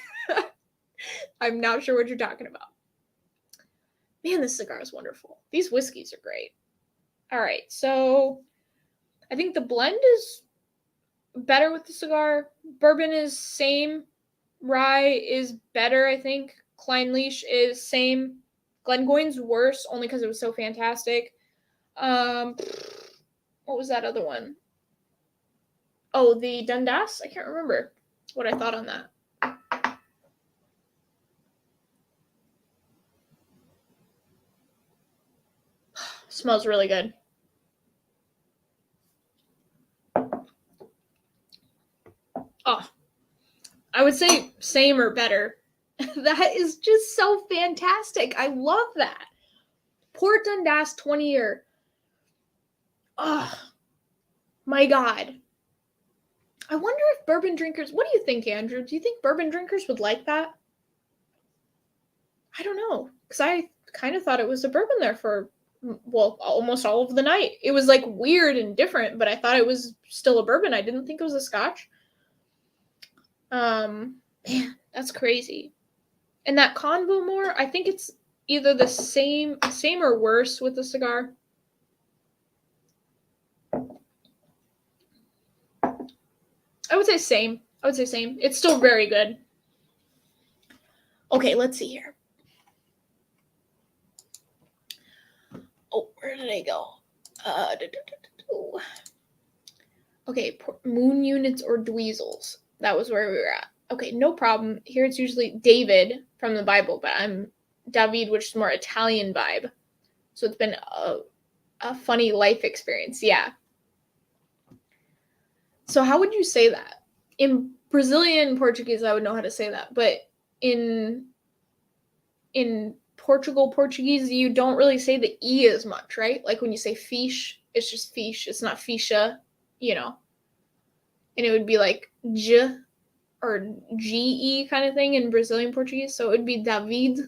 I'm not sure what you're talking about. Man, this cigar is wonderful. These whiskeys are great. All right, so I think the blend is better with the cigar. Bourbon is same. Rye is better, I think. Kleinleash is same. Glengoyne's worse, only because it was so fantastic. What was that other one? Oh, the Dundas? I can't remember what I thought on that. Smells really good. Oh, I would say same or better. That is just so fantastic. I love that. Port Dundas 20-year. Oh, my God. I wonder if bourbon drinkers, what do you think, Andrew? Do you think bourbon drinkers would like that? I don't know, because I kind of thought it was a bourbon there for, well, almost all of the night. It was like weird and different, but I thought it was still a bourbon. I didn't think it was a scotch. Man, that's crazy. And that Convo more, I think it's either the same or worse with the cigar. I would say same. It's still very good. Okay, let's see here. Oh, where did I go? Okay, moon units or dweezels. That was where we were at. Okay, no problem. Here it's usually David from the Bible, but I'm David, which is more Italian vibe. So it's been a funny life experience. Yeah. So how would you say that? In Brazilian Portuguese, I would know how to say that, but in Portuguese, you don't really say the E as much, right? Like when you say fish, it's just fish. It's not ficha, you know. And it would be like J or GE kind of thing in Brazilian Portuguese. So it would be David,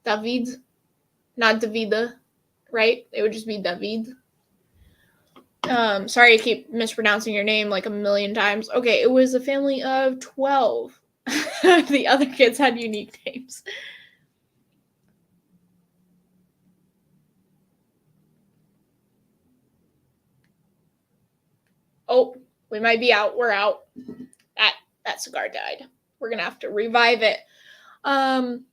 not Davida, right? It would just be David. Sorry, I keep mispronouncing your name like a million times. Okay, it was a family of 12. The other kids had unique names. Oh, we might be out. We're out. That cigar died. We're gonna have to revive it. Some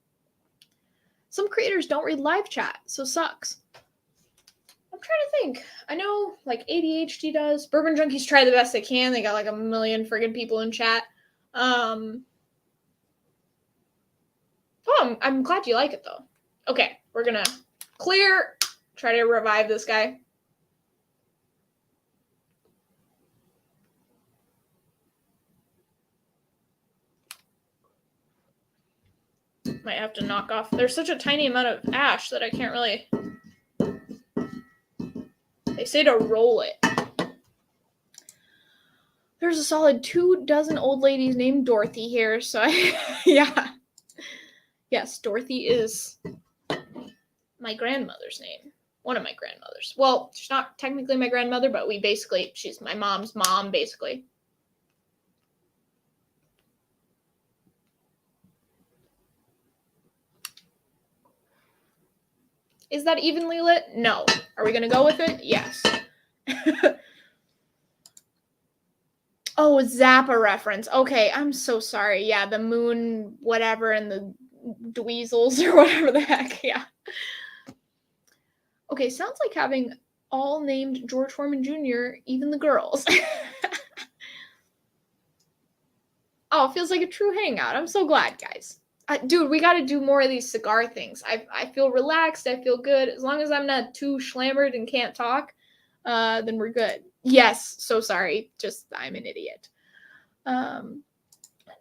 creators don't read live chat, so sucks. I'm trying to think. I know like ADHD does. Bourbon Junkies try the best they can. They got like a million friggin' people in chat. Oh, I'm glad you like it though. Okay, we're gonna clear. Try to revive this guy. Might have to knock off. There's such a tiny amount of ash that I can't really. They say to roll it. There's a solid 24 old ladies named Dorothy here, so yeah. Yes, Dorothy is my grandmother's name. One of my grandmothers. Well, she's not technically my grandmother, but she's my mom's mom, basically. Is that evenly lit? No. Are we going to go with it? Yes. Oh, Zappa reference. Okay, I'm so sorry. Yeah, the moon, whatever, and the dweezels or whatever the heck. Yeah. Okay, sounds like having all named George Foreman Jr., even the girls. Oh, it feels like a true hangout. I'm so glad, guys. Dude, we got to do more of these cigar things. I feel relaxed. I feel good. As long as I'm not too schlammered and can't talk, then we're good. Yes, so sorry. Just, I'm an idiot.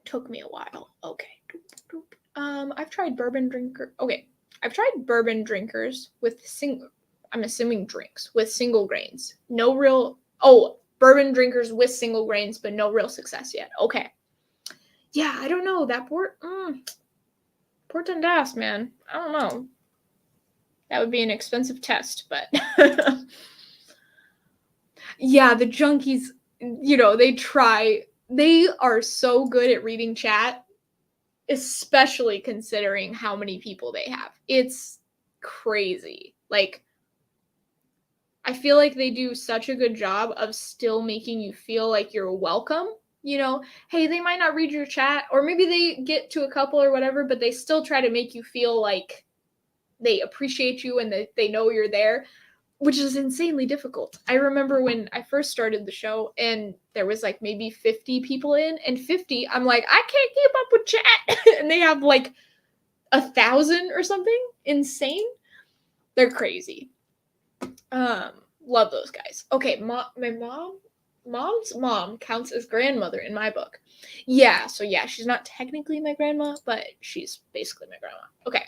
Took me a while. Okay. I've tried bourbon drinker. Okay, I've tried bourbon drinkers with I'm assuming drinks with single grains. No real. Oh, bourbon drinkers with single grains, but no real success yet. Okay. Yeah, I don't know that Port Dundas, man. I don't know. That would be an expensive test, but yeah, the junkies. They try. They are so good at reading chat, especially considering how many people they have. It's crazy. Like, I feel like they do such a good job of still making you feel like you're welcome. Hey, they might not read your chat, or maybe they get to a couple or whatever, but they still try to make you feel like they appreciate you and that they know you're there, which is insanely difficult. I remember when I first started the show and there was like maybe 50 people in, and 50, I'm like, I can't keep up with chat. And they have like 1,000 or something. Insane. They're crazy. Love those guys. Okay, my mom's mom counts as grandmother in my book. Yeah, so yeah, she's not technically my grandma, but she's basically my grandma. Okay.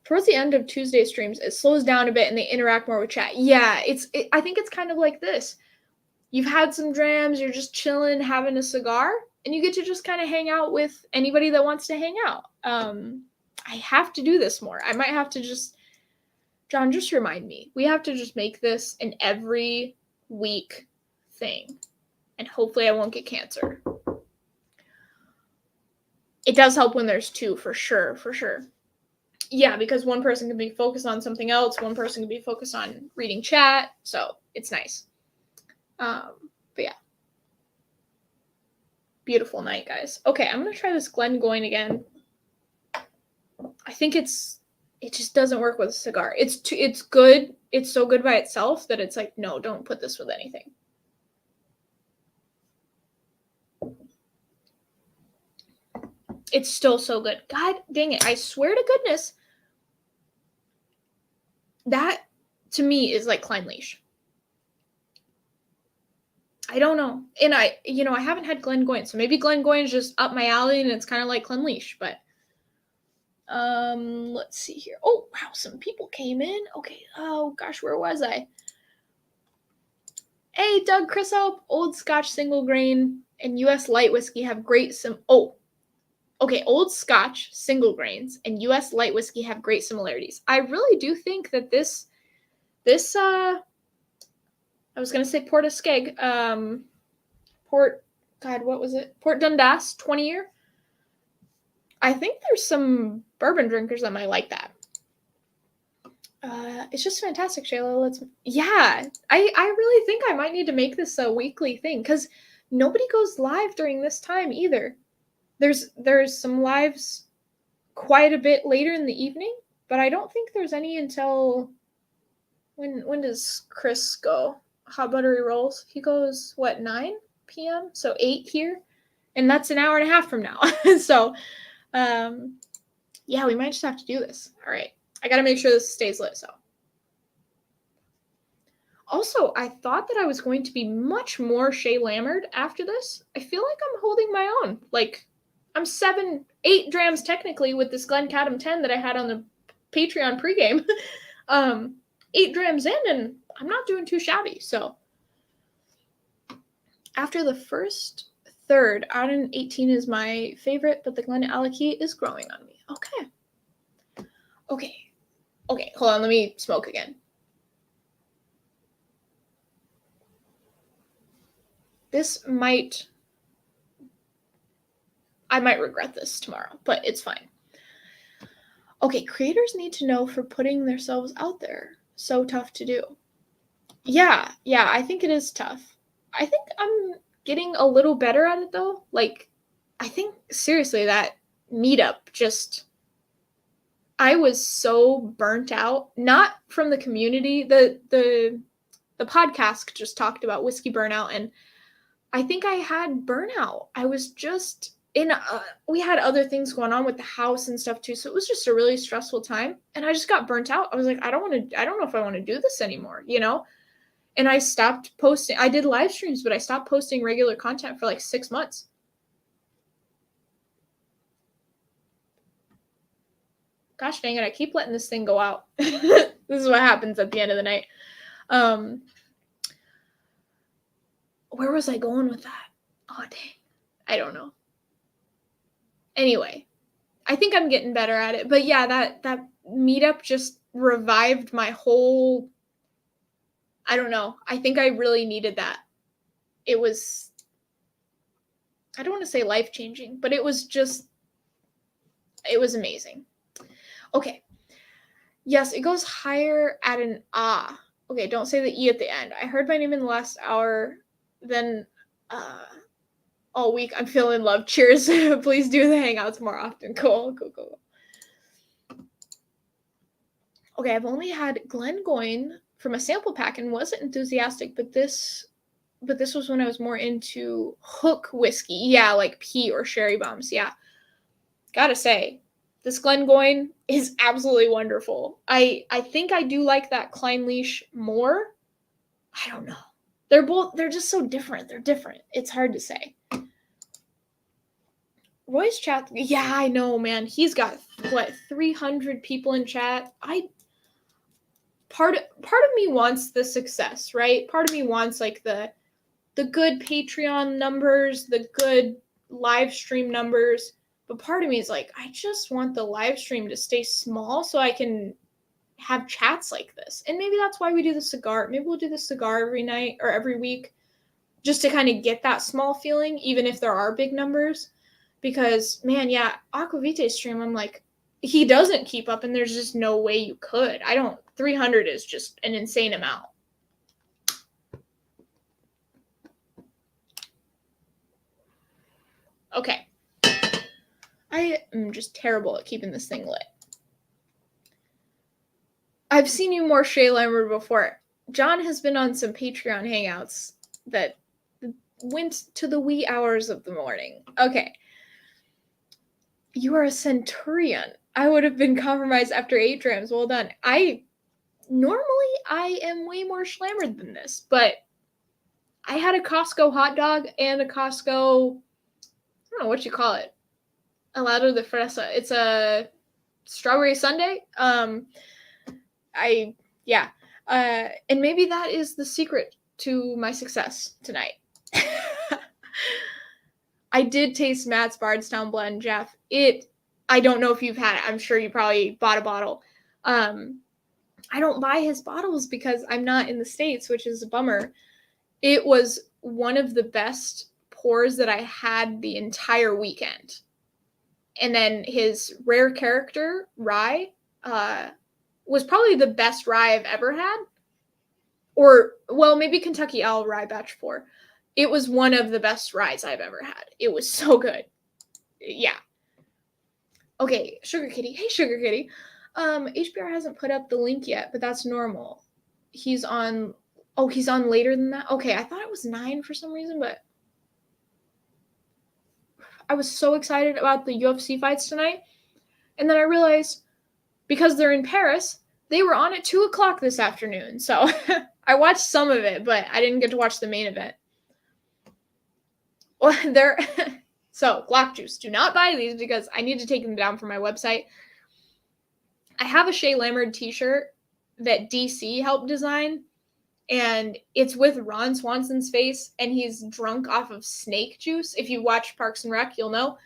Towards the end of Tuesday streams, it slows down a bit and they interact more with chat. Yeah, I think it's kind of like this. You've had some drams, you're just chilling, having a cigar, and you get to just kind of hang out with anybody that wants to hang out. I have to do this more. I might have to John, just remind me. We have to just make this an every week thing. And hopefully I won't get cancer. It does help when there's two, for sure. Yeah, because one person can be focused on something else, one person can be focused on reading chat, so it's nice. But yeah. Beautiful night, guys. Okay, I'm gonna try this Glengoyne again. I think it just doesn't work with a cigar. It's good. It's so good by itself that it's like, no, don't put this with anything. It's still so good. God dang it. I swear to goodness, that to me is like Klein Leash. I don't know. And I haven't had Glengoyne, so maybe Glengoyne is just up my alley and it's kind of like Klein Leash, but let's see here. Oh, wow, some people came in. Okay. Oh gosh, where was I? Hey, Doug Chrisop, Old Scotch single grain and US light whiskey have great Old Scotch single grains and US light whiskey have great similarities. I really do think that this I was going to say Port Skeg, Port Dundas 20-year. I think there's some bourbon drinkers that might like that. It's just fantastic, Shayla. I really think I might need to make this a weekly thing because nobody goes live during this time either. There's some lives quite a bit later in the evening, but I don't think there's any until when does Chris go? Hot Buttery Rolls. He goes 9 p.m. So 8 here, and that's an hour and a half from now. So, yeah, we might just have to do this. All right, I gotta make sure this stays lit. So, also, I thought that I was going to be much more Shay Lammard after this. I feel like I'm holding my own. Like, I'm 8 drams technically with this Glencadam 10 that I had on the Patreon pregame. 8 drams in, and I'm not doing too shabby. So after the first third, Auden 18 is my favorite, but the Glenallachie is growing on me. Okay. Hold on. Let me smoke again. I might regret this tomorrow, but it's fine. Okay, creators need to know for putting themselves out there. So tough to do. Yeah, I think it is tough. I think I'm getting a little better at it though. Like, I think seriously that meetup I was so burnt out, not from the community. The podcast just talked about whiskey burnout, and I think I had burnout. I was just we had other things going on with the house and stuff too, so it was just a really stressful time, and I just got burnt out. I was like, I don't know if I want to do this anymore, And I stopped posting. I did live streams, but I stopped posting regular content for like 6 months. Gosh dang it, I keep letting this thing go out. This is what happens at the end of the night. Where was I going with that? Oh, dang. I don't know. Anyway, I think I'm getting better at it. But yeah, that meetup just revived my whole, I don't know. I think I really needed that. It was, I don't want to say life-changing, but it was amazing. Okay. Yes, it goes higher at an ah. Okay, don't say the E at the end. I heard my name in the last hour, then all week. I'm feeling love. Cheers. Please do the hangouts more often. Cool. Okay, I've only had Glengoyne from a sample pack and wasn't enthusiastic, but this was when I was more into hook whiskey. Yeah, like peat or sherry bombs. Yeah. Gotta say, this Glengoyne is absolutely wonderful. I think I do like that Kleinleash more. I don't know. They're just so different. They're different. It's hard to say. Roy's chat, yeah, I know, man. He's got, 300 people in chat. Part of me wants the success, right? Part of me wants, like, the good Patreon numbers, the good live stream numbers. But part of me is like, I just want the live stream to stay small so I can have chats like this. And maybe that's why we do the cigar. Maybe we'll do the cigar every night or every week just to kind of get that small feeling, even if there are big numbers. Because, man, yeah, Aquavite stream, I'm like, he doesn't keep up and there's just no way you could. 300 is just an insane amount. Okay. I am just terrible at keeping this thing lit. I've seen you more Shay Lambert before. John has been on some Patreon hangouts that went to the wee hours of the morning. Okay. You are a centurion. I would have been compromised after 8 drams. Well done. Normally I am way more schlammered than this, but I had a Costco hot dog and a Costco, I don't know what you call it. Helado de fresa. It's a strawberry sundae. And maybe that is the secret to my success tonight. I did taste Matt's Bardstown blend, Jeff. I don't know if you've had it. I'm sure you probably bought a bottle. I don't buy his bottles because I'm not in the States, which is a bummer. It was one of the best pours that I had the entire weekend. And then his rare character rye was probably the best rye I've ever had. Or, well, maybe Kentucky Owl Rye Batch 4. It was one of the best ryes I've ever had. It was so good. Yeah. Okay, Sugar Kitty. Hey, Sugar Kitty. HBR hasn't put up the link yet, but that's normal. He's on later than that? Okay, I thought it was 9 for some reason, but I was so excited about the UFC fights tonight. And then I realized, because they're in Paris, they were on at 2 o'clock this afternoon. So I watched some of it, but I didn't get to watch the main event. Well, so Glock Juice, do not buy these because I need to take them down from my website. I have a Shay Lambert t-shirt that DC helped design, and it's with Ron Swanson's face, and he's drunk off of snake juice. If you watch Parks and Rec, you'll know.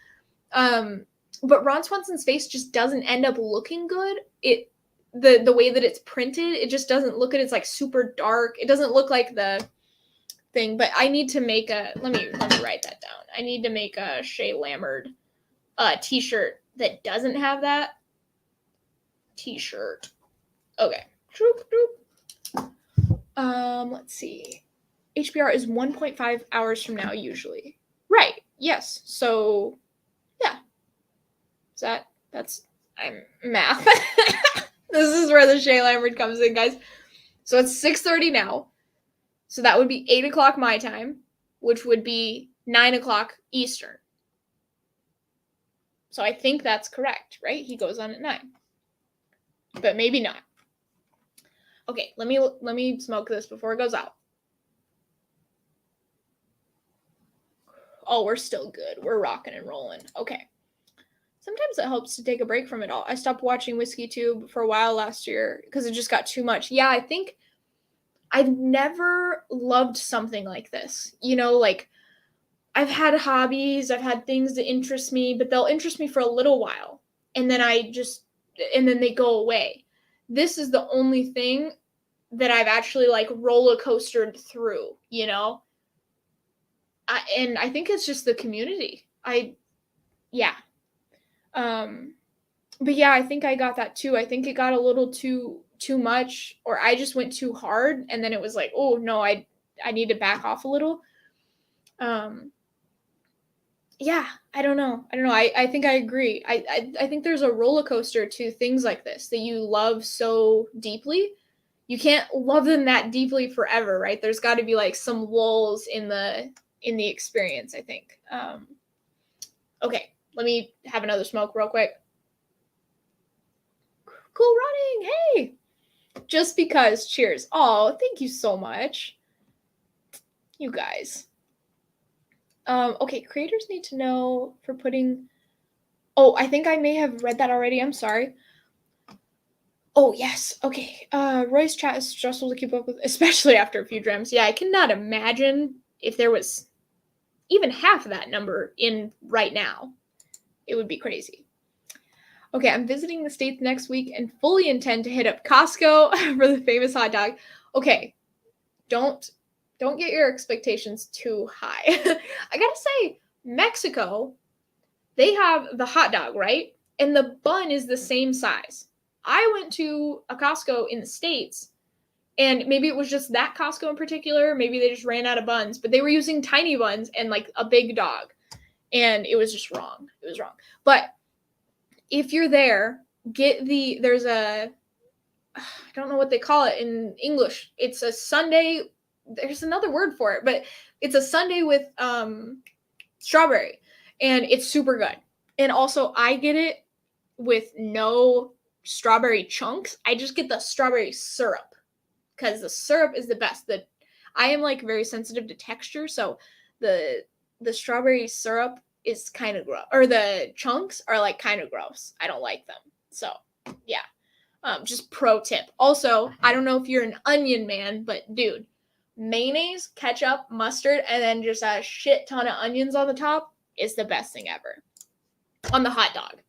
But Ron Swanson's face just doesn't end up looking good. The way that it's printed, it just doesn't look good. It's like super dark. It doesn't look like the thing, but I need to make let me write that down. I need to make a Shay Lambert t-shirt that doesn't have that t-shirt. Okay. Let's see. HBR is 1.5 hours from now usually. Right. Yes. So yeah. I'm math. This is where the Shay Lambert comes in, guys. So it's 6:30 now. So that would be 8 o'clock my time, which would be 9 o'clock Eastern. So I think that's correct, right? He goes on at 9. But maybe not. Okay, let me smoke this before it goes out. oh, we're still good. We're rocking and rolling. Okay. Sometimes it helps to take a break from it all. I stopped watching Whiskey Tube for a while last year because it just got too much. Yeah, I think I've never loved something like this. You know, like I've had hobbies, I've had things that interest me, but they'll interest me for a little while. And then and then they go away. This is the only thing that I've actually like roller coastered through, you know? And I think it's just the community. Yeah. But yeah, I think I got that too. I think it got a little too much, or I just went too hard, and then it was like, oh no, I need to back off a little. Yeah, I don't know. I think I agree. I think there's a roller coaster to things like this that you love so deeply. You can't love them that deeply forever, right? There's got to be like some lulls in the experience, I think. Okay, let me have another smoke real quick. Cool running. Hey. Just because. Cheers. Oh, thank you so much. You guys. Okay, creators need to know for putting... Oh, I think I may have read that already. I'm sorry. Oh, yes. Okay. Roy's chat is stressful to keep up with, especially after a few dreams. Yeah, I cannot imagine if there was even half of that number in right now. It would be crazy. Okay, I'm visiting the States next week and fully intend to hit up Costco for the famous hot dog. Okay, don't get your expectations too high. I gotta say, Mexico, they have the hot dog, right? And the bun is the same size. I went to a Costco in the States, and maybe it was just that Costco in particular. Maybe they just ran out of buns, but they were using tiny buns and like a big dog. And it was just wrong. It was wrong. But if you're there, there's a, I don't know what they call it in English. It's a sundae. There's another word for it, but it's a sundae with strawberry, and it's super good. And also, I get it with no strawberry chunks. I just get the strawberry syrup because the syrup is the best. I am like very sensitive to texture, so the strawberry syrup is kind of gross, or the chunks are like kind of gross. I don't like them. So yeah, just pro tip. Also, I don't know if you're an onion man, but dude, mayonnaise, ketchup, mustard, and then just a shit ton of onions on the top is the best thing ever on the hot dog.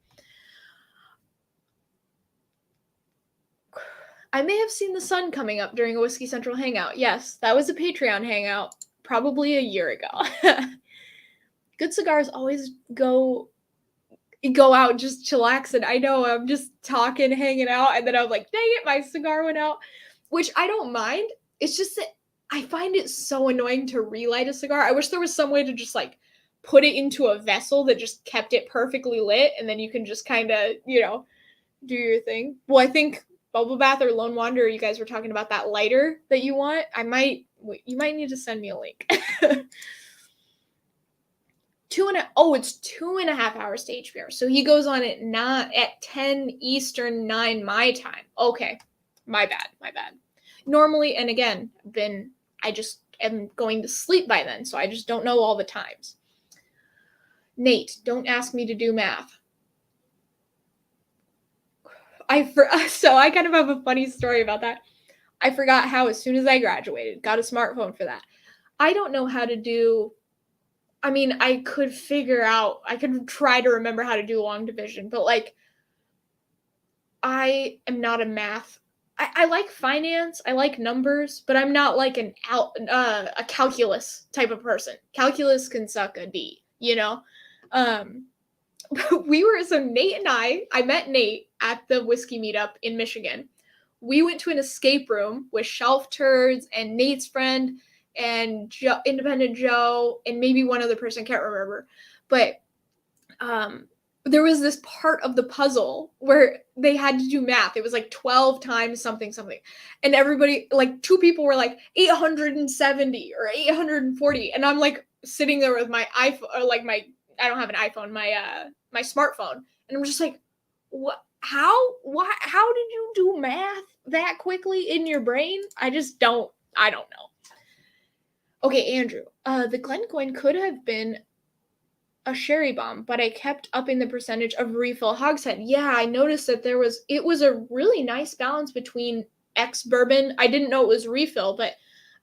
I may have seen the sun coming up during a Whiskey Central hangout. Yes, that was a Patreon hangout probably a year ago. Good cigars always go out just chillaxing. I know, I'm just talking, hanging out, and then I'm like, dang it, my cigar went out. Which I don't mind. It's just that I find it so annoying to relight a cigar. I wish there was some way to just like put it into a vessel that just kept it perfectly lit, and then you can just kind of, do your thing. Well, I think Bubble Bath or Lone Wanderer, you guys were talking about that lighter that you want. You might need to send me a link. It's 2.5 hours to HBR. So he goes on at 10 Eastern, 9 my time. Okay. My bad. Normally, and again, I just am going to sleep by then, so I just don't know all the times. Nate, don't ask me to do math. So I kind of have a funny story about that. I forgot how as soon as I graduated, got a smartphone for that. I don't know how to do... I mean, I could try to remember how to do long division, but like, I am not a math. I like finance, I like numbers, but I'm not like a calculus type of person. Calculus can suck a D, Nate and I met Nate at the whiskey meetup in Michigan. We went to an escape room with Shelf Turds and Nate's friend and Independent Joe, and maybe one other person, can't remember. But there was this part of the puzzle where they had to do math. It was like 12 times something. And everybody, like 2 people were like 870 or 840. And I'm like sitting there with my iPhone, or like I don't have an iPhone, my smartphone. And I'm just like, what? How did you do math that quickly in your brain? I don't know. Okay, Andrew, the Glencoin could have been a sherry bomb, but I kept upping the percentage of refill hogshead. Yeah, I noticed that it was a really nice balance between ex bourbon. I didn't know it was refill, but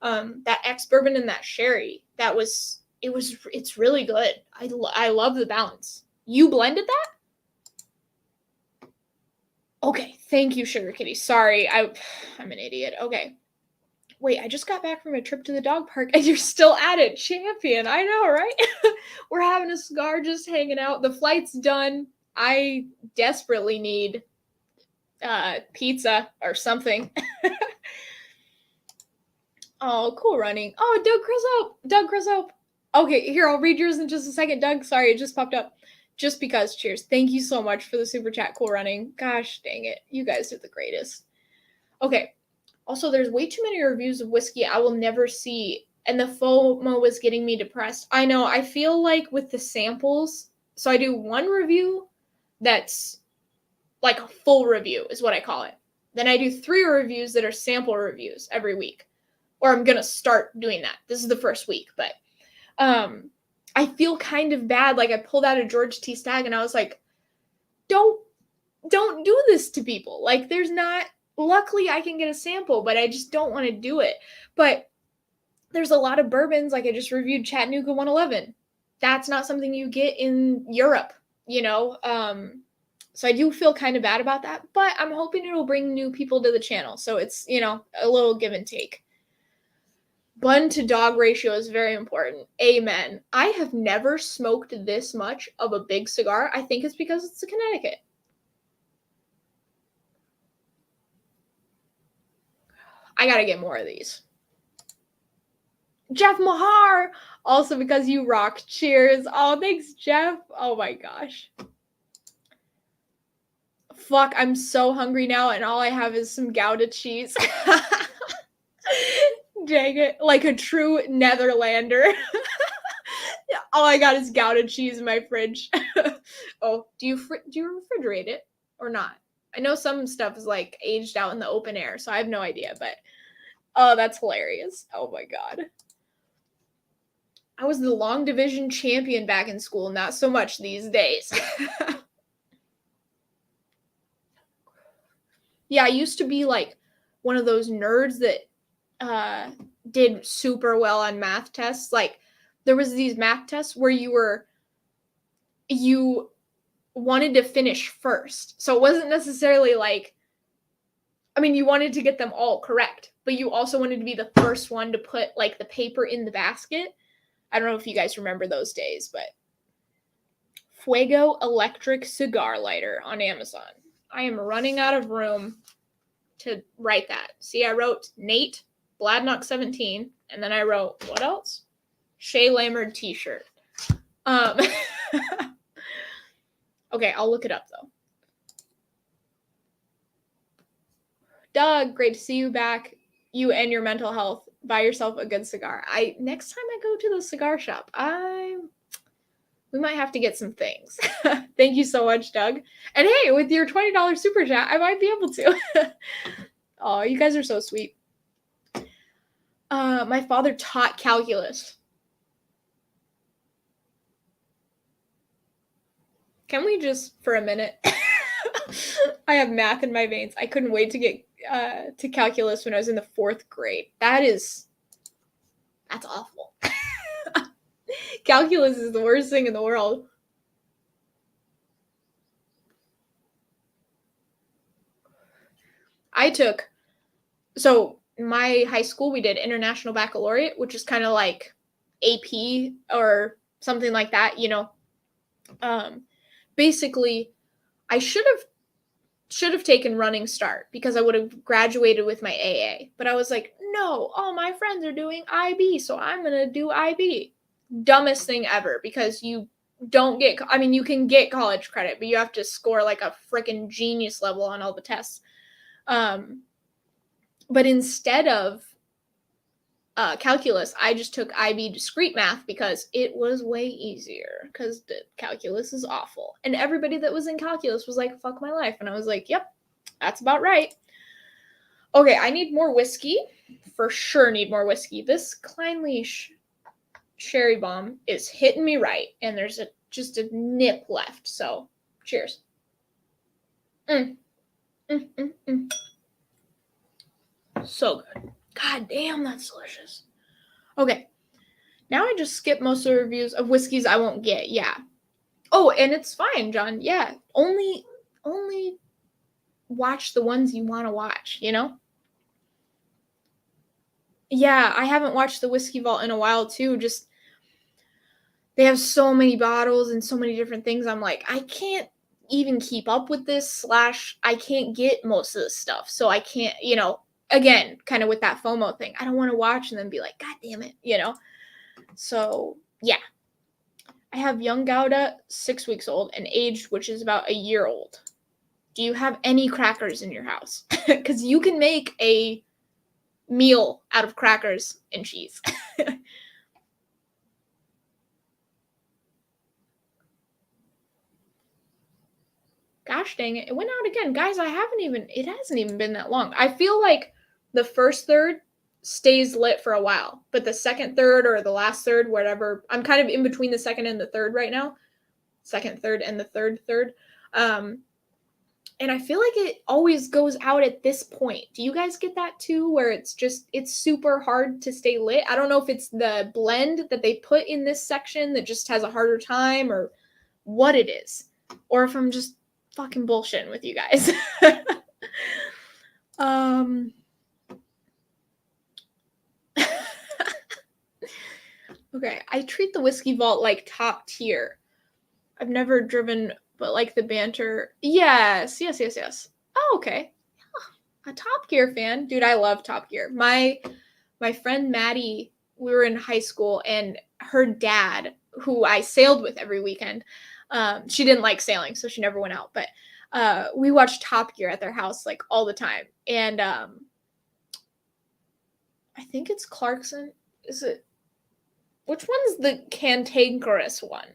that ex bourbon and that sherry, it's really good. I love the balance. You blended that? Okay, thank you, Sugar Kitty. Sorry, I'm an idiot. Okay. Wait, I just got back from a trip to the dog park and you're still at it. Champion. I know, right? We're having a cigar, just hanging out. The flight's done. I desperately need pizza or something. Oh, cool running. Oh, Doug Criso. Okay, here, I'll read yours in just a second. Doug, sorry, it just popped up. Just because, cheers. Thank you so much for the super chat. Cool running. Gosh, dang it. You guys are the greatest. Okay. Also, there's way too many reviews of whiskey I will never see, and the FOMO was getting me depressed. I know, I feel like with the samples, so I do one review that's like a full review is what I call it. Then I do 3 reviews that are sample reviews every week. Or I'm going to start doing that. This is the first week, but I feel kind of bad. Like I pulled out a George T. Stagg and I was like, don't do this to people. Like luckily I can get a sample, but I just don't want to do it. But there's a lot of bourbons. Like I just reviewed Chattanooga 111. That's not something you get in Europe, you know? So I do feel kind of bad about that, but I'm hoping it'll bring new people to the channel. So it's, a little give and take. Bun to dog ratio is very important. Amen. I have never smoked this much of a big cigar. I think it's because it's a Connecticut. I gotta get more of these. Jeff Mahar, also because you rock. Cheers. Oh, thanks, Jeff. Oh my gosh. Fuck, I'm so hungry now, and all I have is some Gouda cheese. Dang it, like a true Netherlander. All I got is Gouda cheese in my fridge. Oh, do you refrigerate it or not? I know some stuff is like aged out in the open air, so I have no idea, but oh, that's hilarious. Oh my god. I was the long division champion back in school, not so much these days. Yeah, I used to be like one of those nerds that did super well on math tests. Like there was these math tests where you wanted to finish first. So it wasn't necessarily like, you wanted to get them all correct, but you also wanted to be the first one to put like the paper in the basket. I don't know if you guys remember those days, but Fuego electric cigar lighter on Amazon. I am running out of room to write that. See, I wrote Nate Bladnock 17, and then I wrote, what else? Shay Lammerd t-shirt. Okay, I'll look it up, though. Doug, great to see you back. You and your mental health. Buy yourself a good cigar. Next time I go to the cigar shop, we might have to get some things. Thank you so much, Doug. And hey, with your $20 super chat, I might be able to. Oh, you guys are so sweet. My father taught calculus. Can we just, for a minute, I have math in my veins. I couldn't wait to get to calculus when I was in the 4th grade. That's awful. Calculus is the worst thing in the world. So my high school, we did International Baccalaureate, which is kind of like AP or something like that, Basically, I should have taken Running Start because I would have graduated with my AA. But I was like, no, all my friends are doing IB, so I'm going to do IB. Dumbest thing ever, because you don't get, you can get college credit, but you have to score like a freaking genius level on all the tests. But instead of calculus, I just took IB discrete math because it was way easier, because calculus is awful. And everybody that was in calculus was like, fuck my life. And I was like, yep, that's about right. Okay, I need more whiskey. For sure need more whiskey. This Kleinleash Sherry Bomb is hitting me right. And there's a just a nip left. So, cheers. Mm. Mm, mm, mm. So good. God damn, that's delicious. Okay. Now I just skip most of the reviews of whiskeys I won't get. Yeah. Oh, and it's fine, John. Yeah. Only watch the ones you want to watch, you know? Yeah, I haven't watched the Whiskey Vault in a while too. Just they have so many bottles and so many different things. I'm like, I can't even keep up with this, slash I can't get most of this stuff. So I can't, again, kind of with that FOMO thing. I don't want to watch and then be like, God damn it. So yeah. I have young Gouda, 6 weeks old, and aged, which is about a year old. Do you have any crackers in your house? Because you can make a meal out of crackers and cheese. Gosh dang it. It went out again. Guys, it hasn't even been that long. I feel like the first third stays lit for a while, but the second third or the last third, whatever, I'm kind of in between the second and the third right now. Second third and the third third. And I feel like it always goes out at this point. Do you guys get that too, where it's super hard to stay lit? I don't know if it's the blend that they put in this section that just has a harder time, or what it is, or if I'm just fucking bullshitting with you guys. Okay, I treat the Whiskey Vault like top tier. I've never driven, but like the banter. Yes. Oh, okay. A Top Gear fan. Dude, I love Top Gear. My friend Maddie, we were in high school, and her dad, who I sailed with every weekend, she didn't like sailing, so she never went out, but we watched Top Gear at their house like all the time. And I think it's Clarkson. Is it? Which one's the cantankerous one?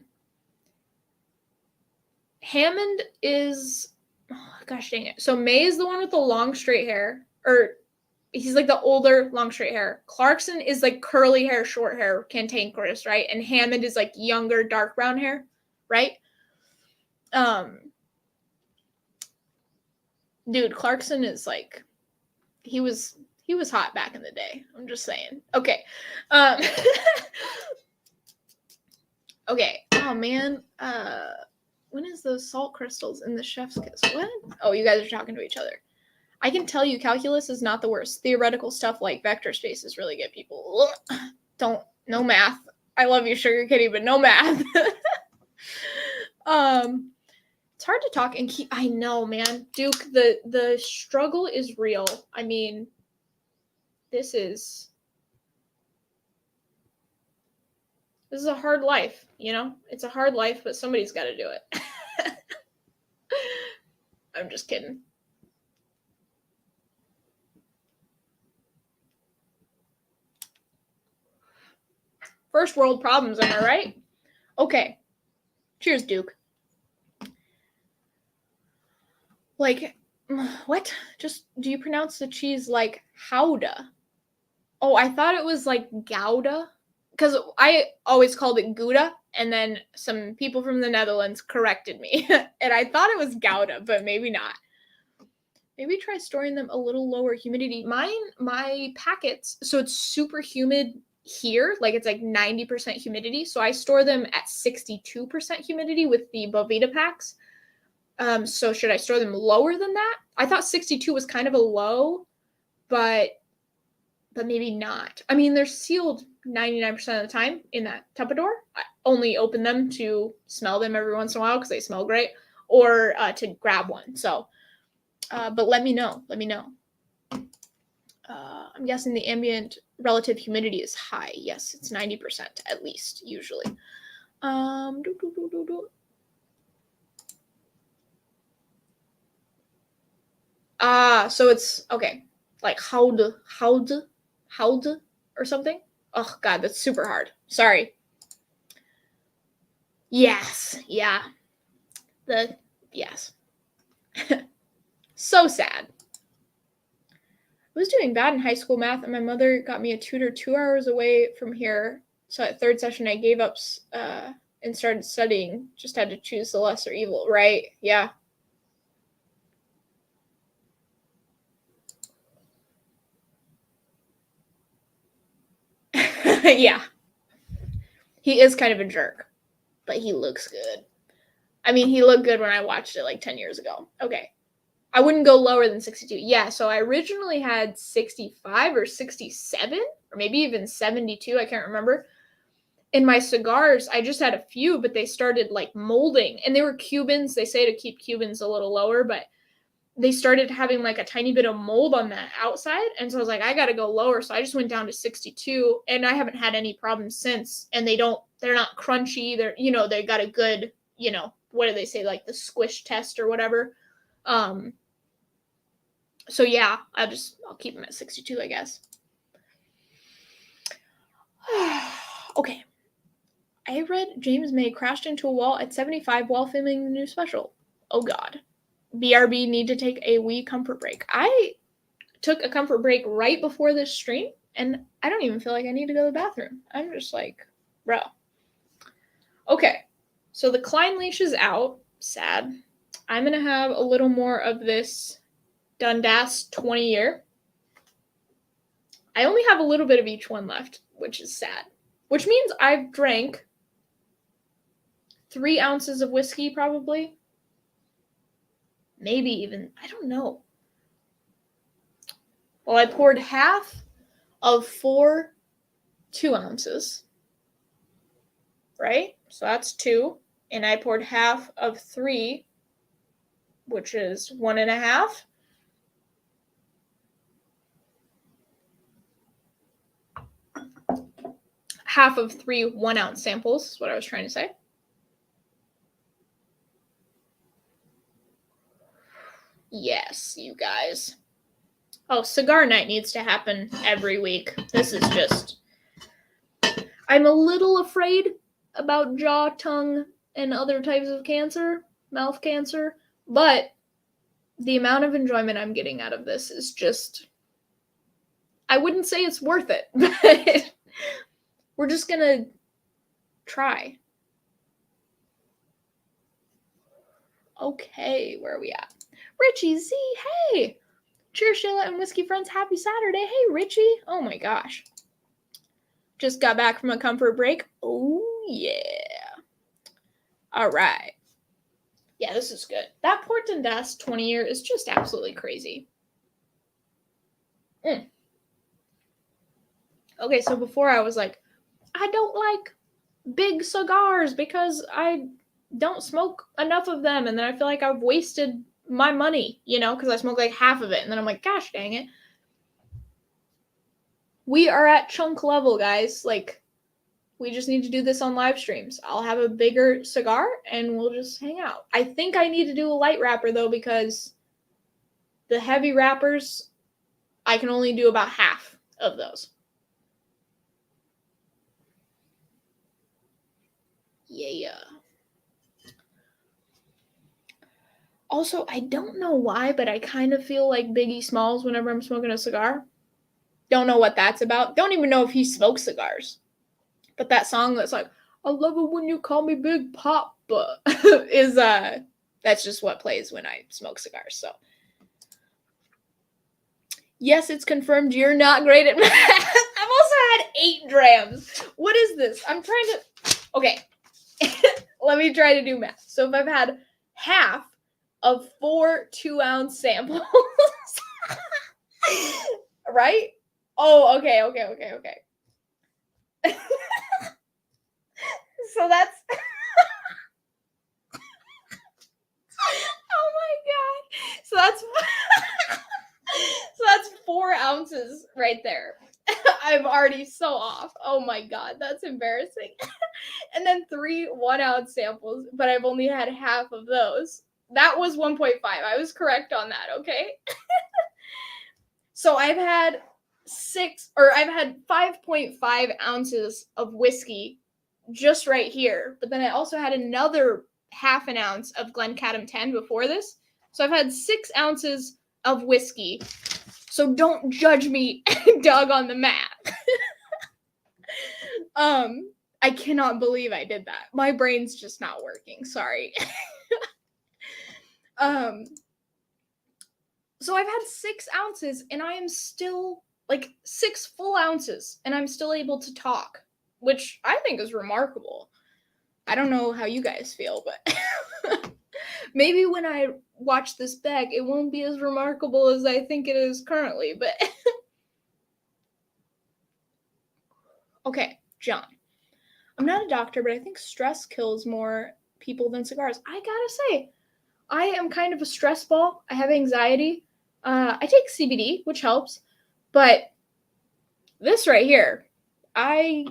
Hammond is, oh, gosh dang it. So May is the one with the long straight hair, or he's like the older long straight hair. Clarkson is like curly hair, short hair, cantankerous, right? And Hammond is like younger, dark brown hair, right? Dude, Clarkson is like, he was hot back in the day. I'm just saying. Okay. Okay. Oh man. When is those salt crystals in the chef's kiss? What? Oh, you guys are talking to each other. I can tell you calculus is not the worst. Theoretical stuff like vector spaces really get people. No math. I love you, Sugar Kitty, but no math. It's hard to talk and keep. I know, man. Duke, the struggle is real. I mean, this is a hard life, It's a hard life, but somebody's got to do it. I'm just kidding. First world problems, am I right? Okay. Cheers, Duke. Like, what? Just, do you pronounce the cheese like Gouda? Oh, I thought it was like Gouda. Because I always called it Gouda, and then some people from the Netherlands corrected me. And I thought it was Gouda, but maybe not. Maybe try storing them a little lower humidity. My packets, so it's super humid here, like it's like 90% humidity. So I store them at 62% humidity with the Boveda packs. So should I store them lower than that? I thought 62 was kind of a low, but maybe not. I mean, they're sealed 99% of the time in that Tupperware. I only open them to smell them every once in a while because they smell great, or to grab one. So, but let me know. I'm guessing the ambient relative humidity is high. Yes, it's 90% at least, usually. So it's, okay, like houde or something. Oh, God, that's super hard. Sorry. Yes, yeah. Yes. So sad. I was doing bad in high school math, and my mother got me a tutor 2 hours away from here. So at third session, I gave up and started studying. Just had to choose the lesser evil, right? Yeah. Yeah. He is kind of a jerk, but he looks good. I mean, he looked good when I watched it like 10 years ago. Okay. I wouldn't go lower than 62. Yeah, so I originally had 65 or 67, or maybe even 72. I can't remember. In my cigars, I just had a few, but they started like molding. And they were Cubans. They say to keep Cubans a little lower, but they started having like a tiny bit of mold on the outside. And so I was like, I got to go lower. So I just went down to 62, and I haven't had any problems since. And they're not crunchy. They got a good, what do they say? Like the squish test or whatever. So yeah, I'll keep them at 62, I guess. Okay. I read James May crashed into a wall at 75 while filming the new special. Oh God. BRB need to take a wee comfort break. I took a comfort break right before this stream, and I don't even feel like I need to go to the bathroom. I'm just like, bro. Okay. So the Klein leash is out. Sad. I'm going to have a little more of this Dundas 20 year. I only have a little bit of each one left, which is sad. Which means I've drank 3 ounces of whiskey, probably. Maybe even, I don't know. Well, I poured half of 4 2 ounces, right? So that's 2. And I poured half of 3, which is 1.5. Half of 3 1-ounce samples is what I was trying to say. Yes, you guys. Oh, cigar night needs to happen every week. This is just... I'm a little afraid about jaw, tongue, and other types of cancer, mouth cancer, but the amount of enjoyment I'm getting out of this is just... I wouldn't say it's worth it, but we're just gonna try. Okay, where are we at? Richie Z, hey! Cheers, Sheila and Whiskey Friends. Happy Saturday. Hey, Richie. Oh my gosh. Just got back from a comfort break. Oh, yeah. All right. Yeah, this is good. That Port Dundas 20 year is just absolutely crazy. Okay, so before I was like, I don't like big cigars because I don't smoke enough of them. And then I feel like I've wasted my money, because I smoke like half of it. And then I'm like, gosh dang it. We are at chunk level, guys. Like, we just need to do this on live streams. I'll have a bigger cigar and we'll just hang out. I think I need to do a light wrapper though, because the heavy wrappers, I can only do about half of those. Yeah. Also, I don't know why, but I kind of feel like Biggie Smalls whenever I'm smoking a cigar. Don't know what that's about. Don't even know if he smokes cigars. But that song that's like, I love it when you call me Big Papa is that's just what plays when I smoke cigars. So yes, it's confirmed you're not great at math. I've also had 8 drams. What is this? I'm trying to... Okay. Let me try to do math. So if I've had half of 4 2-ounce samples, right? Oh, okay. So that's... Oh my God. So that's 4 ounces right there. I'm already so off. Oh my God, that's embarrassing. And then 3 1-ounce samples, but I've only had half of those. That was 1.5. I was correct on that, okay? So I've had 5.5 ounces of whiskey just right here, but then I also had another half an ounce of Glencaddam 10 before this. So I've had 6 ounces of whiskey. So don't judge me, Doug, on the math. I cannot believe I did that. My brain's just not working. Sorry. So I've had 6 ounces and I am still like 6 full ounces and I'm still able to talk, which I think is remarkable. I don't know how you guys feel, but maybe when I watch this back, it won't be as remarkable as I think it is currently, but okay, John. I'm not a doctor, but I think stress kills more people than cigars. I gotta say, I am kind of a stress ball. I have anxiety. I take CBD, which helps, but this right here, I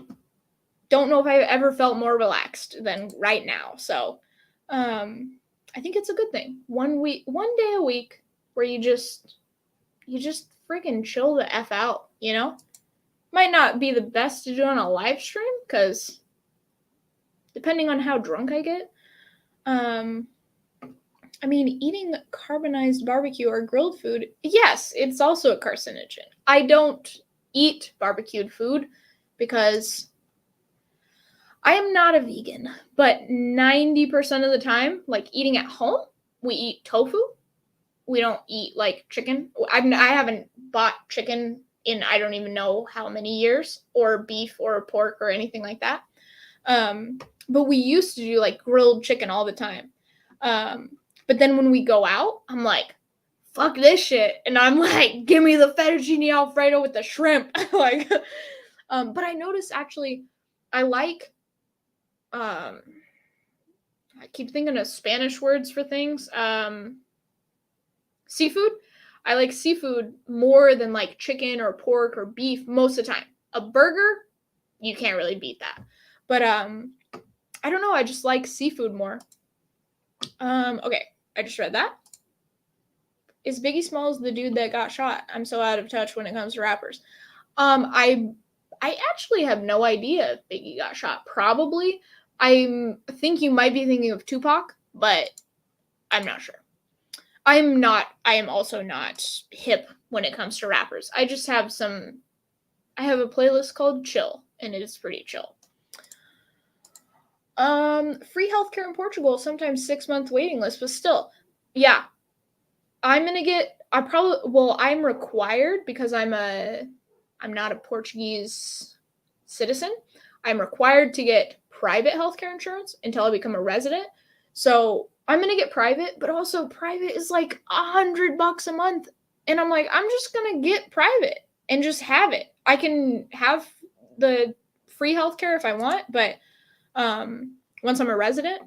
don't know if I've ever felt more relaxed than right now. So, I think it's a good thing. One day a week, where you just freaking chill the f out. You know, might not be the best to do on a live stream because depending on how drunk I get, I mean, eating carbonized barbecue or grilled food, yes, it's also a carcinogen. I don't eat barbecued food because I am not a vegan, but 90% of the time, like eating at home, we eat tofu. We don't eat like chicken. I haven't bought chicken in I don't even know how many years, or beef or pork or anything like that. But we used to do like grilled chicken all the time. But then when we go out, I'm like, fuck this shit. And I'm like, give me the fettuccine alfredo with the shrimp. Like, but I noticed actually, I like, I keep thinking of Spanish words for things. Seafood. I like seafood more than like chicken or pork or beef most of the time. A burger, you can't really beat that. But I don't know. I just like seafood more. Okay, I just read that. Is Biggie Smalls the dude that got shot? I'm so out of touch when it comes to rappers. I actually have no idea if Biggie got shot. Probably. I think you might be thinking of Tupac, but I'm not sure. I am also not hip when it comes to rappers. I have a playlist called Chill, and it is pretty chill. Free healthcare in Portugal, sometimes 6-month waiting list, but still, yeah. I'm required because I'm not a Portuguese citizen. I'm required to get private healthcare insurance until I become a resident. So I'm gonna get private, but also private is like $100 a month. And I'm like, I'm just gonna get private and just have it. I can have the free healthcare if I want, but once I'm a resident.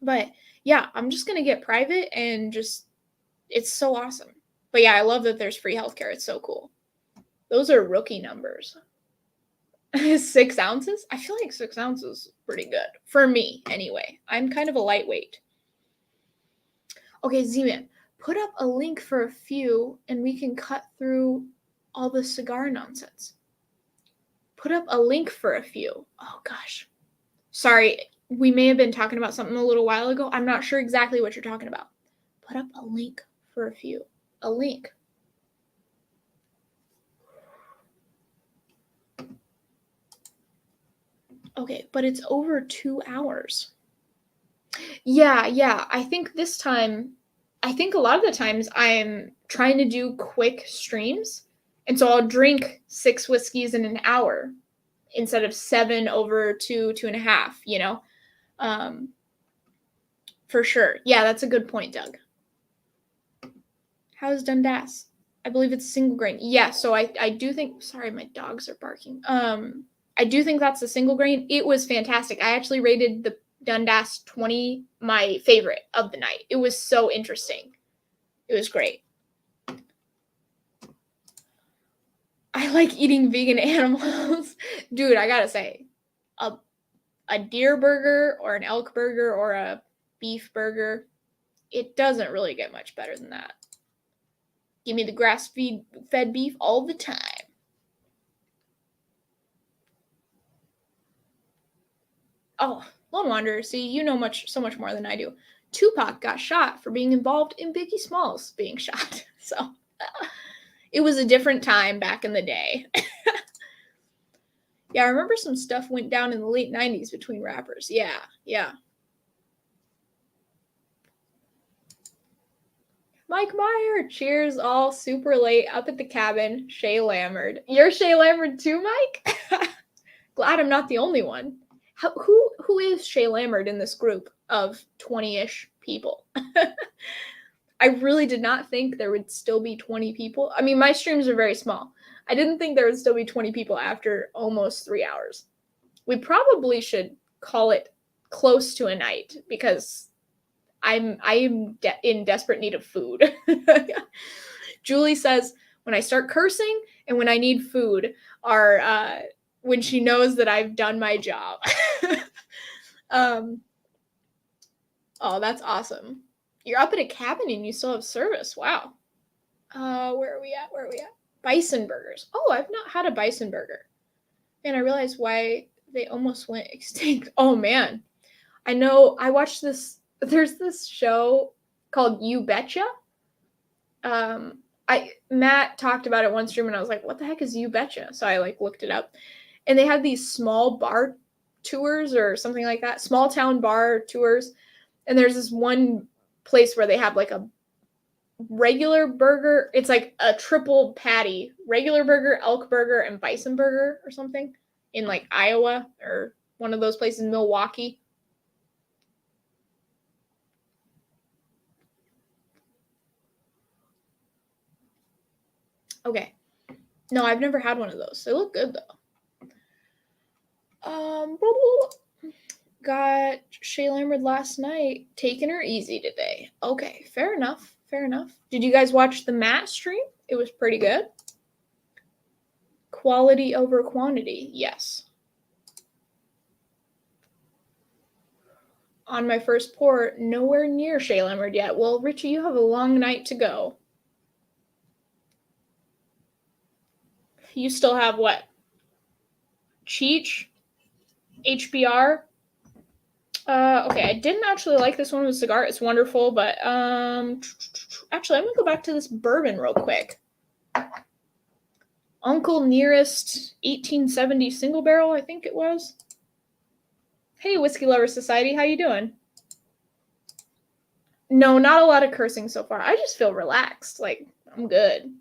But yeah, I'm just gonna get private and just it's so awesome. But yeah, I love that there's free healthcare. It's so cool. Those are rookie numbers. 6 ounces? I feel like 6 ounces is pretty good. For me, anyway. I'm kind of a lightweight. Okay, Z-Man, put up a link for a few and we can cut through all the cigar nonsense. Put up a link for a few. Oh, gosh. Sorry, we may have been talking about something a little while ago. I'm not sure exactly what you're talking about. Put up a link for a few. A link. Okay, but it's over 2 hours. Yeah. I think a lot of the times I'm trying to do quick streams. And so I'll drink 6 whiskeys in an hour instead of 7 over 2.5, you know? For sure. Yeah, that's a good point, Doug. How is Dundas? I believe it's single grain. Yeah, so I do think, sorry, my dogs are barking. I do think that's a single grain. It was fantastic. I actually rated the Dundas 20 my favorite of the night. It was so interesting. It was great. I like eating vegan animals. Dude, I gotta say, a deer burger or an elk burger or a beef burger, it doesn't really get much better than that. Give me the grass-fed beef all the time. Oh, Lone Wanderer, see, you know so much more than I do. Tupac got shot for being involved in Biggie Smalls being shot. So it was a different time back in the day. Yeah, I remember some stuff went down in the late 90s between rappers. Yeah. Mike Meyer, cheers, all super late up at the cabin. Shay Lammard. You're Shay Lammard too, Mike? Glad I'm not the only one. Who is Shay Lammard in this group of 20-ish people? I really did not think there would still be 20 people. I mean, my streams are very small. I didn't think there would still be 20 people after almost 3 hours. We probably should call it close to a night because I am in desperate need of food. Julie says when I start cursing and when I need food are when she knows that I've done my job. Oh, that's awesome. You're up at a cabin and you still have service. Wow. Where are we at? Bison burgers. Oh, I've not had a bison burger. And I realized why they almost went extinct. Oh, man. I know I watched this. There's this show called You Betcha. Matt talked about it one stream and I was like, what the heck is You Betcha? So I looked it up. And they have these small bar tours or something like that. Small town bar tours. And there's this one place where they have a regular burger. It's like a triple patty, regular burger, elk burger, and bison burger or something in Iowa or one of those places in Milwaukee. Okay. No, I've never had one of those. They look good though. Got Shay Lammard last night, taking her easy today. Okay, fair enough. Did you guys watch the Matt stream? It was pretty good. Quality over quantity, yes. On my first pour, nowhere near Shay Lammard yet. Well, Richie, you have a long night to go. You still have what? Cheech? HBR? Okay, I didn't actually like this one with Cigar. It's wonderful, but actually, I'm gonna go back to this bourbon real quick. Uncle Nearest 1870 single barrel, I think it was. Hey, Whiskey Lover Society, how you doing? No, not a lot of cursing so far. I just feel relaxed. I'm good.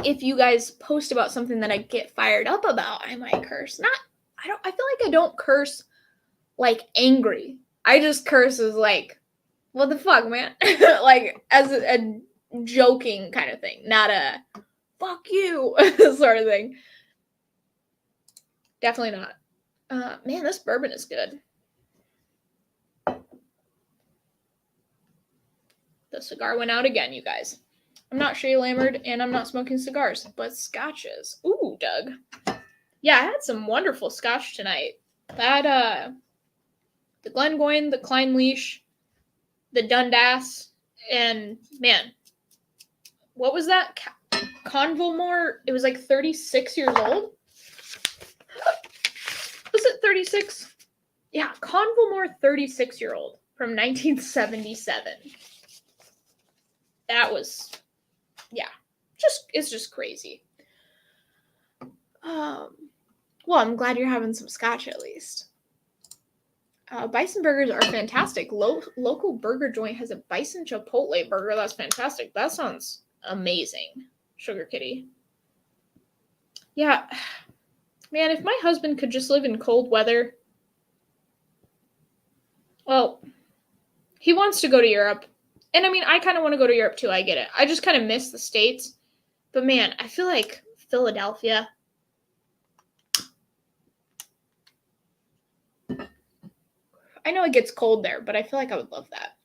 If you guys post about something that I get fired up about, I might curse. I feel like I don't curse angry. I just curse as what the fuck, man? As a joking kind of thing, not a fuck you sort of thing. Definitely not. Man, this bourbon is good. The cigar went out again, you guys. I'm not Shay Lammard, and I'm not smoking cigars, but scotches. Ooh, Doug. Yeah, I had some wonderful scotch tonight. That, the Glengoyne, the Klein Leash, the Dundas, and, man, what was that? Convalmore, it was 36 years old? Was it 36? Yeah, Convalmore 36-year-old from 1977. That was... yeah, it's just crazy. Well, I'm glad you're having some scotch at least. Bison burgers are fantastic. Local burger joint has a bison chipotle burger. That's fantastic. That sounds amazing, Sugar Kitty. Yeah, man, if my husband could just live in cold weather. Well, he wants to go to Europe. And I mean, I kind of want to go to Europe too. I get it. I just kind of miss the States. But man, I feel like Philadelphia. I know it gets cold there, but I feel like I would love that.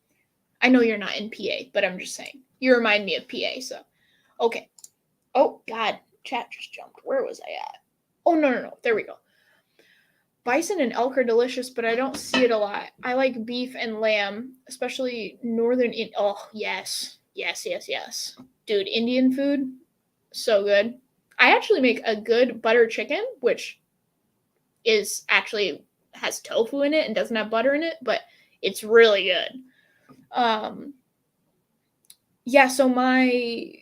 I know you're not in PA, but I'm just saying. You remind me of PA, so. Okay. Oh, God. Chat just jumped. Where was I at? Oh, no. There we go. Bison and elk are delicious, but I don't see it a lot. I like beef and lamb, especially northern. Oh, yes. Dude, Indian food, so good. I actually make a good butter chicken, which is actually has tofu in it and doesn't have butter in it, but it's really good. Yeah, so my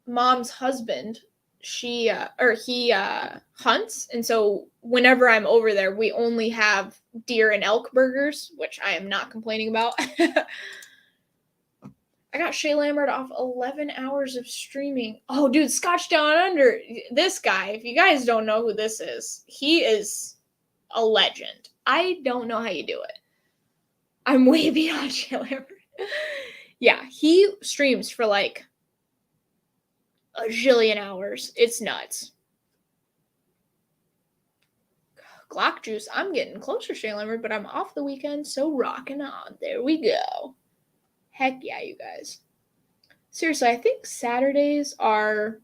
mom's husband, he hunts, and so whenever I'm over there, we only have deer and elk burgers, which I am not complaining about. I got Shay Lambert off 11 hours of streaming. Oh, dude, Scotch Down Under. This guy, if you guys don't know who this is, he is a legend. I don't know how you do it. I'm way beyond Shay Lambert. Yeah, he streams for like a zillion hours. It's nuts. Glock juice. I'm getting closer, Shay Lambert, but I'm off the weekend, so rocking on. There we go. Heck yeah, you guys. Seriously, I think Saturdays are,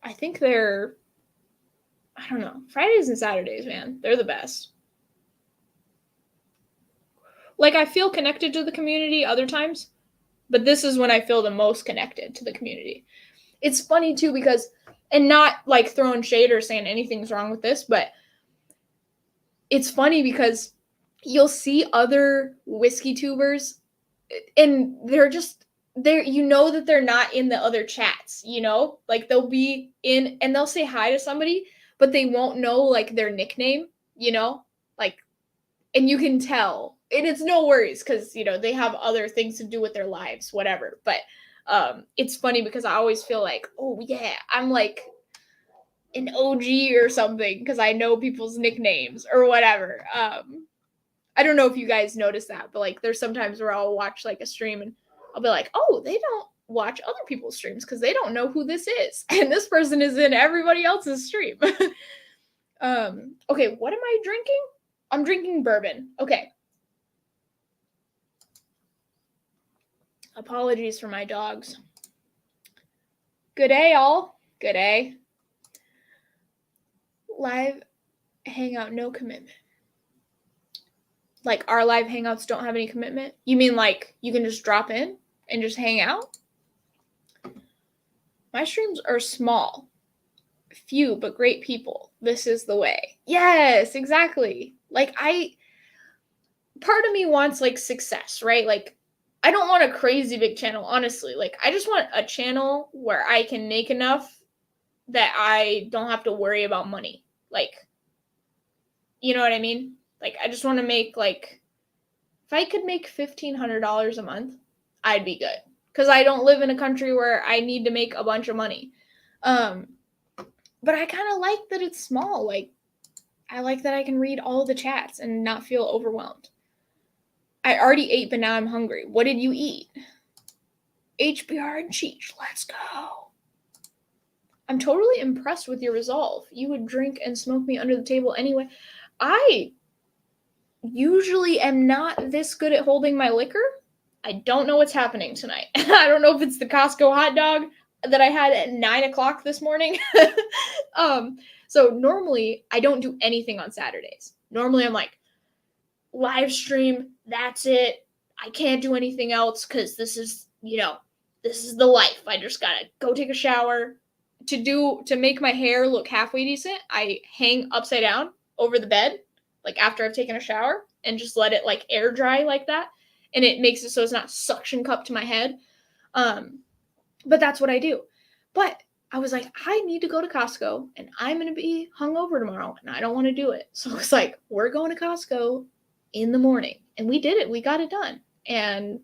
I don't know. Fridays and Saturdays, man, they're the best. Like, I feel connected to the community other times, but this is when I feel the most connected to the community. It's funny, too, because, and not, like, throwing shade or saying anything's wrong with this, but it's funny because you'll see other whiskey tubers, and they're you know that they're not in the other chats, you know? Like, they'll be in, and they'll say hi to somebody, but they won't know, like, their nickname, you know? Like, and you can tell. And it's no worries, because, you know, they have other things to do with their lives, whatever. But it's funny because I always feel like, oh, yeah, I'm, like, an OG or something, because I know people's nicknames or whatever. I don't know if you guys notice that, but, like, there's sometimes where I'll watch, like, a stream and I'll be like, oh, they don't watch other people's streams because they don't know who this is. And this person is in everybody else's stream. Okay, what am I drinking? I'm drinking bourbon. Okay. Apologies for my dogs. Good day, all. Good day. Live hangout, no commitment. Like, our live hangouts don't have any commitment? You mean like you can just drop in and just hang out? My streams are small. Few, but great people. This is the way. Yes, exactly. Like, part of me wants, like, success, right? Like, I don't want a crazy big channel, honestly. Like, I just want a channel where I can make enough that I don't have to worry about money. Like, you know what I mean? Like, I just want to make, like, if I could make $1,500 a month, I'd be good. Because I don't live in a country where I need to make a bunch of money. But I kind of like that it's small. Like, I like that I can read all the chats and not feel overwhelmed. I already ate, but now I'm hungry. What did you eat? HBR and Cheech. Let's go. I'm totally impressed with your resolve. You would drink and smoke me under the table anyway. I usually am not this good at holding my liquor. I don't know what's happening tonight. I don't know if it's the Costco hot dog that I had at 9 o'clock this morning. So normally I don't do anything on Saturdays. Normally I'm like, live stream, that's it. I can't do anything else because this is, you know, this is the life. I just gotta go take a shower. To make my hair look halfway decent, I hang upside down over the bed, like after I've taken a shower, and just let it like air dry like that. And it makes it so it's not suction cup to my head. But that's what I do. But I was like, I need to go to Costco and I'm going to be hungover tomorrow and I don't want to do it. So it's like, we're going to Costco in the morning. And we did it. We got it done. And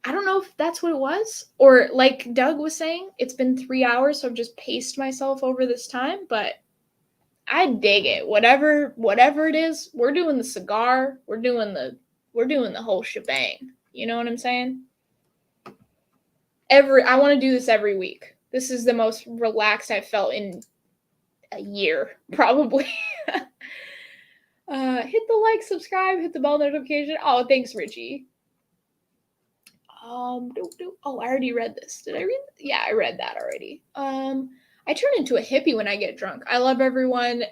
I don't know if that's what it was. Or like Doug was saying, it's been 3 hours. So I've just paced myself over this time. But I dig it. Whatever it is, we're doing the cigar. We're doing the whole shebang. You know what I'm saying? I want to do this every week. This is the most relaxed I've felt in a year, probably. Hit the like, subscribe, hit the bell notification. Oh, thanks, Richie. Oh, I already read this. Did I read? Yeah, I read that already. I turn into a hippie when I get drunk. I love everyone.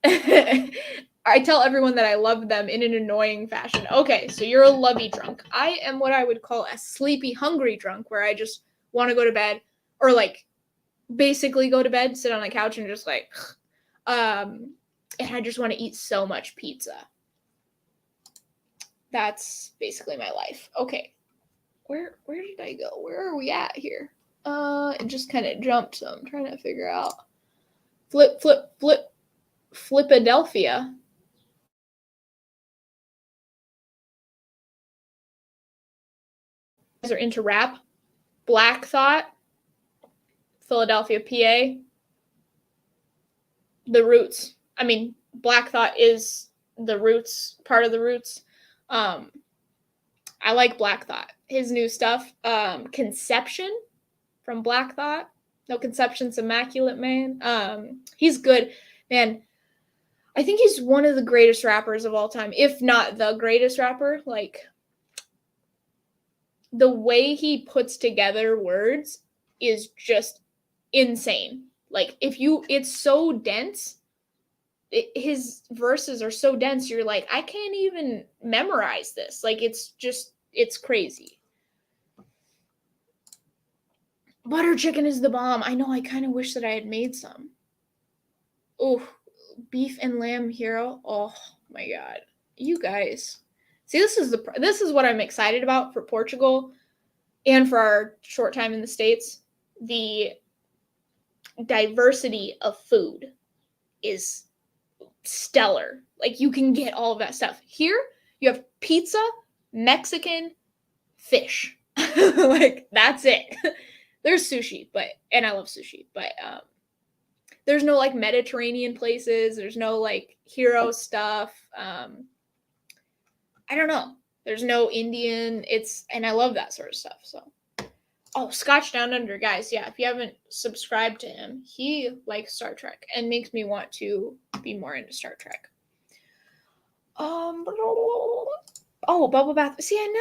I tell everyone that I love them in an annoying fashion. Okay, so you're a lovey drunk. I am what I would call a sleepy, hungry drunk, where I just want to go to bed, or like basically go to bed, sit on the couch, and just like, and I just want to eat so much pizza. That's basically my life. Okay, where did I go? Where are we at here? It just kind of jumped, so I'm trying to figure out. Flip, flip, flip, Flipadelphia. Are into rap. Black Thought, Philadelphia, PA. The Roots. I mean, Black Thought is the Roots, part of the Roots. I like Black Thought. His new stuff. Conception from Black Thought. No Conception's immaculate, man. He's good. Man, I think he's one of the greatest rappers of all time, if not the greatest rapper. Like, the way he puts together words is just insane. Like, it's so dense. His verses are so dense, you're like, I can't even memorize this. Like, it's crazy. Butter chicken is the bomb. I know, I kind of wish that I had made some. Oh, beef and lamb hero. Oh my god. You guys. See, this is what I'm excited about for Portugal and for our short time in the States. The diversity of food is stellar. Like, you can get all of that stuff. Here, you have pizza, Mexican, fish. Like, that's it. There's sushi, and I love sushi, but there's no like Mediterranean places. There's no like hero stuff. I don't know. There's no Indian. And I love that sort of stuff. So, Scotch Down Under, guys. Yeah, if you haven't subscribed to him, he likes Star Trek and makes me want to be more into Star Trek. Bubble bath. See,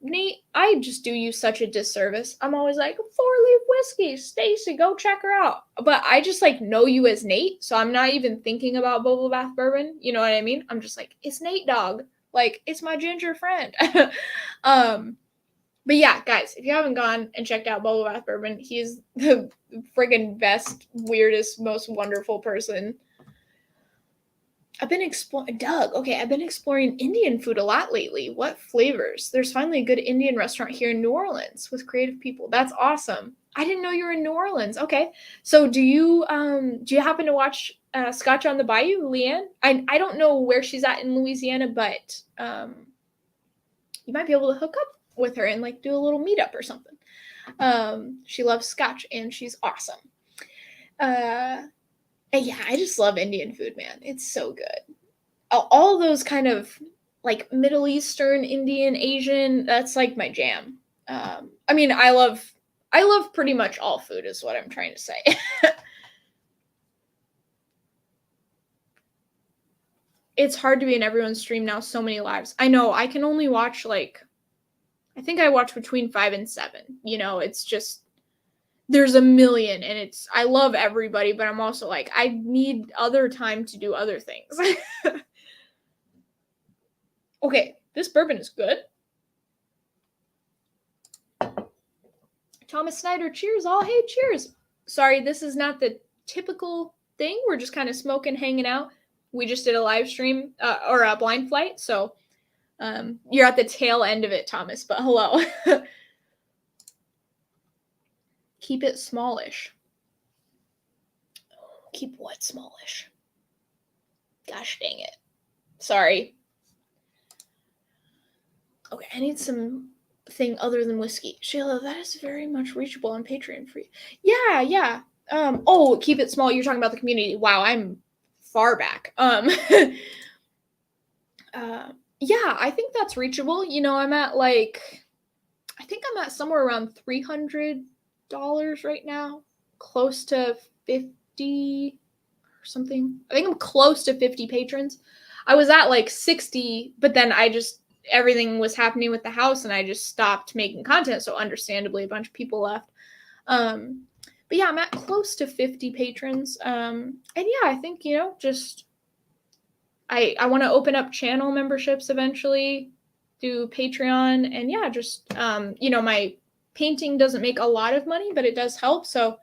Nate, I just do you such a disservice. I'm always like, 4-Leaf Whiskey, Stacy, go check her out. But I just like know you as Nate, so I'm not even thinking about bubble bath bourbon. You know what I mean? I'm just like, it's Nate, dog. Like, it's my ginger friend. But yeah, guys, if you haven't gone and checked out Bubble Bath Bourbon, he's the friggin' best, weirdest, most wonderful person. I've been exploring Indian food a lot lately. What flavors? There's finally a good Indian restaurant here in New Orleans with creative people. That's awesome. I didn't know you were in New Orleans. Okay. So do you happen to watch Scotch on the Bayou, Leanne? I don't know where she's at in Louisiana, but you might be able to hook up with her and like do a little meetup or something. She loves Scotch and she's awesome. And yeah, I just love Indian food, man. It's so good. All those kind of like Middle Eastern, Indian, Asian, that's like my jam. I mean, I love pretty much all food is what I'm trying to say. It's hard to be in everyone's stream now, so many lives. I know, I can only watch like, I think I watch between 5 and 7. You know, it's just, there's a million and I love everybody, but I'm also like, I need other time to do other things. Okay, this bourbon is good. Thomas Snyder, cheers all. Hey, cheers. Sorry, this is not the typical thing. We're just kind of smoking, hanging out. We just did a live stream or a blind flight, so you're at the tail end of it, Thomas, but hello. Keep it smallish. Keep what smallish? Gosh dang it. Sorry. Okay, I need something other than whiskey. Shayla, that is very much reachable on Patreon for you. Yeah. Keep it small. You're talking about the community. Wow, I'm far back. Yeah, I think that's reachable. You know, I'm at somewhere around $300 right now, close to 50 or something. I think I'm close to 50 patrons. I was at like 60, but then everything was happening with the house and I just stopped making content. So understandably, a bunch of people left. But yeah, I'm at close to 50 patrons. And yeah, I think, you know, just I want to open up channel memberships eventually, do Patreon, and yeah, just you know, my painting doesn't make a lot of money, but it does help. So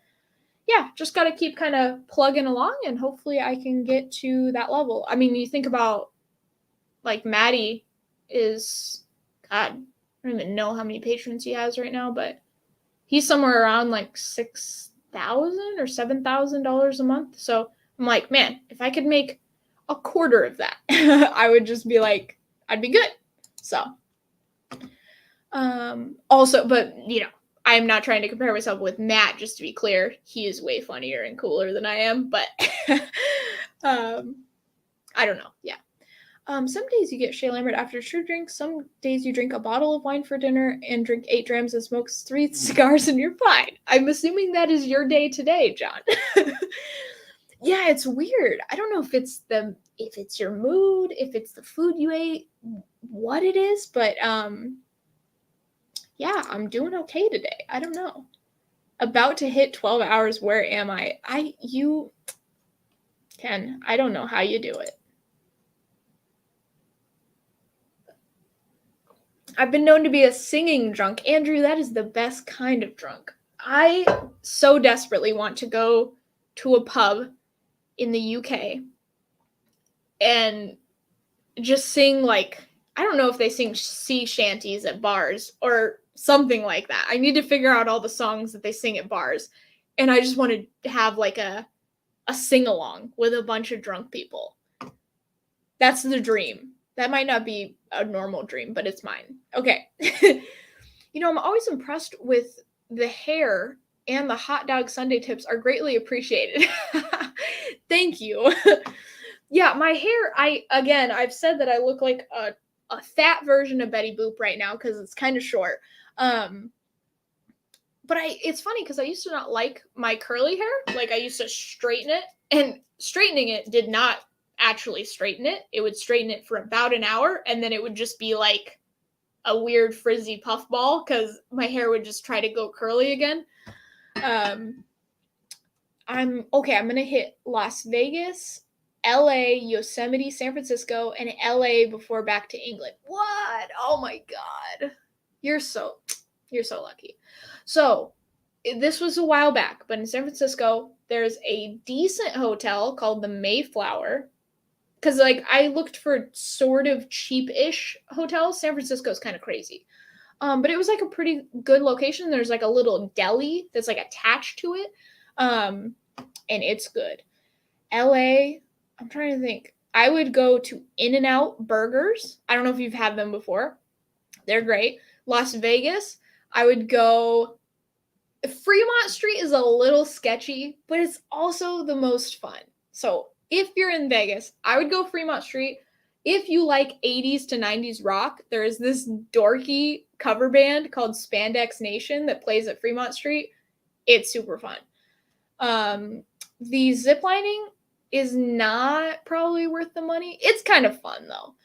yeah, just got to keep kind of plugging along and hopefully I can get to that level. I mean, you think about like Maddie is, God, I don't even know how many patrons he has right now, but He's somewhere around like $6,000 or $7,000 a month. So I'm like, man, if I could make a quarter of that, I would just be like, I'd be good. So, also, but you know, I'm not trying to compare myself with Matt, just to be clear. He is way funnier and cooler than I am, but I don't know. Yeah. Some days you get Shea Lambert after true drinks. Some days you drink a bottle of wine for dinner and drink 8 drams and smoke 3 cigars and you're fine. I'm assuming that is your day today, John. Yeah, it's weird. I don't know if it's your mood, if it's the food you ate, what it is, but yeah, I'm doing okay today. I don't know. About to hit 12 hours. Where am I? Ken, I don't know how you do it. I've been known to be a singing drunk. Andrew, that is the best kind of drunk. I so desperately want to go to a pub in the UK and just sing, like, I don't know if they sing sea shanties at bars or something like that. I need to figure out all the songs that they sing at bars. And I just want to have like a sing-along with a bunch of drunk people. That's the dream. That might not be a normal dream, but it's mine. Okay. You know, I'm always impressed with the hair, and the hot dog Sunday tips are greatly appreciated. Thank you. Yeah, my hair, I've said that I look like a fat version of Betty Boop right now because it's kind of short. But it's funny because I used to not like my curly hair. Like, I used to straighten it, and straightening it did not actually straighten it. It would straighten it for about an hour, and then it would just be like a weird frizzy puffball because my hair would just try to go curly again. I'm gonna hit Las Vegas, LA, Yosemite, San Francisco, and LA before back to England. What? Oh my god. You're so lucky. So, this was a while back, but in San Francisco, there's a decent hotel called the Mayflower. Because, like, I looked for sort of cheap-ish hotels. San Francisco's kind of crazy. But it was, like, a pretty good location. There's, like, a little deli that's, like, attached to it. And it's good. LA, I'm trying to think. I would go to In-N-Out Burgers. I don't know if you've had them before. They're great. Las Vegas, I would go. Fremont Street is a little sketchy, but it's also the most fun. So if you're in Vegas, I would go Fremont Street. If you like 80s to 90s rock, there is this dorky cover band called Spandex Nation that plays at Fremont Street. It's super fun. The ziplining is not probably worth the money. It's kind of fun though.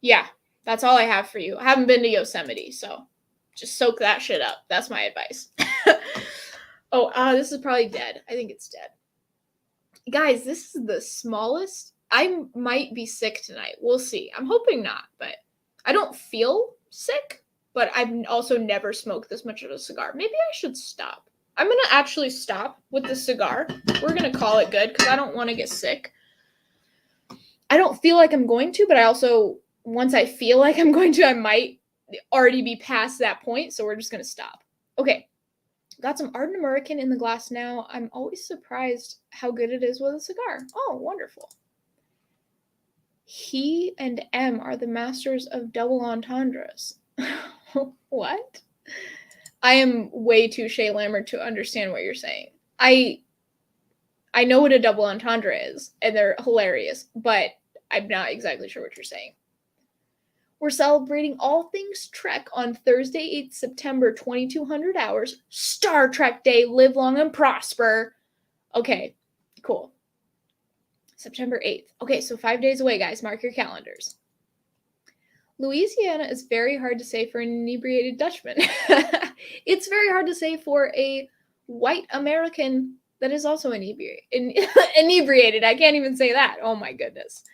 Yeah, that's all I have for you. I haven't been to Yosemite, so just soak that shit up. That's my advice. This is probably dead. I think it's dead. Guys, this is the smallest. I might be sick tonight. We'll see. I'm hoping not, but I don't feel sick, but I've also never smoked this much of a cigar. Maybe I should stop. I'm going to actually stop with the cigar. We're going to call it good because I don't want to get sick. I don't feel like I'm going to, but I also, once I feel like I'm going to, I might already be past that point, so we're just going to stop. Okay. Got some Ardent American in the glass now. I'm always surprised how good it is with a cigar. Oh, wonderful. He and M are the masters of double entendres. What? I am way too Shea Lambert to understand what you're saying. I know what a double entendre is, and they're hilarious, but I'm not exactly sure what you're saying. We're celebrating all things Trek on Thursday, 8th September, 2200 hours. Star Trek Day, live long and prosper. Okay, cool. September 8th. Okay, so 5 days away, guys. Mark your calendars. Louisiana is very hard to say for an inebriated Dutchman. It's very hard to say for a white American that is also inebriated. I can't even say that. Oh my goodness.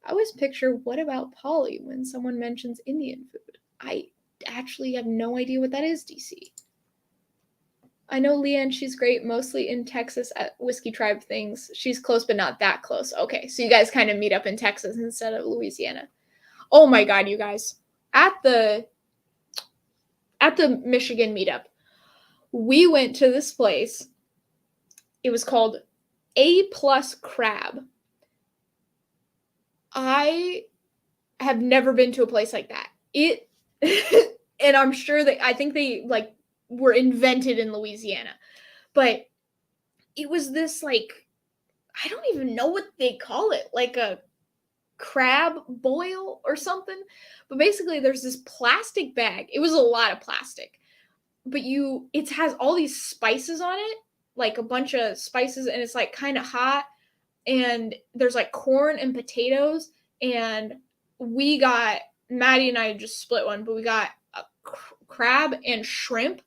I always picture, what about Polly when someone mentions Indian food? I actually have no idea what that is, DC. I know Leanne, she's great, mostly in Texas at Whiskey Tribe things. She's close, but not that close. Okay, so you guys kind of meet up in Texas instead of Louisiana. Oh my God, you guys. At the at the Michigan meetup, we went to this place. It was called A+ Crab. I have never been to a place like that. And I'm sure that I think they like were invented in Louisiana. But it was this like, I don't even know what they call it, like a crab boil or something. But basically there's this plastic bag. It was a lot of plastic. But it has all these spices on it, like a bunch of spices, and it's like kind of hot, and there's like corn and potatoes, and Maddie and I just split one, but we got a crab and shrimp,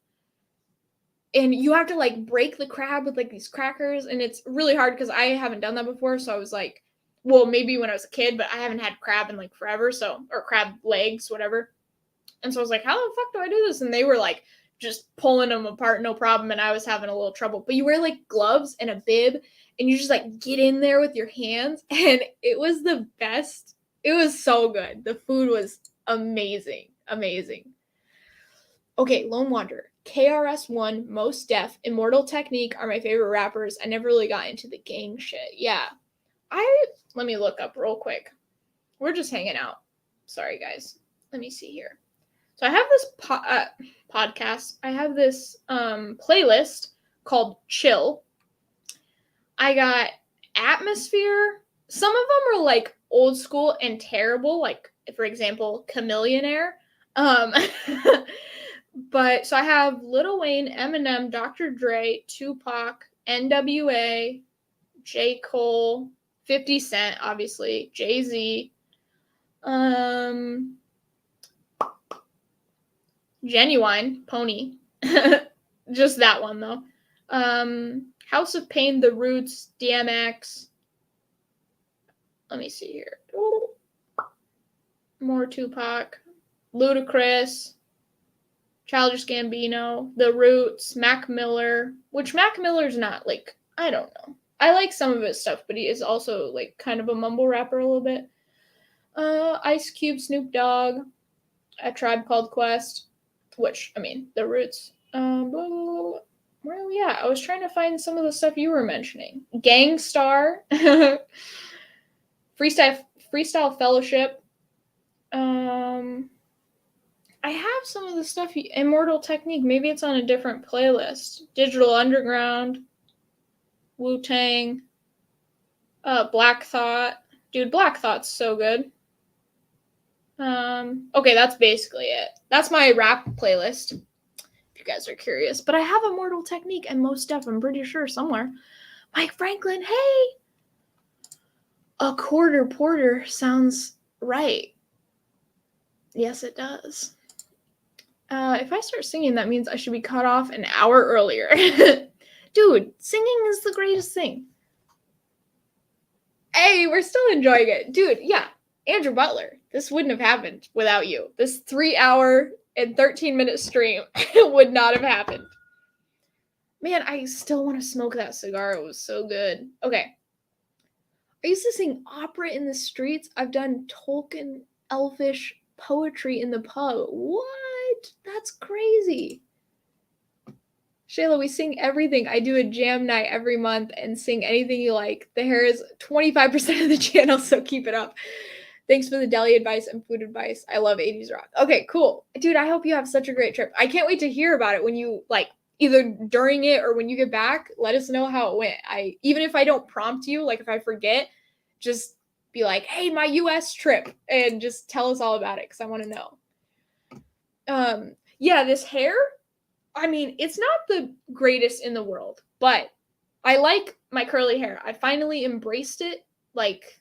and you have to like break the crab with like these crackers, and it's really hard because I haven't done that before, so I was like, well, maybe when I was a kid, but I haven't had crab in like forever, or crab legs, whatever. And so I was like, how the fuck do I do this? And they were like just pulling them apart, no problem, and I was having a little trouble. But you wear like gloves and a bib, and you just like get in there with your hands, and it was the best. It was so good. The food was amazing. Okay, Lone Wanderer. KRS-One, Mos Def, Immortal Technique are my favorite rappers. I never really got into the gang shit. Yeah. Let me look up real quick. We're just hanging out. Sorry, guys. Let me see here. So I have this podcast. I have this playlist called Chill. I got Atmosphere. Some of them are like old school and terrible, like for example, Chameleonaire. But so I have Lil Wayne, Eminem, Dr. Dre, Tupac, NWA, J. Cole, 50 Cent, obviously, Jay-Z, Genuine, Pony. Just that one though. House of Pain, The Roots, DMX. Let me see here. More Tupac. Ludacris. Childish Gambino. The Roots. Mac Miller. Which Mac Miller's not like, I don't know. I like some of his stuff, but he is also like kind of a mumble rapper a little bit. Ice Cube, Snoop Dogg. A Tribe Called Quest. Which, I mean, The Roots. Well, yeah, I was trying to find some of the stuff you were mentioning. Gangstar. Freestyle Fellowship. I have some of the stuff. Immortal Technique. Maybe it's on a different playlist. Digital Underground. Wu-Tang. Black Thought. Dude, Black Thought's so good. Okay, that's basically it. That's my rap playlist, if you guys are curious. But I have Immortal Technique and Mos Def, I'm pretty sure, somewhere. Mike Franklin, hey! A quarter porter sounds right. Yes, it does. If I start singing, that means I should be cut off an hour earlier. Dude, singing is the greatest thing. Hey, we're still enjoying it. Dude, yeah. Andrew Butler, this wouldn't have happened without you. This 3-hour and 13-minute stream would not have happened. Man, I still want to smoke that cigar. It was so good. Okay. I used to sing opera in the streets. I've done Tolkien elfish poetry in the pub. What? That's crazy. Shayla, we sing everything. I do a jam night every month and sing anything you like. The hair is 25% of the channel, so keep it up. Thanks for the deli advice and food advice. I love 80s rock. Okay, cool. Dude, I hope you have such a great trip. I can't wait to hear about it when you, like, either during it or when you get back. Let us know how it went. Even if I don't prompt you, like if I forget, just be like, hey, my US trip, and just tell us all about it because I want to know. Yeah, this hair, I mean, it's not the greatest in the world, but I like my curly hair. I finally embraced it, like,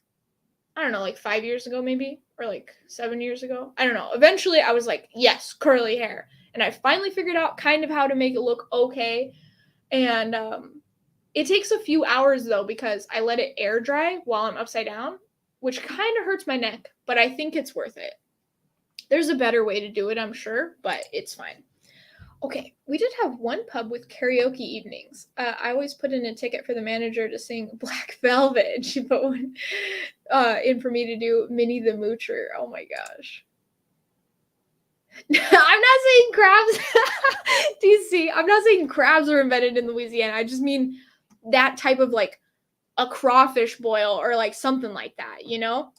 I don't know, like 5 years ago maybe, or like 7 years ago. I don't know. Eventually I was like, yes, curly hair. And I finally figured out kind of how to make it look okay. And it takes a few hours though, because I let it air dry while I'm upside down, which kind of hurts my neck, but I think it's worth it. There's a better way to do it, I'm sure, but it's fine. Okay, we did have one pub with karaoke evenings. I always put in a ticket for the manager to sing Black Velvet, and she put one in for me to do Minnie the Moocher. Oh my gosh. I'm not saying crabs. Do you see? I'm not saying crabs were invented in Louisiana. I just mean that type of like a crawfish boil or like something like that, you know?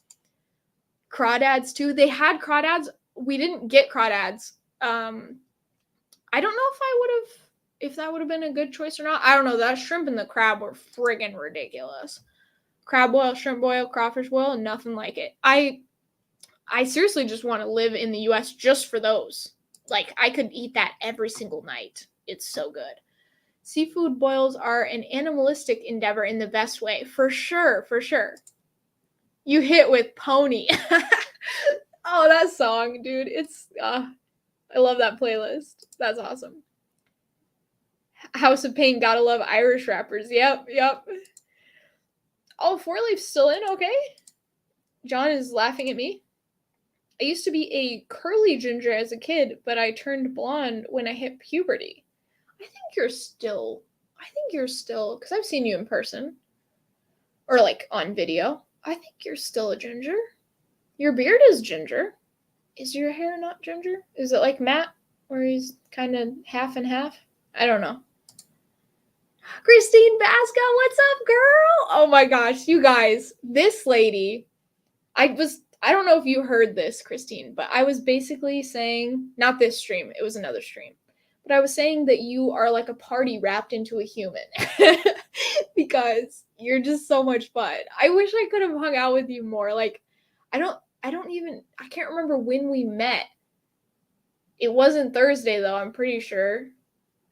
Crawdads too. They had crawdads. We didn't get crawdads. I don't know if that would have been a good choice or not. I don't know. That shrimp and the crab were friggin' ridiculous. Crab boil, shrimp boil, crawfish boil, nothing like it. I seriously just want to live in the US just for those. Like I could eat that every single night. It's so good. Seafood boils are an animalistic endeavor in the best way. For sure, for sure. You hit with pony. Oh, that song, dude. It's I love that playlist. That's awesome. House of Pain, gotta love Irish rappers. Yep, yep. Oh, Four Leaf's still in, okay. John is laughing at me. I used to be a curly ginger as a kid, but I turned blonde when I hit puberty. I think you're still, because I've seen you in person. Or like on video. I think you're still a ginger. Your beard is ginger. Is your hair not ginger? Is it like Matt, where he's kind of half and half? I don't know. Christine Basco, what's up, girl? Oh my gosh, you guys, this lady, I don't know if you heard this, Christine, but I was basically saying, not this stream, it was another stream, but I was saying that you are like a party wrapped into a human because you're just so much fun. I wish I could have hung out with you more. Like, I can't remember when we met. It wasn't Thursday though, I'm pretty sure.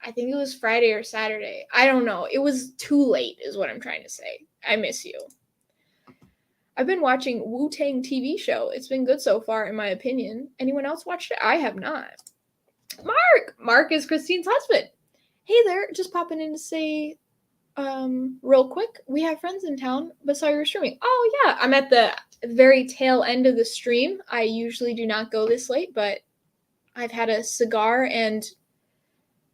I think it was Friday or Saturday. I don't know. It was too late is what I'm trying to say. I miss you. I've been watching Wu-Tang TV show. It's been good so far, in my opinion. Anyone else watched it? I have not. Mark is Christine's husband. Hey there, just popping in to say real quick, we have friends in town, but saw you were streaming. Oh yeah, I'm at the very tail end of the stream. I usually do not go this late, but I've had a cigar and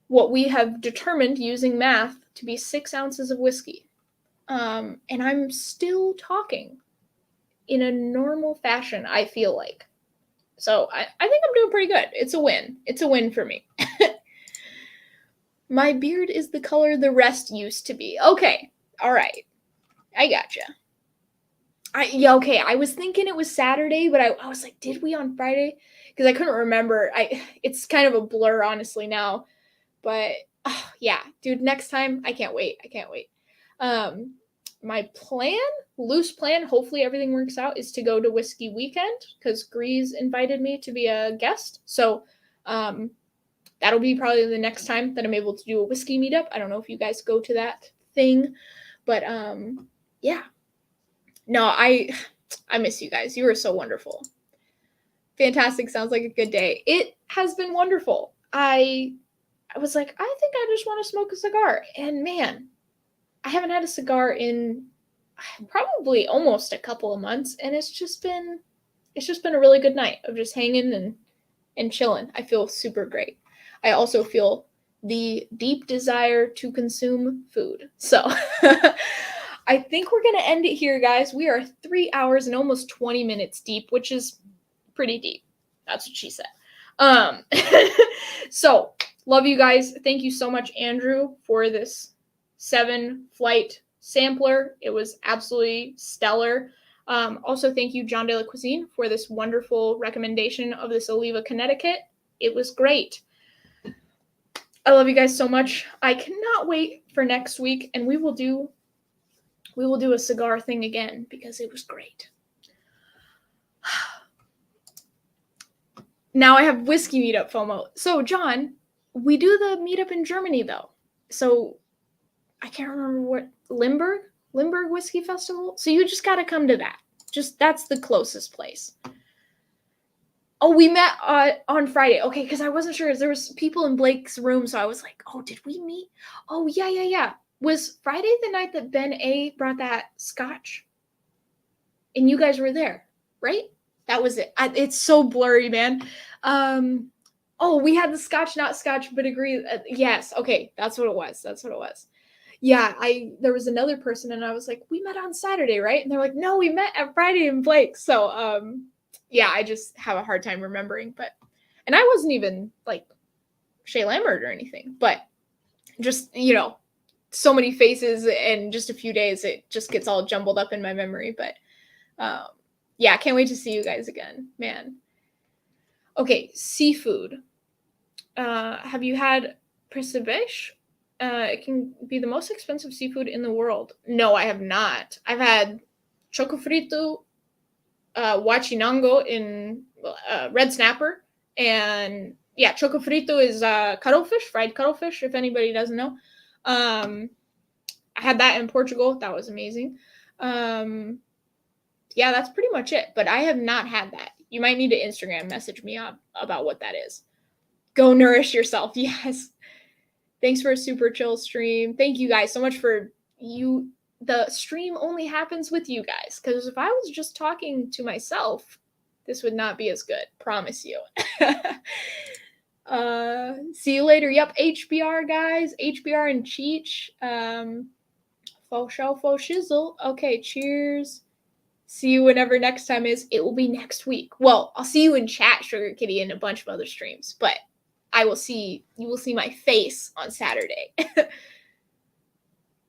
what we have determined using math to be 6 ounces of whiskey. And I'm still talking in a normal fashion, I feel like. So I think I'm doing pretty good. It's a win. It's a win for me. My beard is the color the rest used to be. Okay. All right. I gotcha. Okay. I was thinking it was Saturday, but I was like, did we on Friday? Because I couldn't remember. It's kind of a blur, honestly, now. But yeah, dude, next time, I can't wait. My loose plan, hopefully everything works out, is to go to Whiskey Weekend because Grease invited me to be a guest. So that'll be probably the next time that I'm able to do a whiskey meetup. I don't know if you guys go to that thing, but yeah. No, I miss you guys. You were so wonderful. Fantastic. Sounds like a good day. It has been wonderful. I was like, I think I just want to smoke a cigar. And man, I haven't had a cigar in probably almost a couple of months. And it's just been a really good night of just hanging and chilling. I feel super great. I also feel the deep desire to consume food. So I think we're going to end it here, guys. We are 3 hours and almost 20 minutes deep, which is pretty deep. That's what she said. So love you guys. Thank you so much, Andrew, for this 7-flight sampler. It was absolutely stellar. Also, thank you, John de la Cuisine, for this wonderful recommendation of this Oliva, Connecticut. It was great. I love you guys so much. I cannot wait for next week, and we will do a cigar thing again because it was great. Now I have whiskey meetup FOMO. So, John, we do the meetup in Germany, though. So, I can't remember what, Limburg Whiskey Festival? So you just got to come to that. That's the closest place. Oh, we met on Friday. Okay, because I wasn't sure. There was people in Blake's room, so I was like, oh, did we meet? Oh, yeah. Was Friday the night that Ben A brought that scotch? And you guys were there, right? That was it. It's so blurry, man. Oh, we had the scotch, not scotch, but agree. Yes, okay, that's what it was. Yeah, there was another person, and I was like, we met on Saturday, right? And they're like, no, we met at Friday in Blake. So, yeah, I just have a hard time remembering. But And I wasn't even like Shay Lambert or anything, but just, so many faces in just a few days, it just gets all jumbled up in my memory. But yeah, can't wait to see you guys again, man. Okay, seafood. Have you had percebeche? It can be the most expensive seafood in the world. No, I have not. I've had choco frito, huachinango in red snapper, and yeah, choco frito is cuttlefish, fried cuttlefish. If anybody doesn't know, I had that in Portugal. That was amazing. Yeah, that's pretty much it. But I have not had that. You might need to Instagram message me about what that is. Go nourish yourself. Yes. Thanks for a super chill stream. Thank you guys so much for you. The stream only happens with you guys, because if I was just talking to myself, this would not be as good. Promise you. See you later. Yep, HBR guys. HBR and Cheech. Faux show, faux shizzle. Okay, cheers. See you whenever next time is. It will be next week. Well, I'll see you in chat, Sugar Kitty, and a bunch of other streams, but you will see my face on Saturday.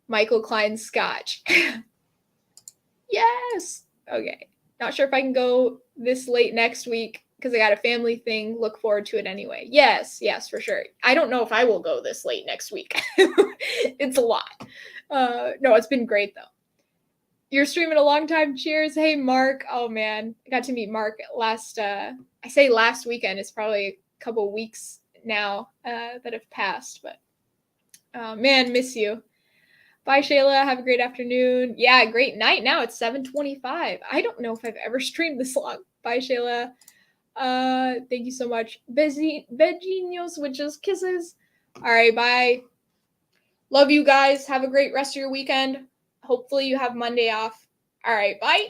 Michael Klein Scotch. Yes. Okay. Not sure if I can go this late next week because I got a family thing. Look forward to it anyway. Yes, for sure. I don't know if I will go this late next week. It's a lot. No, it's been great though. You're streaming a long time. Cheers. Hey, Mark. Oh man, I got to meet Mark last weekend. It's probably a couple weeks now that have passed, but man, miss you. Bye, Shayla. Have a great afternoon. Yeah, great night. Now it's 7:25. I don't know if I've ever streamed this long. Bye, Shayla. Thank you so much. Beijinhos, which is kisses. All right, bye. Love you guys. Have a great rest of your weekend. Hopefully you have Monday off. All right, bye.